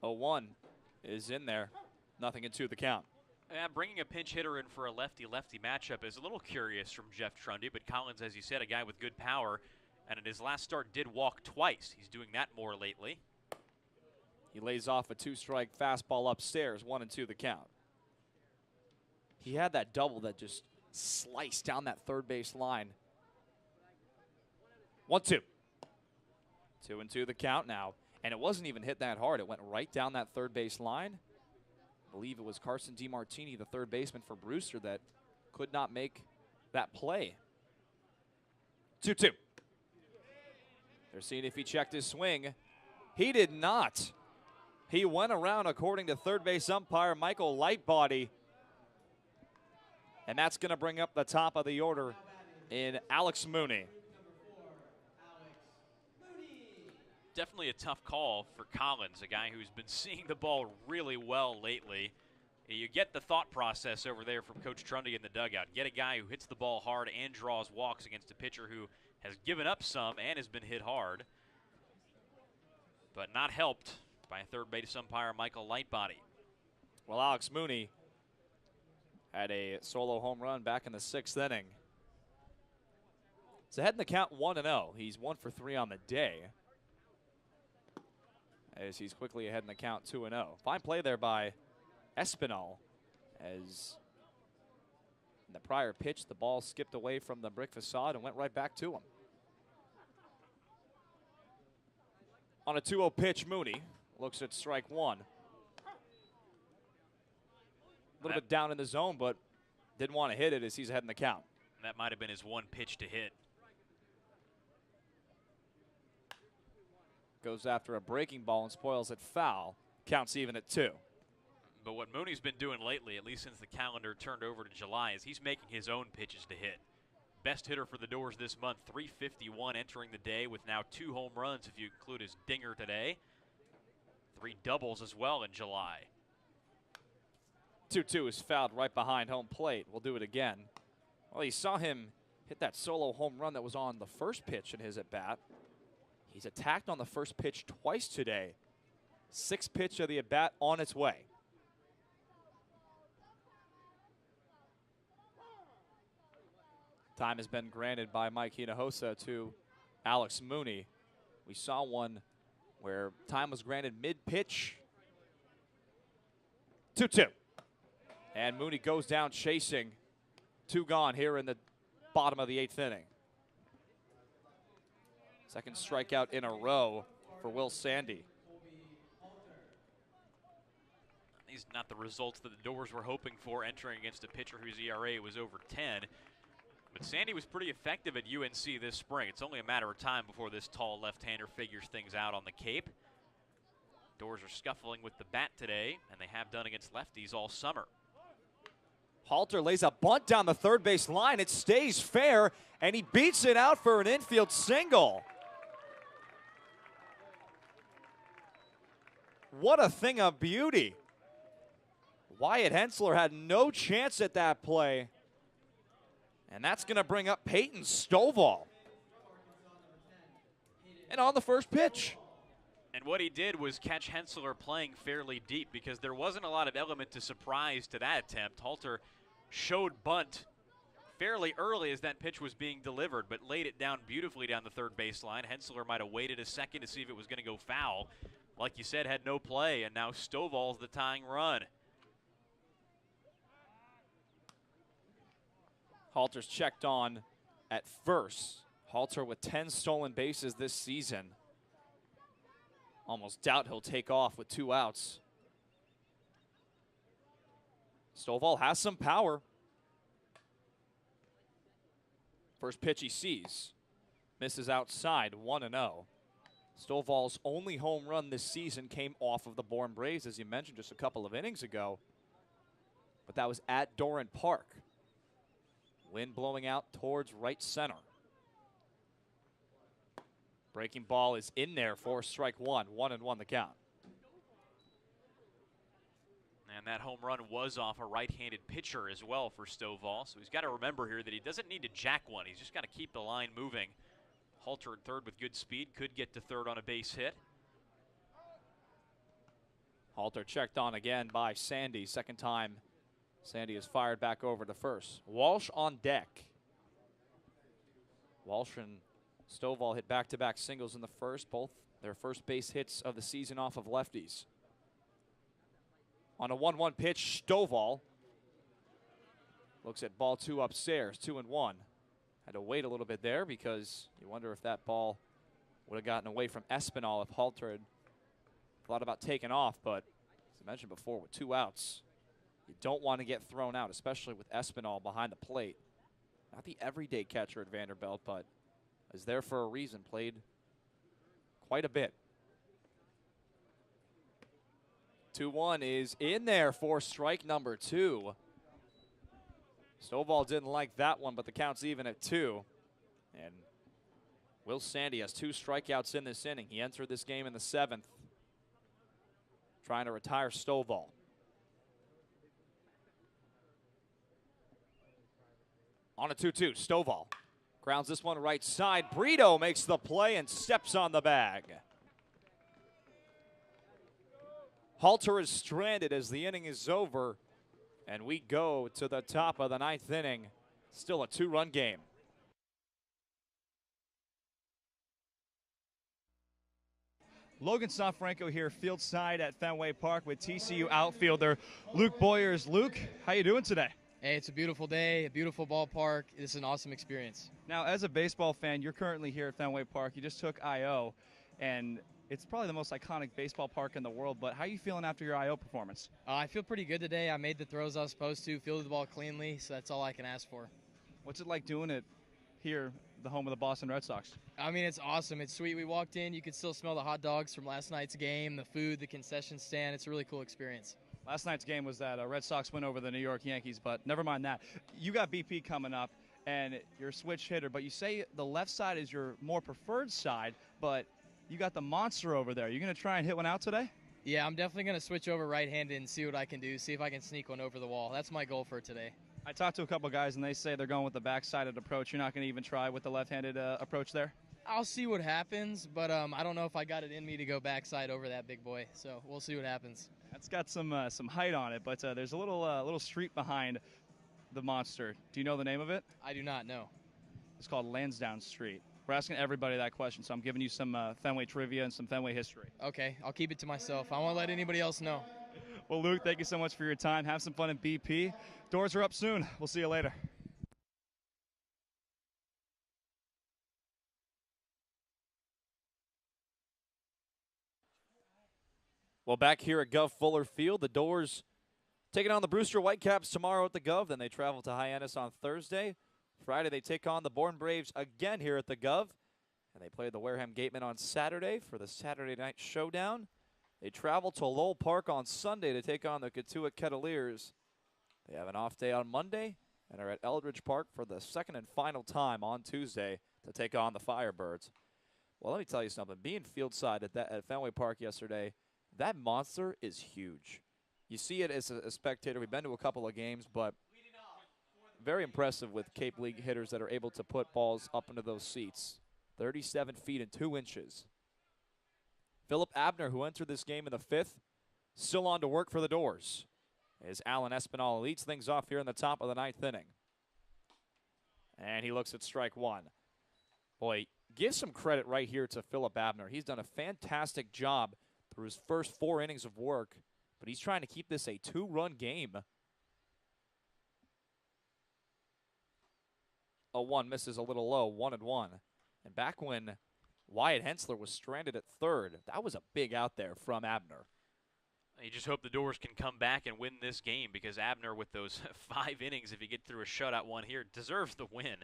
0-1 is in there, nothing into the count. Bringing a pinch hitter in for a lefty-lefty matchup is a little curious from Jeff Trundy, but Collins, as you said, a guy with good power, and in his last start did walk twice. He's doing that more lately. He lays off a 2-strike fastball upstairs, 1-2 the count. He had that double that just sliced down that third base line. 1-2. 2-2 the count now. And it wasn't even hit that hard. It went right down that third base line. I believe it was Carson DiMartini, the third baseman for Brewster, that could not make that play. 2-2. They're seeing if he checked his swing. He did not. He went around, according to third base umpire Michael Lightbody. And that's going to bring up the top of the order in Alex Mooney. Definitely a tough call for Collins, a guy who's been seeing the ball really well lately. You get the thought process over there from Coach Trundy in the dugout. Get a guy who hits the ball hard and draws walks against a pitcher who has given up some and has been hit hard, but not helped by third base umpire Michael Lightbody. Well, Alex Mooney had a solo home run back in the 6th inning. It's ahead in the count 1-0. He's 1 for 3 on the day, as he's quickly ahead in the count 2-0. Fine play there by Espinal, as in the prior pitch, the ball skipped away from the brick facade and went right back to him. On a 2-0 pitch, Mooney looks at strike 1. A little bit down in the zone, but didn't want to hit it as he's ahead in the count. That might have been his one pitch to hit. Goes after a breaking ball and spoils it foul. Counts even at 2. But what Mooney's been doing lately, at least since the calendar turned over to July, is he's making his own pitches to hit. Best hitter for the Dores this month, 351 entering the day with now 2 home runs if you include his dinger today. 3 doubles as well in July. 2-2 is fouled right behind home plate. We'll do it again. Well, you saw him hit that solo home run that was on the first pitch in his at-bat. He's attacked on the first pitch twice today. 6th pitch of the at-bat on its way. Time has been granted by Mike Hinojosa to Alex Mooney. We saw one where time was granted mid-pitch. 2-2. And Mooney goes down chasing. 2 gone here in the bottom of the 8th inning. Second strikeout in a row for Will Sandy. These are not the results that the Dores were hoping for entering against a pitcher whose ERA was over 10. But Sandy was pretty effective at UNC this spring. It's only a matter of time before this tall left-hander figures things out on the Cape. Dores are scuffling with the bat today, and they have done against lefties all summer. Halter lays a bunt down the third base line. It stays fair, and he beats it out for an infield single. What a thing of beauty. Wyatt Hensler had no chance at that play. And that's going to bring up Peyton Stovall. And on the first pitch. And what he did was catch Hensler playing fairly deep because there wasn't a lot of element to surprise to that attempt. Halter showed bunt fairly early as that pitch was being delivered, but laid it down beautifully down the third baseline. Hensler might have waited a second to see if it was going to go foul. Like you said, had no play, and now Stovall's the tying run. Halter's checked on at first. Halter with 10 stolen bases this season. Almost doubt he'll take off with 2 outs. Stovall has some power. First pitch he sees. Misses outside, 1-0. Stovall's only home run this season came off of the Bourne Braves, as you mentioned just a couple of innings ago. But that was at Doran Park. Wind blowing out towards right center. Breaking ball is in there for strike one. 1-1 the count. And that home run was off a right-handed pitcher as well for Stovall. So he's got to remember here that he doesn't need to jack one. He's just got to keep the line moving. Halter at third with good speed. Could get to third on a base hit. Halter checked on again by Sandy. Second time Sandy is fired back over to first. Walsh on deck. Walsh and Stovall hit back-to-back singles in the first. Both their first base hits of the season off of lefties. On a 1-1 pitch, Stovall looks at ball 2 upstairs, 2-1. Had to wait a little bit there because you wonder if that ball would have gotten away from Espinal if Halter had thought about taking off. But as I mentioned before, with 2 outs, you don't want to get thrown out, especially with Espinal behind the plate. Not the everyday catcher at Vanderbilt, but is there for a reason. Played quite a bit. 2-1 is in there for strike number 2. Stovall didn't like that one, but the count's even at 2. And Will Sandy has 2 strikeouts in this inning. He entered this game in the 7th, trying to retire Stovall. On a 2-2, Stovall grounds this one right side. Brito makes the play and steps on the bag. Halter is stranded as the inning is over, and we go to the top of the 9th inning. Still a 2-run game. Logan Soforenko here, field side at Fenway Park with TCU outfielder Luke Boyers. Luke, how you doing today? Hey, it's a beautiful day, a beautiful ballpark. It's an awesome experience. Now, as a baseball fan, you're currently here at Fenway Park. You just took IO, and it's probably the most iconic baseball park in the world, but how are you feeling after your IO performance? I feel pretty good today. I made the throws I was supposed to, fielded the ball cleanly, so that's all I can ask for. What's it like doing it here, the home of the Boston Red Sox? I mean, it's awesome. It's sweet. We walked in, you could still smell the hot dogs from last night's game, the food, the concession stand. It's a really cool experience. Last night's game was that Red Sox win over the New York Yankees, but never mind that. You got BP coming up, and you're a switch hitter, but you say the left side is your more preferred side, but you got the monster over there. You going to try and hit one out today? Yeah, I'm definitely going to switch over right-handed and see what I can do, see if I can sneak one over the wall. That's my goal for today. I talked to a couple guys, and they say they're going with the back-sided approach. You're not going to even try with the left-handed approach there? I'll see what happens, but I don't know if I got it in me to go backside over that big boy, so we'll see what happens. That's got some height on it, but there's a little street behind the monster. Do you know the name of it? I do not know. It's called Lansdowne Street. We're asking everybody that question, so I'm giving you some Fenway trivia and some Fenway history. Okay, I'll keep it to myself. I won't let anybody else know. Well, Luke, thank you so much for your time. Have some fun at BP. Doors are up soon. We'll see you later. Well, back here at Gov Fuller Field, the Dores taking on the Brewster Whitecaps tomorrow at the Gov. Then they travel to Hyannis on Thursday. Friday, they take on the Bourne Braves again here at the Gov. And they play the Wareham Gatemen on Saturday for the Saturday night showdown. They travel to Lowell Park on Sunday to take on the Cotuit Kettleers. They have an off day on Monday and are at Eldridge Park for the second and final time on Tuesday to take on the Firebirds. Well, let me tell you something. Being field side at Fenway Park yesterday, that monster is huge. You see it as a spectator. We've been to a couple of games, but very impressive with Cape League hitters that are able to put balls up into those seats. 37 feet and 2 inches. Philip Abner, who entered this game in the 5th, still on to work for the Dores, as Alan Espinal leads things off here in the top of the 9th inning. And he looks at strike 1. Boy, give some credit right here to Philip Abner. He's done a fantastic job through his first 4 innings of work, but he's trying to keep this a 2-run game. A 1 misses a little low, 1-1. And back when Wyatt Hensler was stranded at 3rd, that was a big out there from Abner. You just hope the Dores can come back and win this game, because Abner, with those 5 innings, if you get through a shutout one here, deserves the win.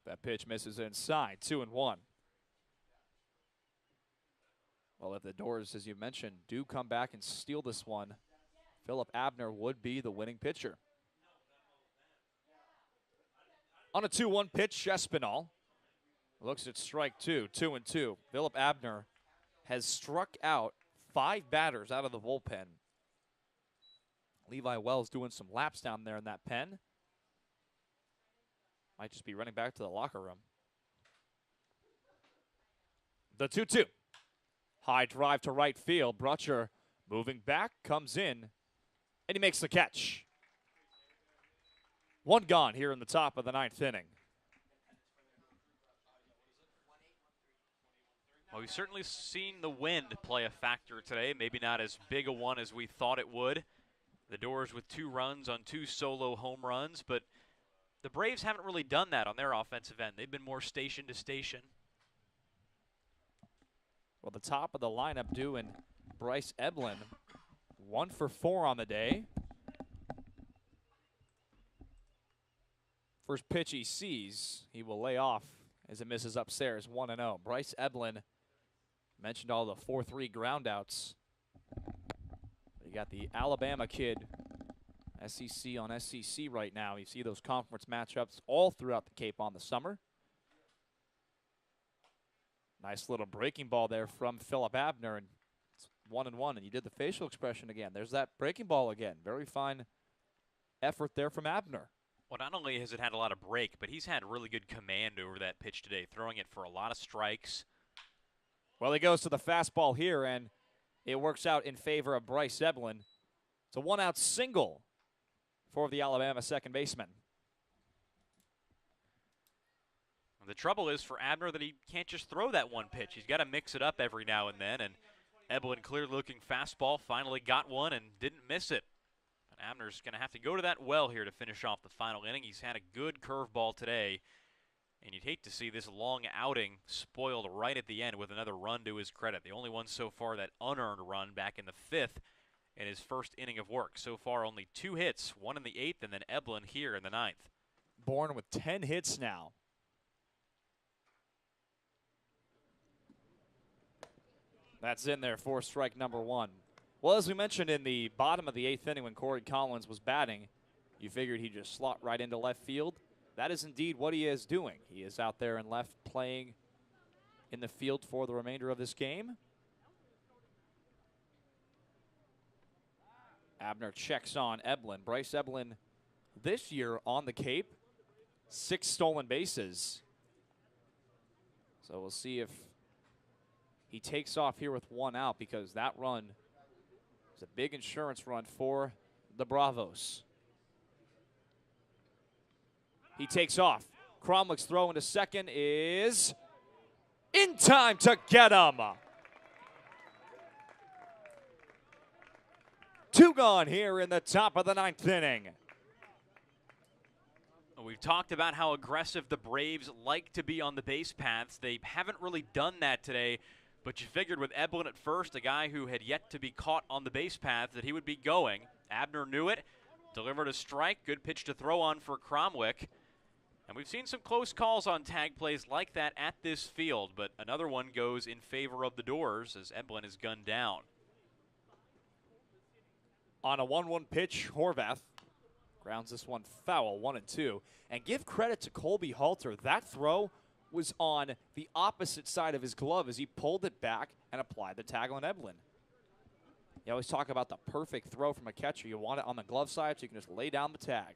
That pitch misses inside, 2-1. Well, if the Dores, as you mentioned, do come back and steal this one, Philip Abner would be the winning pitcher. On a 2-1 pitch, Espinal looks at strike 2, 2-2. Philip Abner has struck out 5 batters out of the bullpen. Levi Wells doing some laps down there in that pen. Might just be running back to the locker room. The 2-2. High drive to right field. Brutcher moving back, comes in, and he makes the catch. 1 gone here in the top of the 9th inning. Well, we've certainly seen the wind play a factor today. Maybe not as big a one as we thought it would. The Dores with 2 runs on 2 solo home runs, but the Braves haven't really done that on their offensive end. They've been more station to station. Well, the top of the lineup doing Bryce Eblin, 1 for 4 on the day. First pitch he sees, he will lay off as it misses upstairs, 1-0. Bryce Eblin mentioned all the 4-3 groundouts. You got the Alabama kid, SEC on SEC right now. You see those conference matchups all throughout the Cape on the summer. Nice little breaking ball there from Philip Abner, and it's 1-1, and you did the facial expression again. There's that breaking ball again. Very fine effort there from Abner. Well, not only has it had a lot of break, but he's had really good command over that pitch today, throwing it for a lot of strikes. Well, he goes to the fastball here, and it works out in favor of Bryce Eblin. It's a 1-out single for the Alabama second baseman. The trouble is for Abner that he can't just throw that one pitch. He's got to mix it up every now and then, and Eblin, clearly looking fastball, finally got one and didn't miss it. And Abner's going to have to go to that well here to finish off the final inning. He's had a good curveball today, and you'd hate to see this long outing spoiled right at the end with another run to his credit. The only one so far, that unearned run back in the 5th in his first inning of work. So far, only 2 hits, 1 in the 8th, and then Eblin here in the 9th. Bourne with 10 hits now. That's in there for strike number 1. Well, as we mentioned in the bottom of the 8th inning when Corey Collins was batting, you figured he'd just slot right into left field. That is indeed what he is doing. He is out there in left playing in the field for the remainder of this game. Abner checks on Eblin. Bryce Eblin this year on the Cape, 6 stolen bases. So we'll see if he takes off here with 1 out, because that run is a big insurance run for the Bravos. He takes off. Cromwick's throw into second is in time to get him. 2 gone here in the top of the 9th inning. We've talked about how aggressive the Braves like to be on the base paths. They haven't really done that today, but you figured with Eblin at first, a guy who had yet to be caught on the base path, that he would be going. Abner knew it, delivered a strike, good pitch to throw on for Cromwick. And we've seen some close calls on tag plays like that at this field, but another one goes in favor of the Dores as Eblin is gunned down. On a 1-1 pitch, Horvath grounds this one foul, 1-2. And give credit to Colby Halter. That throw was on the opposite side of his glove as he pulled it back and applied the tag on Eblin. You always talk about the perfect throw from a catcher. You want it on the glove side so you can just lay down the tag.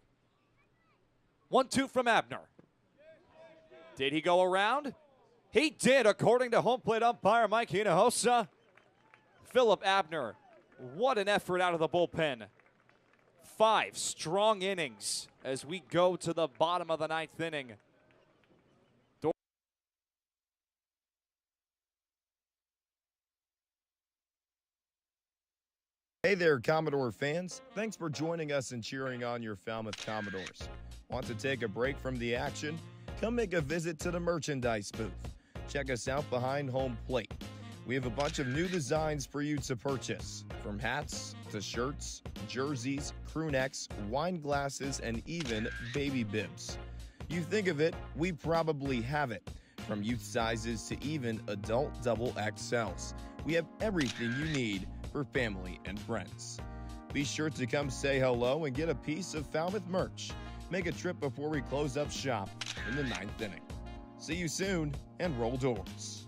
1-2 from Abner. Did he go around? He did, according to home plate umpire Mike Hinojosa. Philip Abner, what an effort out of the bullpen. 5 strong innings as we go to the bottom of the 9th inning. Hey there, Commodore fans. Thanks for joining us and cheering on your Falmouth Commodores. Want to take a break from the action? Come make a visit to the merchandise booth. Check us out behind home plate. We have a bunch of new designs for you to purchase, from hats to shirts, jerseys, crew necks, wine glasses, and even baby bibs. You think of it, we probably have it. From youth sizes to even adult double XLs. We have everything you need for family and friends. Be sure to come say hello and get a piece of Falmouth merch. Make a trip before we close up shop in the 9th inning. See you soon, and roll Dores.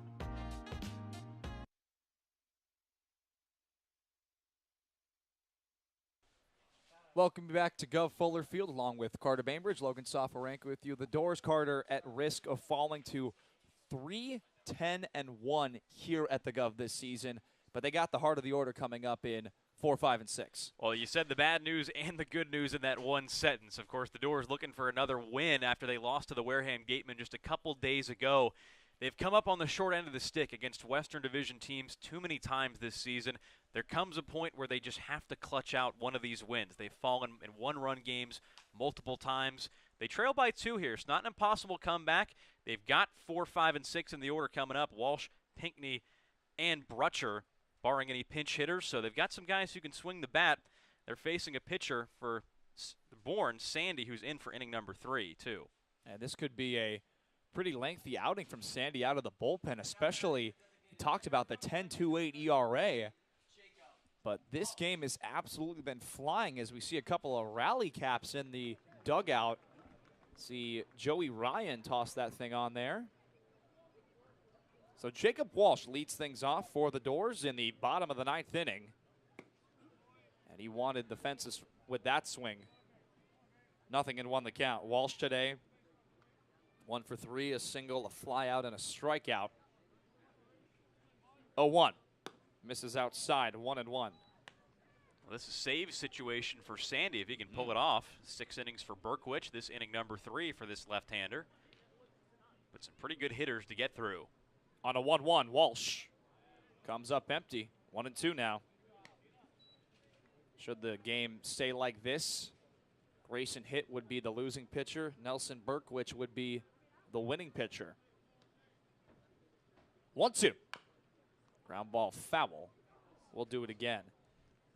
Welcome back to Gov Fuller Field, along with Carter Beinbridge, Logan Soforenko with you. The Dores, Carter, at risk of falling to 3-10-1 here at the Gov this season, but they got the heart of the order coming up in 4, 5, and 6. Well, you said the bad news and the good news in that one sentence. Of course, the Dores looking for another win after they lost to the Wareham Gatemen just a couple days ago. They've come up on the short end of the stick against Western Division teams too many times this season. There comes a point where they just have to clutch out one of these wins. They've fallen in one-run games multiple times. They trail by 2 here. It's not an impossible comeback. They've got 4, 5, and 6 in the order coming up. Walsh, Pinckney, and Brutcher, barring any pinch hitters. So they've got some guys who can swing the bat. They're facing a pitcher for Bourne, Sandy, who's in for inning number 3, too. And this could be a pretty lengthy outing from Sandy out of the bullpen, especially you talked about the 10.28 ERA. But this game has absolutely been flying as we see a couple of rally caps in the dugout. See Joey Ryan toss that thing on there. So Jacob Walsh leads things off for the Dores in the bottom of the 9th inning. And he wanted the fences with that swing. Nothing and 1 the count. Walsh today, 1 for 3, a single, a fly out, and a strikeout. 0-1. Misses outside, 1-1. Well, this is a save situation for Sandy if he can pull it off. 6 innings for Berkwich. This inning number 3 for this left-hander. But some pretty good hitters to get through. On a 1-1, Walsh comes up empty. 1-2 now. Should the game stay like this, Grayson Hitt would be the losing pitcher. Nelson Berkwich would be the winning pitcher. 1-2. Ground ball foul. We'll do it again.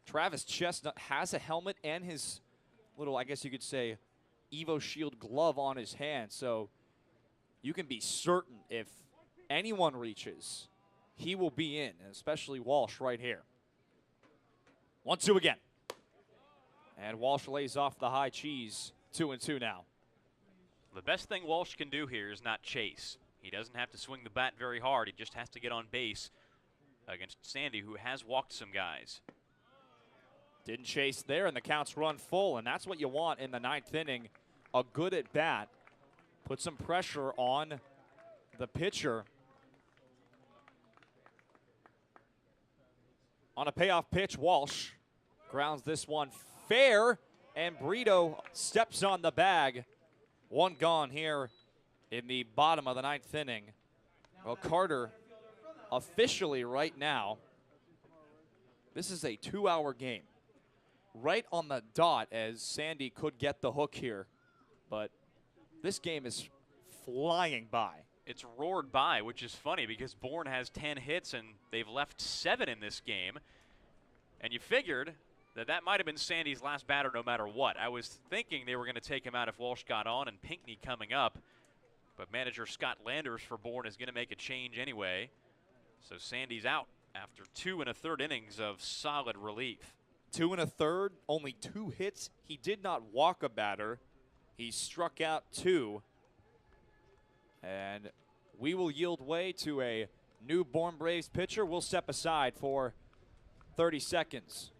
Travis Chestnut has a helmet and his little, I guess you could say, Evo Shield glove on his hand. So you can be certain if anyone reaches, he will be in, especially Walsh right here. 1-2 again. And Walsh lays off the high cheese. 2-2 now. The best thing Walsh can do here is not chase. He doesn't have to swing the bat very hard. He just has to get on base against Sandy, who has walked some guys. Didn't chase there, and the count's run full, and that's what you want in the 9th inning. A good at bat. Put some pressure on the pitcher. On a payoff pitch, Walsh grounds this one fair, and Brito steps on the bag. 1 gone here in the bottom of the 9th inning. Well, Carter, officially right now, this is a 2-hour game. Right on the dot, as Sandy could get the hook here. But this game is flying by. It's roared by, which is funny because Bourne has 10 hits and they've left 7 in this game. And you figured that might have been Sandy's last batter no matter what. I was thinking they were going to take him out if Walsh got on and Pinckney coming up. But manager Scott Landers for Bourne is going to make a change anyway. So Sandy's out after 2 1/3 innings of solid relief. 2 1/3, only 2 hits. He did not walk a batter. He struck out 2. And we will yield way to a new Bourne Braves pitcher. We'll step aside for 30 seconds.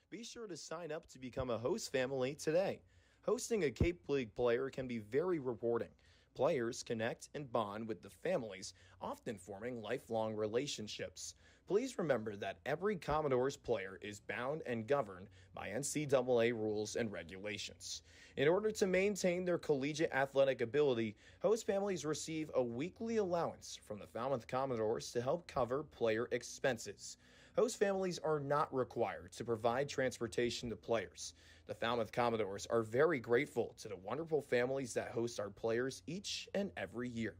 Be sure to sign up to become a host family today. Hosting a Cape League player can be very rewarding. Players connect and bond with the families, often forming lifelong relationships. Please remember that every Commodores player is bound and governed by NCAA rules and regulations. In order to maintain their collegiate athletic ability, host families receive a weekly allowance from the Falmouth Commodores to help cover player expenses. Host families are not required to provide transportation to players. The Falmouth Commodores are very grateful to the wonderful families that host our players each and every year.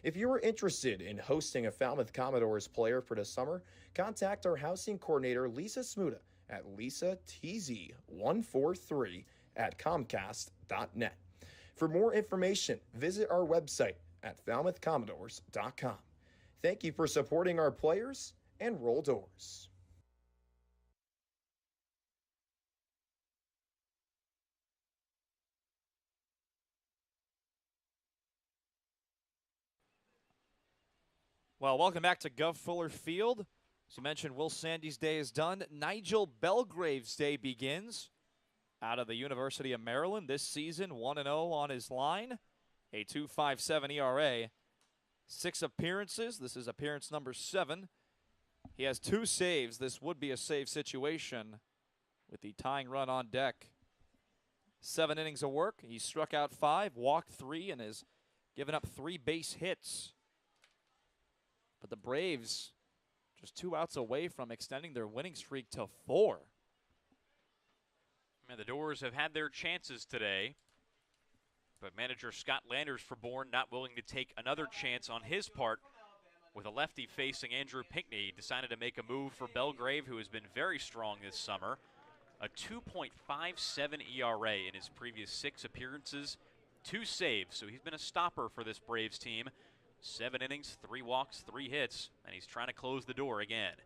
If you are interested in hosting a Falmouth Commodores player for the summer, contact our housing coordinator, Lisa Smuda, at lisatz143@comcast.net. For more information, visit our website at falmouthcommodores.com. Thank you for supporting our players, and roll Dores. Well, welcome back to Gov Fuller Field. As you mentioned, Will Sandy's day is done. Nigel Belgrave's day begins. Out of the University of Maryland this season, 1-0 on his line, a 2.57 ERA. 6 appearances. This is appearance number 7. He has 2 saves. This would be a save situation with the tying run on deck. 7 innings of work. He struck out 5, walked 3, and has given up 3 base hits. But the Braves just 2 outs away from extending their winning streak to 4. And the Dores have had their chances today, but manager Scott Landers for Bourne not willing to take another chance on his part. With a lefty facing Andrew Pinckney, he decided to make a move for Belgrave, who has been very strong this summer. A 2.57 ERA in his previous 6 appearances, 2 saves, so he's been a stopper for this Braves team. 7 innings, 3 walks, 3 hits, and he's trying to close the door again.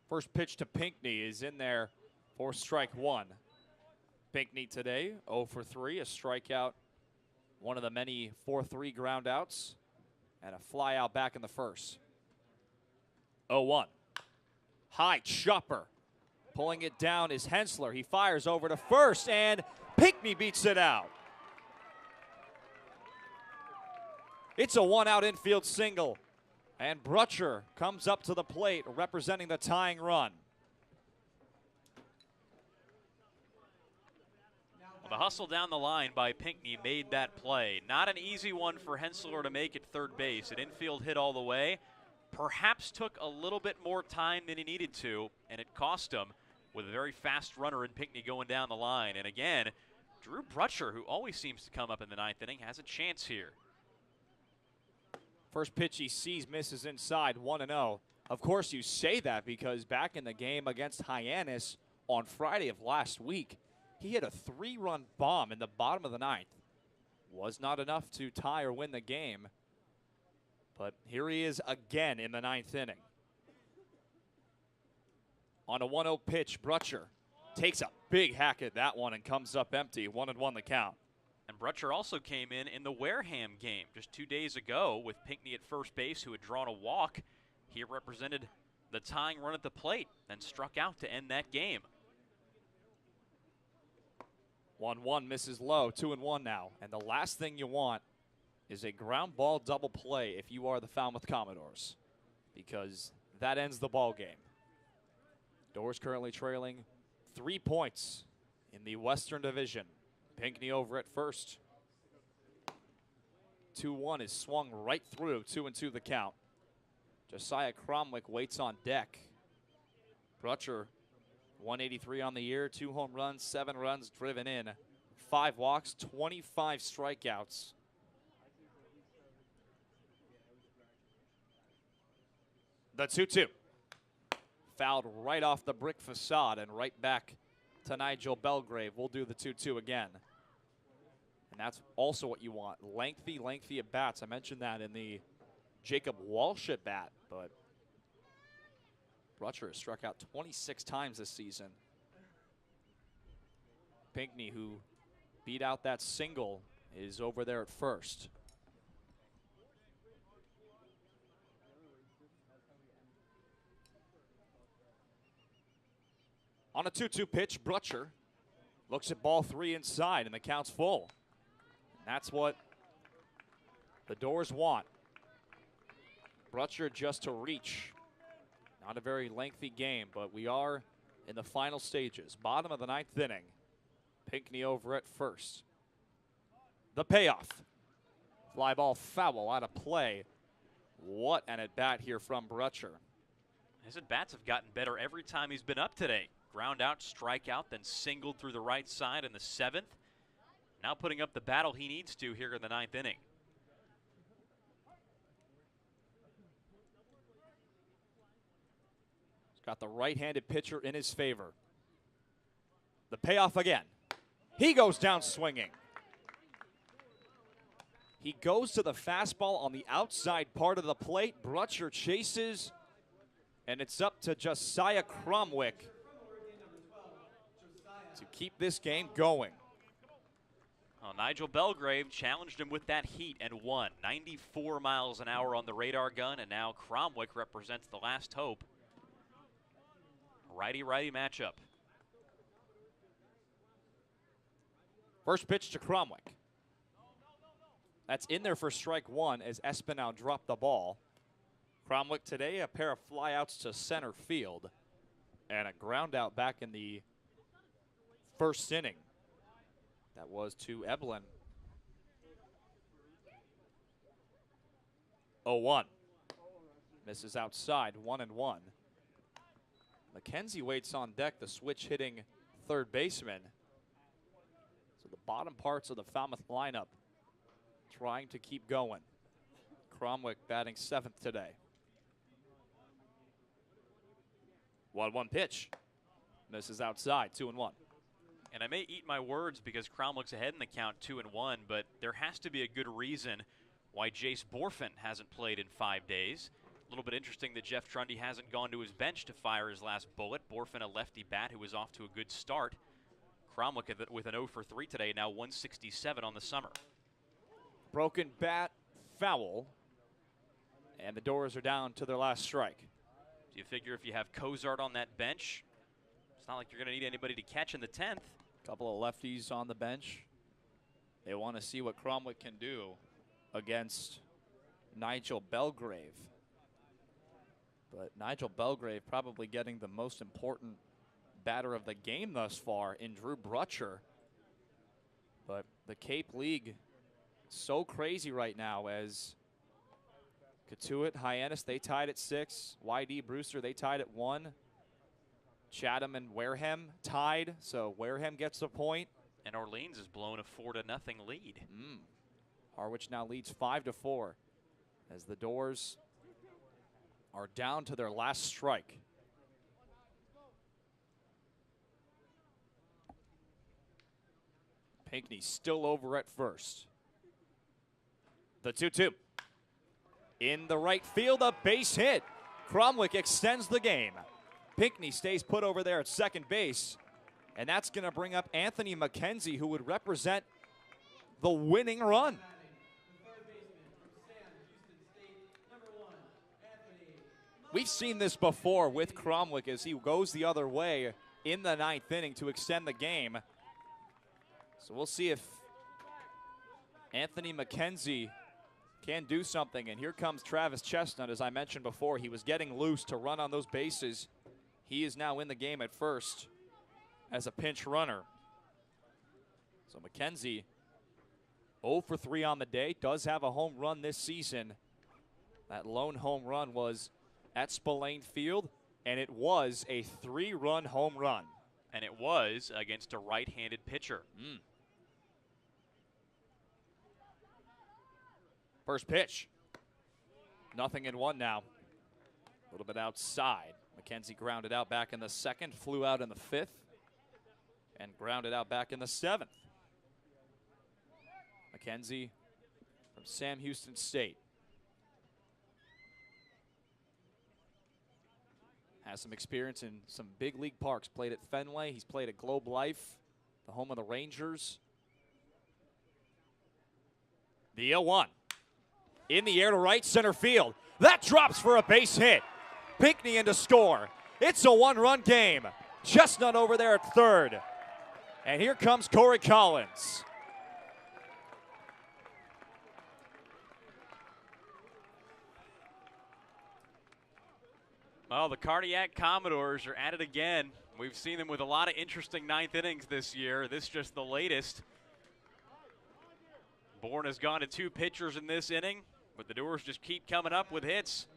First pitch to Pinckney is in there for strike 1. Pinckney today, 0 for 3, a strikeout, one of the many 4-3 ground outs, and a fly out back in the first. 0-1. High chopper. Pulling it down is Hensler. He fires over to first, and Pinckney beats it out. It's a 1-out infield single, and Brutcher comes up to the plate representing the tying run. Well, the hustle down the line by Pinckney made that play. Not an easy one for Hensler to make at third base. An infield hit all the way. Perhaps took a little bit more time than he needed to, and it cost him with a very fast runner in Pinckney going down the line. And again, Drew Brutcher, who always seems to come up in the 9th inning, has a chance here. First pitch he sees misses inside, 1-0. Of course, you say that because back in the game against Hyannis on Friday of last week, he hit a 3-run bomb in the bottom of the 9th. Was not enough to tie or win the game. But here he is again in the 9th inning. On a 1-0 pitch, Brutcher takes a big hack at that one and comes up empty. 1-1 the count. And Brutcher also came in the Wareham game just 2 days ago with Pinckney at first base, who had drawn a walk. He represented the tying run at the plate and struck out to end that game. 1-1 misses low, 2-1 now. And the last thing you want is a ground ball double play if you are the Falmouth Commodores, because that ends the ball game. Dores currently trailing 3 points in the Western Division. Pinckney over at first. 2-1 is swung right through, 2-2 the count. Josiah Cromwick waits on deck. Brutcher, 183 on the year, 2 home runs, 7 runs driven in, 5 walks, 25 strikeouts. The 2-2. Fouled right off the brick facade and right back to Nigel Belgrave. We'll do the 2-2 again. And that's also what you want. Lengthy at bats. I mentioned that in the Jacob Walsh at bat, but Brutcher has struck out 26 times this season. Pinckney, who beat out that single, is over there at first. On a 2-2 pitch, Brutcher looks at ball 3 inside, and the count's full. And that's what the Dores want. Brutcher just to reach. Not a very lengthy game, but we are in the final stages. Bottom of the 9th inning. Pinckney over at first. The payoff. Fly ball foul out of play. What an at-bat here from Brutcher. His at-bats have gotten better every time he's been up today. Ground out, strike out, then singled through the right side in the 7th. Now putting up the battle he needs to here in the 9th inning. He's got the right-handed pitcher in his favor. The payoff again. He goes down swinging. He goes to the fastball on the outside part of the plate. Brutcher chases, and it's up to Josiah Cromwick to keep this game going. Well, Nigel Belgrave challenged him with that heat and won. 94 miles an hour on the radar gun, and now Cromwick represents the last hope. Righty-righty matchup. First pitch to Cromwick. That's in there for strike 1 as Espinal dropped the ball. Cromwick today, a pair of flyouts to center field and a ground out back in the first inning. That was to Eblin. 0-1. Misses outside, 1-1. McKenzie waits on deck, the switch hitting third baseman. So the bottom parts of the Falmouth lineup trying to keep going. Cromwick batting 7th today. 1-1 pitch. Misses outside, 2-1. And I may eat my words because Cromwick's ahead in the count 2-1, but there has to be a good reason why Jace Borfin hasn't played in 5 days. A little bit interesting that Jeff Trundy hasn't gone to his bench to fire his last bullet. Borfin, a lefty bat who was off to a good start. Cromwick with an 0 for 3 today, now 167 on the summer. Broken bat, foul, and the Dores are down to their last strike. Do you figure if you have Cozart on that bench, it's not like you're going to need anybody to catch in the 10th. Couple of lefties on the bench. They want to see what Cromwick can do against Nigel Belgrave. But Nigel Belgrave probably getting the most important batter of the game thus far in Drew Brutcher. But the Cape League so crazy right now as Katuitt, Hyannis, they tied at 6. YD Brewster, they tied at 1. Chatham and Wareham tied, so Wareham gets a point. And Orleans has blown a 4-0 lead. Harwich now leads 5-4 as the Dores are down to their last strike. Pinckney still over at first. The 2-2. In the right field, a base hit. Cromwick extends the game. Pinckney stays put over there at second base. And that's going to bring up Anthony McKenzie, who would represent the winning run. We've seen this before with Cromwick as he goes the other way in the 9th inning to extend the game. So we'll see if Anthony McKenzie can do something. And here comes Travis Chestnut. As I mentioned before, he was getting loose to run on those bases. He is now in the game at first as a pinch runner. So McKenzie 0 for 3 on the day, does have a home run this season. That lone home run was at Spillane Field, and it was a 3-run home run. And it was against a right-handed pitcher. First pitch. 0-1 now. A little bit outside. McKenzie grounded out back in the 2nd, flew out in the 5th, and grounded out back in the 7th. McKenzie from Sam Houston State. Has some experience in some big league parks. Played at Fenway. He's played at Globe Life, the home of the Rangers. The 0-1. In the air to right center field. That drops for a base hit. Pinckney in to score. It's a one-run game. Chestnut over there at third. And here comes Corey Collins. Well, the Cardiac Commodores are at it again. We've seen them with a lot of interesting ninth innings this year. This is just the latest. Bourne has gone to 2 pitchers in this inning, but the Dores just keep coming up with hits.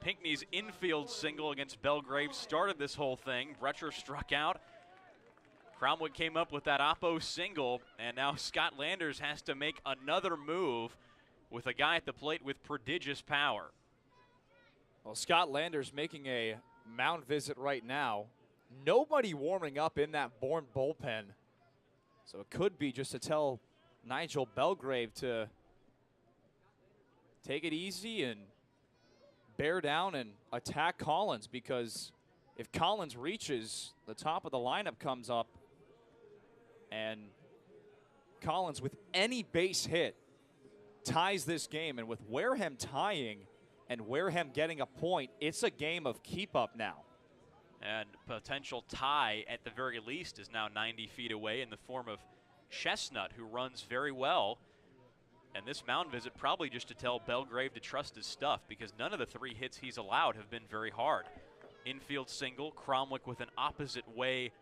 Pinckney's infield single against Belgrave started this whole thing. Brecher struck out. Cromwell came up with that oppo single, and now Scott Landers has to make another move with a guy at the plate with prodigious power. Well, Scott Landers making a mound visit right now. Nobody warming up in that Bourne bullpen. So it could be just to tell Nigel Belgrave to take it easy and bear down and attack Collins, because if Collins reaches, the top of the lineup comes up, and Collins with any base hit ties this game. And with Wareham tying and Wareham getting a point, it's a game of keep up now. And potential tie at the very least is now 90 feet away in the form of Chestnut, who runs very well. And this mound visit probably just to tell Belgrave to trust his stuff, because none of the 3 hits he's allowed have been very hard. Infield single, Cromwell with an opposite way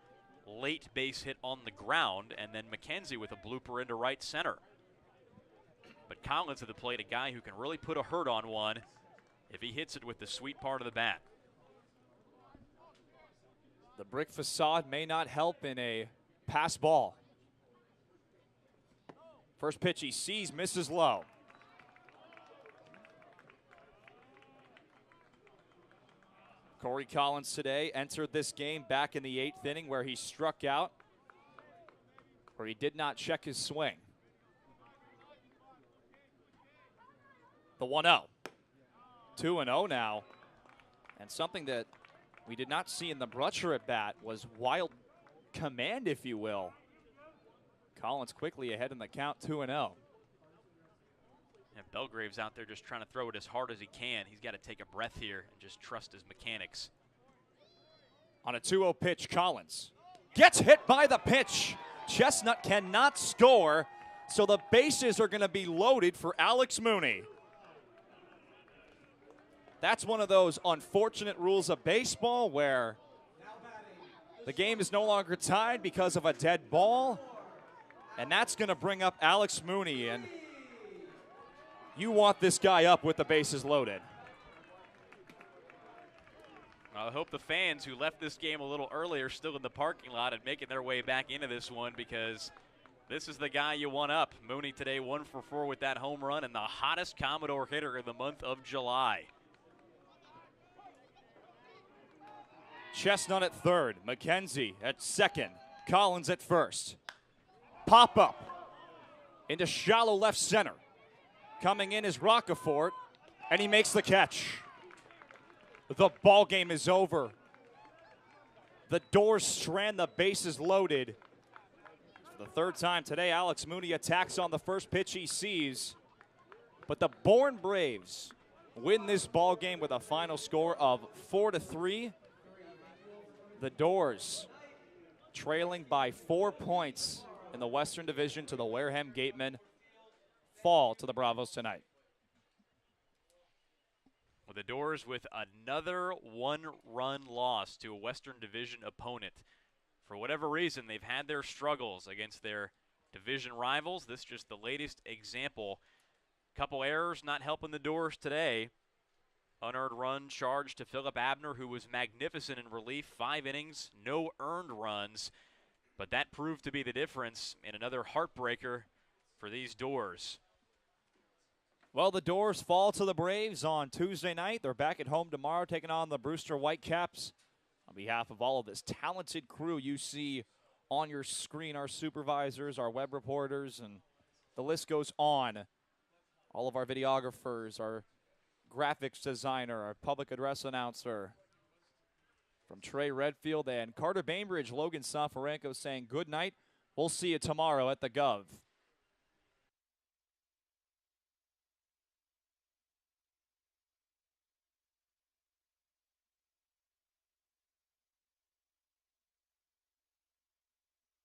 late base hit on the ground, and then McKenzie with a blooper into right center. But Collins at the plate, a guy who can really put a hurt on one if he hits it with the sweet part of the bat. The brick facade may not help in a pass ball. First pitch he sees, misses low. Corey Collins today entered this game back in the 8th inning where he struck out, where he did not check his swing. The 1-0. 2-0 now. And something that we did not see in the Brecher at bat was wild command, if you will. Collins quickly ahead in the count, 2-0. And Belgrave's out there just trying to throw it as hard as he can. He's got to take a breath here and just trust his mechanics. On a 2-0 pitch, Collins gets hit by the pitch. Chestnut cannot score, so the bases are going to be loaded for Alex Mooney. That's one of those unfortunate rules of baseball where the game is no longer tied because of a dead ball. And that's going to bring up Alex Mooney, and you want this guy up with the bases loaded. I hope the fans who left this game a little earlier still in the parking lot and making their way back into this one, because this is the guy you want up. Mooney today 1 for 4 with that home run, and the hottest Commodore hitter in the month of July. Chestnut at third, McKenzie at second, Collins at first. Pop up into shallow left center. Coming in is Rockefort, and he makes the catch. The ball game is over. The Dores strand, the bases loaded. For the 3rd time today, Alex Mooney attacks on the first pitch he sees. But the Bourne Braves win this ball game with a final score of 4-3. The Dores trailing by 4 points in the Western Division to the Wareham Gatemen, fall to the Bravos tonight. Well, the Dores with another 1-run loss to a Western Division opponent. For whatever reason, they've had their struggles against their division rivals. This is just the latest example. Couple errors not helping the Dores today. Unearned run charged to Philip Abner, who was magnificent in relief. 5 innings, no earned runs. But that proved to be the difference in another heartbreaker for these Dores. Well, the Dores fall to the Braves on Tuesday night. They're back at home tomorrow, taking on the Brewster Whitecaps. On behalf of all of this talented crew you see on your screen, our supervisors, our web reporters, and the list goes on. All of our videographers, our graphics designer, our public address announcer, from Trey Redfield and Carter Beinbridge, Logan Soforenko saying good night. We'll see you tomorrow at the Gov.